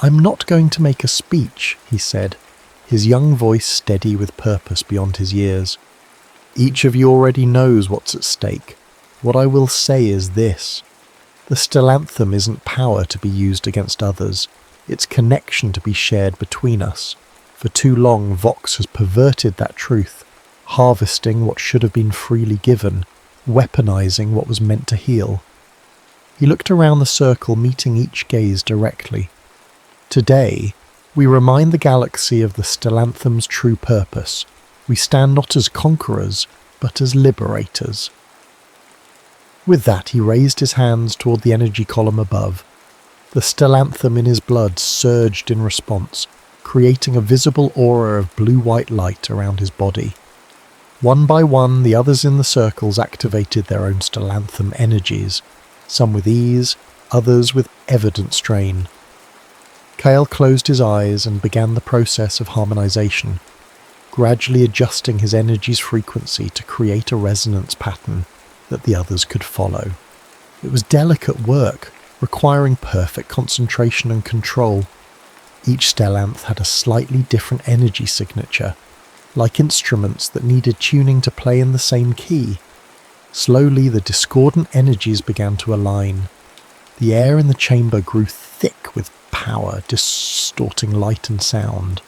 "I'm not going to make a speech," he said, his young voice steady with purpose beyond his years. "Each of you already knows what's at stake. What I will say is this. The Stellantham isn't power to be used against others. It's connection to be shared between us. For too long, Vox has perverted that truth, harvesting what should have been freely given, weaponizing what was meant to heal." He looked around the circle, meeting each gaze directly. "Today, we remind the galaxy of the Stellantham's true purpose. We stand not as conquerors, but as liberators." With that, he raised his hands toward the energy column above. The Stellantham in his blood surged in response, creating a visible aura of blue-white light around his body. One by one, the others in the circles activated their own Stellantham energies, some with ease, others with evident strain. Kael closed his eyes and began the process of harmonization, gradually adjusting his energy's frequency to create a resonance pattern that the others could follow. It was delicate work, requiring perfect concentration and control. Each Stellanth had a slightly different energy signature, like instruments that needed tuning to play in the same key. Slowly, the discordant energies began to align. The air in the chamber grew thick with power, distorting light and sound.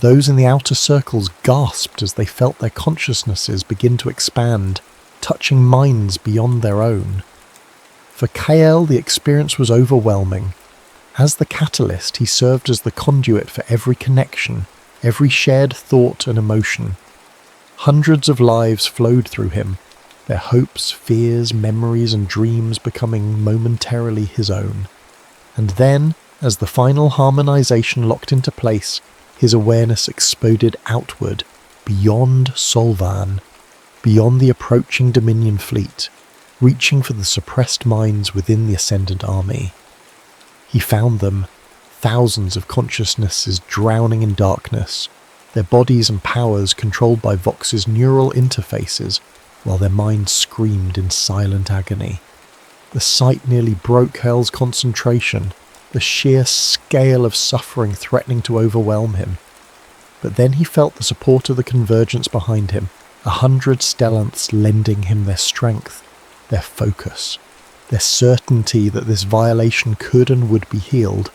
Those in the outer circles gasped as they felt their consciousnesses begin to expand, touching minds beyond their own. For Kael, the experience was overwhelming. As the catalyst, he served as the conduit for every connection, every shared thought and emotion. Hundreds of lives flowed through him, their hopes, fears, memories and dreams becoming momentarily his own. And then, As the final harmonization locked into place, his awareness exploded outward, beyond Solvan, beyond the approaching Dominion fleet, reaching for the suppressed minds within the Ascendant Army. He found them, thousands of consciousnesses drowning in darkness, their bodies and powers controlled by Vox's neural interfaces, while their minds screamed in silent agony. The sight nearly broke Hale's concentration, the sheer scale of suffering threatening to overwhelm him. But then he felt the support of the convergence behind him, 100 Stellanths lending him their strength, their focus, their certainty that this violation could and would be healed.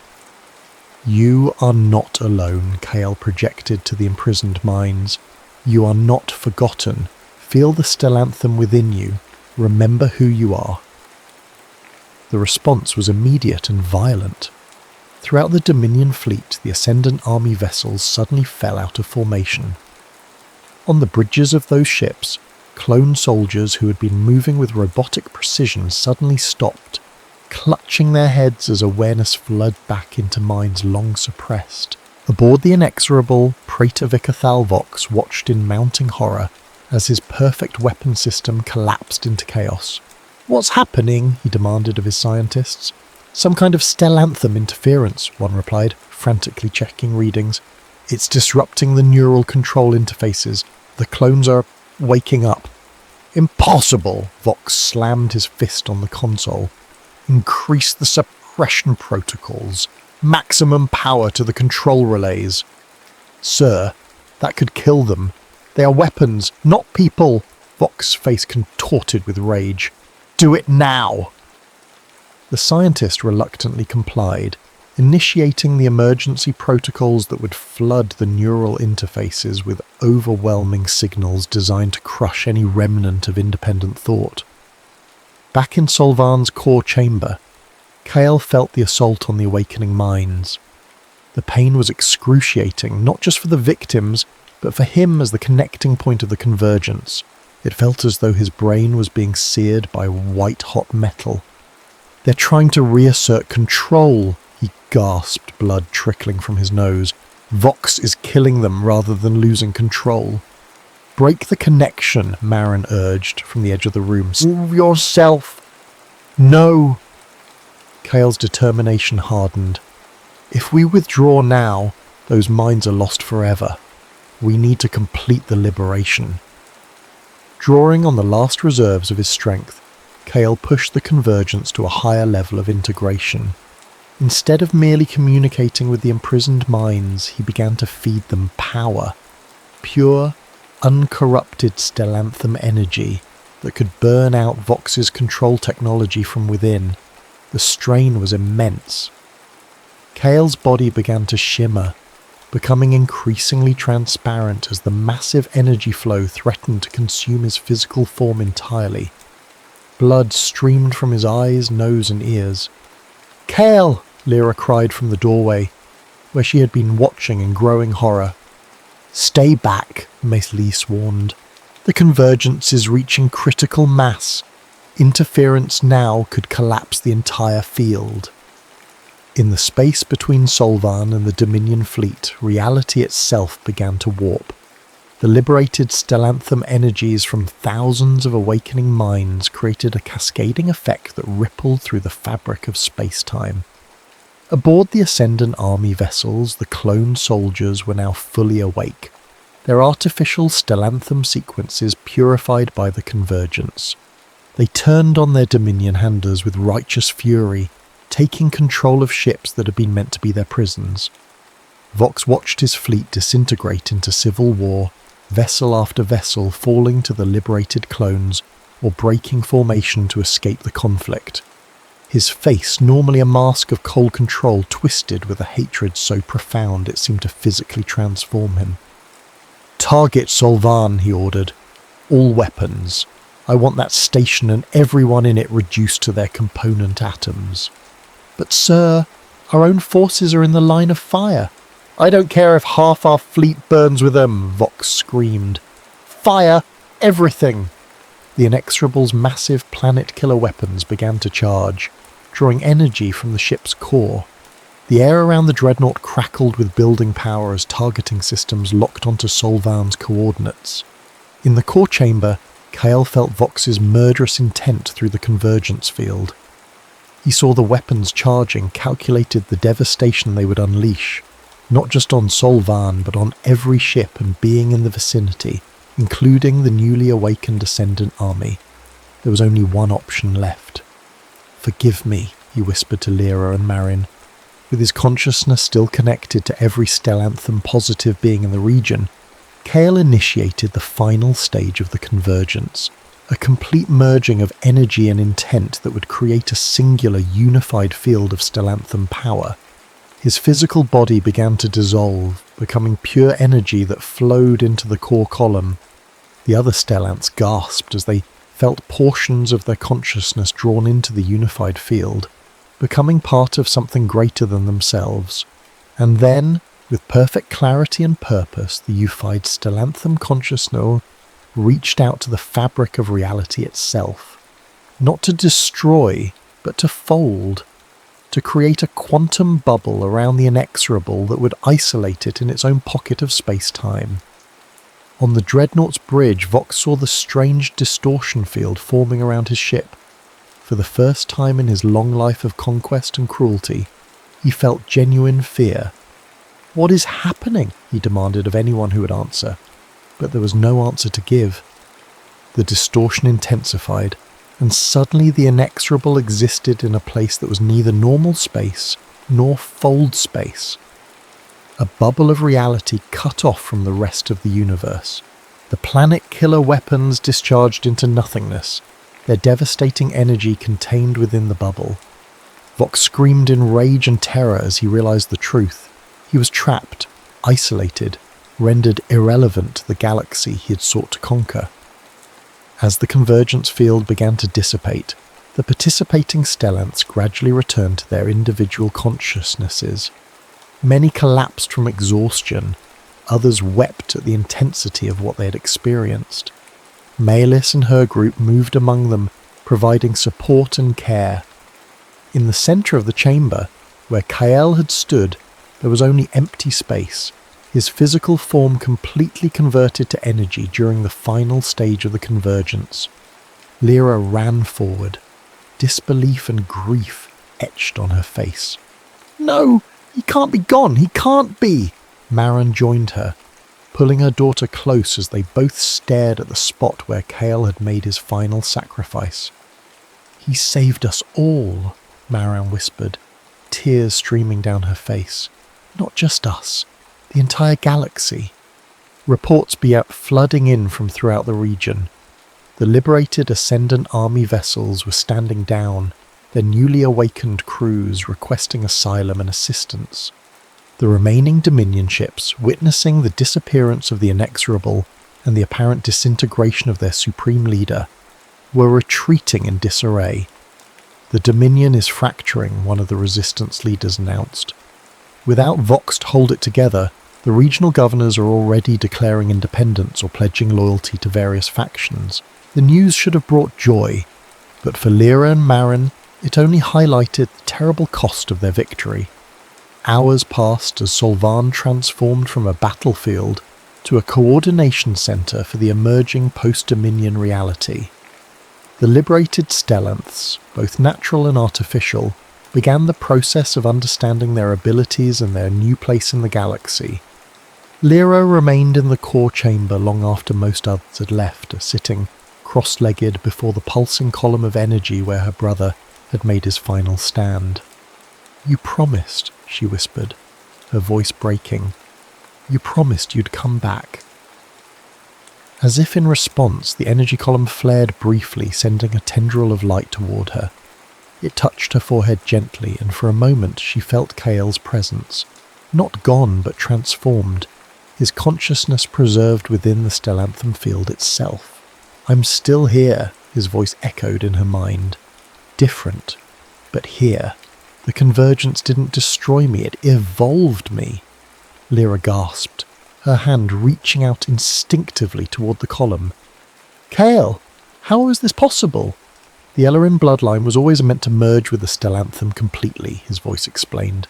"You are not alone," Kale projected to the imprisoned minds. "You are not forgotten. Feel the Stellanthum within you. Remember who you are." The response was immediate and violent. Throughout the Dominion fleet, the Ascendant Army vessels suddenly fell out of formation. On the bridges of those ships, clone soldiers who had been moving with robotic precision suddenly stopped, clutching their heads as awareness flooded back into minds long suppressed. Aboard the inexorable Praetor Vicathal Vox watched in mounting horror as his perfect weapon system collapsed into chaos. "What's happening?" he demanded of his scientists. "Some kind of Stellanthum interference," one replied, frantically checking readings. "It's disrupting the neural control interfaces. The clones are waking up." "Impossible!" Vox slammed his fist on the console. "Increase the suppression protocols. Maximum power to the control relays." "Sir, that could kill them. They are weapons, not people." Vox's face contorted with rage. "Do it now!" The scientist reluctantly complied, initiating the emergency protocols that would flood the neural interfaces with overwhelming signals designed to crush any remnant of independent thought. Back in Solvan's core chamber, Kale felt the assault on the awakening minds. The pain was excruciating, not just for the victims, but for him as the connecting point of the convergence. It felt as though his brain was being seared by white-hot metal. "They're trying to reassert control," he gasped, blood trickling from his nose. "Vox is killing them rather than losing control." "Break the connection," Marin urged from the edge of the room. "Save yourself." "No." Kale's determination hardened. "If we withdraw now, those minds are lost forever. We need to complete the liberation." Drawing on the last reserves of his strength, Kale pushed the convergence to a higher level of integration. Instead of merely communicating with the imprisoned minds, he began to feed them power. Pure, uncorrupted Stellanthum energy that could burn out Vox's control technology from within. The strain was immense. Kale's body began to shimmer, becoming increasingly transparent as the massive energy flow threatened to consume his physical form entirely. Blood streamed from his eyes, nose and ears. "Kale!" Lyra cried from the doorway, where she had been watching in growing horror. "Stay back," Mace Lease warned. "The convergence is reaching critical mass. Interference now could collapse the entire field." In the space between Solvan and the Dominion fleet, reality itself began to warp. The liberated Stellanthum energies from thousands of awakening minds created a cascading effect that rippled through the fabric of space-time. Aboard the Ascendant Army vessels, the clone soldiers were now fully awake, their artificial Stellanthum sequences purified by the convergence. They turned on their Dominion handlers with righteous fury, taking control of ships that had been meant to be their prisons. Vox watched his fleet disintegrate into civil war, vessel after vessel falling to the liberated clones or breaking formation to escape the conflict. His face, normally a mask of cold control, twisted with a hatred so profound it seemed to physically transform him. "Target Solvan," he ordered. "All weapons. I want that station and everyone in it reduced to their component atoms." "But sir, our own forces are in the line of fire." "I don't care if half our fleet burns with them," Vox screamed. "Fire everything!" The Inexorable's massive planet-killer weapons began to charge, drawing energy from the ship's core. The air around the dreadnought crackled with building power as targeting systems locked onto Solvan's coordinates. In the core chamber, Kale felt Vox's murderous intent through the convergence field. He saw the weapons charging, calculated the devastation they would unleash, not just on Solvan but on every ship and being in the vicinity, including the newly awakened Ascendant army. There was only one option left. "Forgive me," he whispered to Lyra and Marin. With his consciousness still connected to every Stellanth positive being in the region, Kale initiated the final stage of the convergence, a complete merging of energy and intent that would create a singular unified field of Stellanth power. His physical body began to dissolve, becoming pure energy that flowed into the core column. The other Stellanths gasped as they felt portions of their consciousness drawn into the unified field, becoming part of something greater than themselves. And then, with perfect clarity and purpose, the unified Stellanth consciousness reached out to the fabric of reality itself, not to destroy, but to fold, to create a quantum bubble around the inexorable that would isolate it in its own pocket of space-time. On the Dreadnought's bridge, Vox saw the strange distortion field forming around his ship. For the first time in his long life of conquest and cruelty, he felt genuine fear. "What is happening?" he demanded of anyone who would answer. But there was no answer to give. The distortion intensified, and suddenly the inexorable existed in a place that was neither normal space nor fold space. A bubble of reality cut off from the rest of the universe. The planet-killer weapons discharged into nothingness, their devastating energy contained within the bubble. Vox screamed in rage and terror as he realized the truth. He was trapped, isolated, rendered irrelevant to the galaxy he had sought to conquer. As the convergence field began to dissipate, the participating Stellanths gradually returned to their individual consciousnesses. Many collapsed from exhaustion, others wept at the intensity of what they had experienced. Maelis and her group moved among them, providing support and care. In the centre of the chamber, where Kael had stood, there was only empty space, his physical form completely converted to energy during the final stage of the convergence. Lyra ran forward, disbelief and grief etched on her face. "No! He can't be gone! He can't be!" Marin joined her, pulling her daughter close as they both stared at the spot where Kale had made his final sacrifice. "He saved us all," Marin whispered, tears streaming down her face. "Not just us, the entire galaxy." Reports began flooding in from throughout the region. The liberated Ascendant army vessels were standing down, their newly awakened crews requesting asylum and assistance. The remaining Dominion ships, witnessing the disappearance of the inexorable and the apparent disintegration of their supreme leader, were retreating in disarray. "The Dominion is fracturing," one of the resistance leaders announced. Without Vox to hold it together, the regional governors are already declaring independence or pledging loyalty to various factions. The news should have brought joy, but for Lyra and Marin, it only highlighted the terrible cost of their victory. Hours passed as Solvan transformed from a battlefield to a coordination centre for the emerging post-Dominion reality. The liberated Stellanths, both natural and artificial, began the process of understanding their abilities and their new place in the galaxy. Lyra remained in the core chamber long after most others had left, sitting cross-legged before the pulsing column of energy where her brother had made his final stand. "You promised," she whispered, her voice breaking. "You promised you'd come back." As if in response, the energy column flared briefly, sending a tendril of light toward her. It touched her forehead gently, and for a moment she felt Kael's presence. Not gone, but transformed, his consciousness preserved within the Stellanth field itself. "I'm still here," his voice echoed in her mind. "Different, but here. The convergence didn't destroy me, it evolved me." Lyra gasped, her hand reaching out instinctively toward the column. "Kael, how is this possible?" "The Ellerin bloodline was always meant to merge with the Stellanth completely," his voice explained.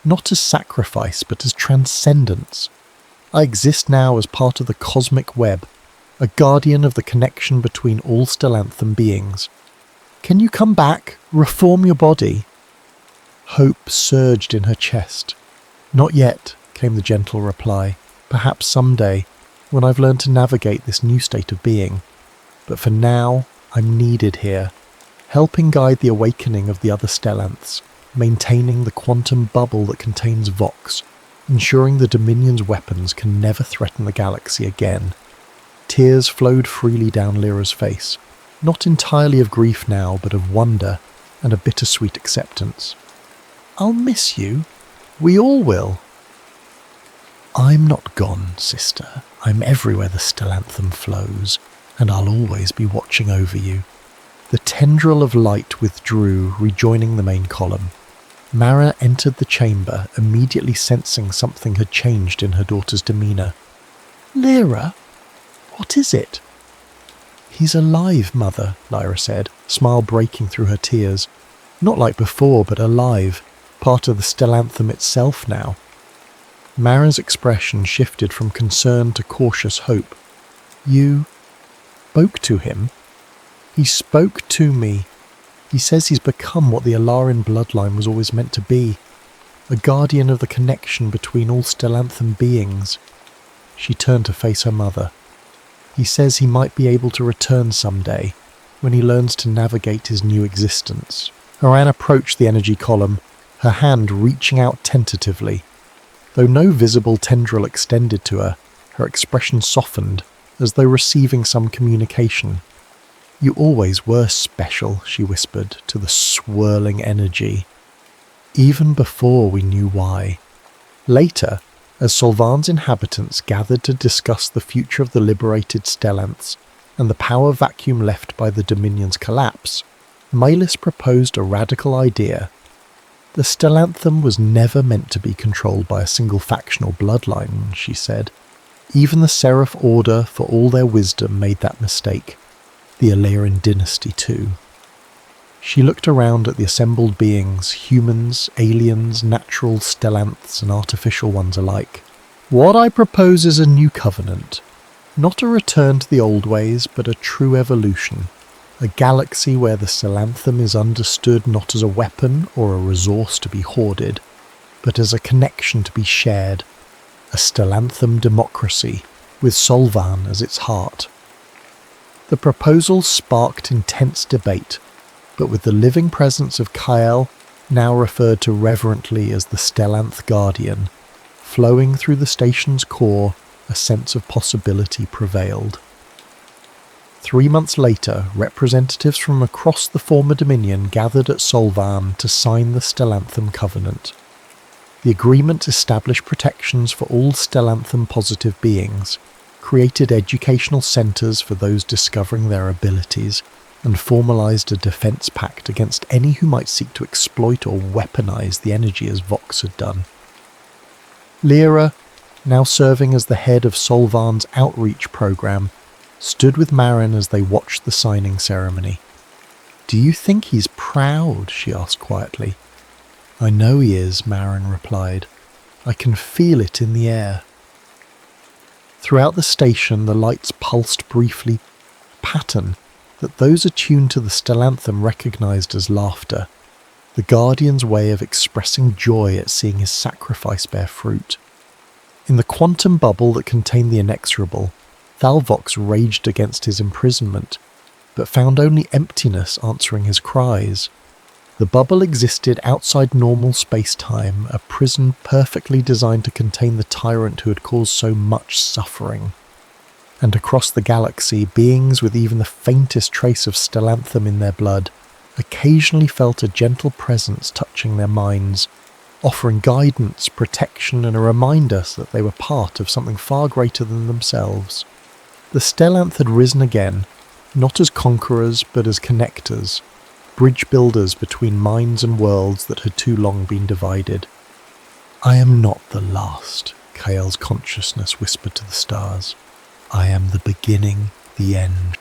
not as sacrifice but as transcendence. I exist now as part of the cosmic web, a guardian of the connection between all Stellantham beings. Can you come back? Reform your body? Hope surged in her chest. Not yet, came the gentle reply. Perhaps someday, when I've learned to navigate this new state of being. But for now, I'm needed here, helping guide the awakening of the other Stellanths, maintaining the quantum bubble that contains Vox, ensuring the Dominion's weapons can never threaten the galaxy again. Tears flowed freely down Lyra's face, not entirely of grief now, but of wonder and a bittersweet acceptance. I'll miss you. We all will. I'm not gone, sister. I'm everywhere the Stellantham flows, and I'll always be watching over you. The tendril of light withdrew, rejoining the main column. Mara entered the chamber, immediately sensing something had changed in her daughter's demeanour. Lyra? What is it? He's alive, Mother, Lyra said, smile breaking through her tears. Not like before, but alive, part of the Stellantham itself now. Mara's expression shifted from concern to cautious hope. You spoke to him? He spoke to me. He says he's become what the Alarin bloodline was always meant to be, a guardian of the connection between all Stellantham beings. She turned to face her mother. He says he might be able to return someday, when he learns to navigate his new existence. Haran approached the energy column, her hand reaching out tentatively. Though no visible tendril extended to her, her expression softened, as though receiving some communication. You always were special, she whispered to the swirling energy, even before we knew why. Later, as Solvan's inhabitants gathered to discuss the future of the liberated Stellanths and the power vacuum left by the Dominion's collapse, Mylis proposed a radical idea. The Stellantham was never meant to be controlled by a single factional bloodline, she said. Even the Seraph Order, for all their wisdom, made that mistake. The Alarin dynasty too. She looked around at the assembled beings, humans, aliens, natural Stellanths and artificial ones alike. What I propose is a new covenant. Not a return to the old ways, but a true evolution. A galaxy where the Stellantham is understood not as a weapon or a resource to be hoarded, but as a connection to be shared. A Stellantham democracy, with Solvan as its heart. The proposal sparked intense debate, but with the living presence of Kyle, now referred to reverently as the Stellanth Guardian, flowing through the station's core, a sense of possibility prevailed. 3 months later, representatives from across the former Dominion gathered at Solvan to sign the Stellantham Covenant. The agreement established protections for all Stellantham-positive beings, created educational centres for those discovering their abilities, and formalised a defence pact against any who might seek to exploit or weaponise the energy as Vox had done. Lyra, now serving as the head of Solvan's outreach programme, stood with Marin as they watched the signing ceremony. Do you think he's proud? She asked quietly. I know he is, Marin replied. I can feel it in the air. Throughout the station the lights pulsed briefly, a pattern that those attuned to the Stellantham recognised as laughter, the Guardian's way of expressing joy at seeing his sacrifice bear fruit. In the quantum bubble that contained the inexorable, Thalvox raged against his imprisonment, but found only emptiness answering his cries. The bubble existed outside normal space-time, a prison perfectly designed to contain the tyrant who had caused so much suffering. And across the galaxy, beings with even the faintest trace of Stellantham in their blood occasionally felt a gentle presence touching their minds, offering guidance, protection, and a reminder that they were part of something far greater than themselves. The Stellanth had risen again, not as conquerors but as connectors, bridge builders between minds and worlds that had too long been divided. I am not the last, Kael's consciousness whispered to the stars. I am the beginning, the end,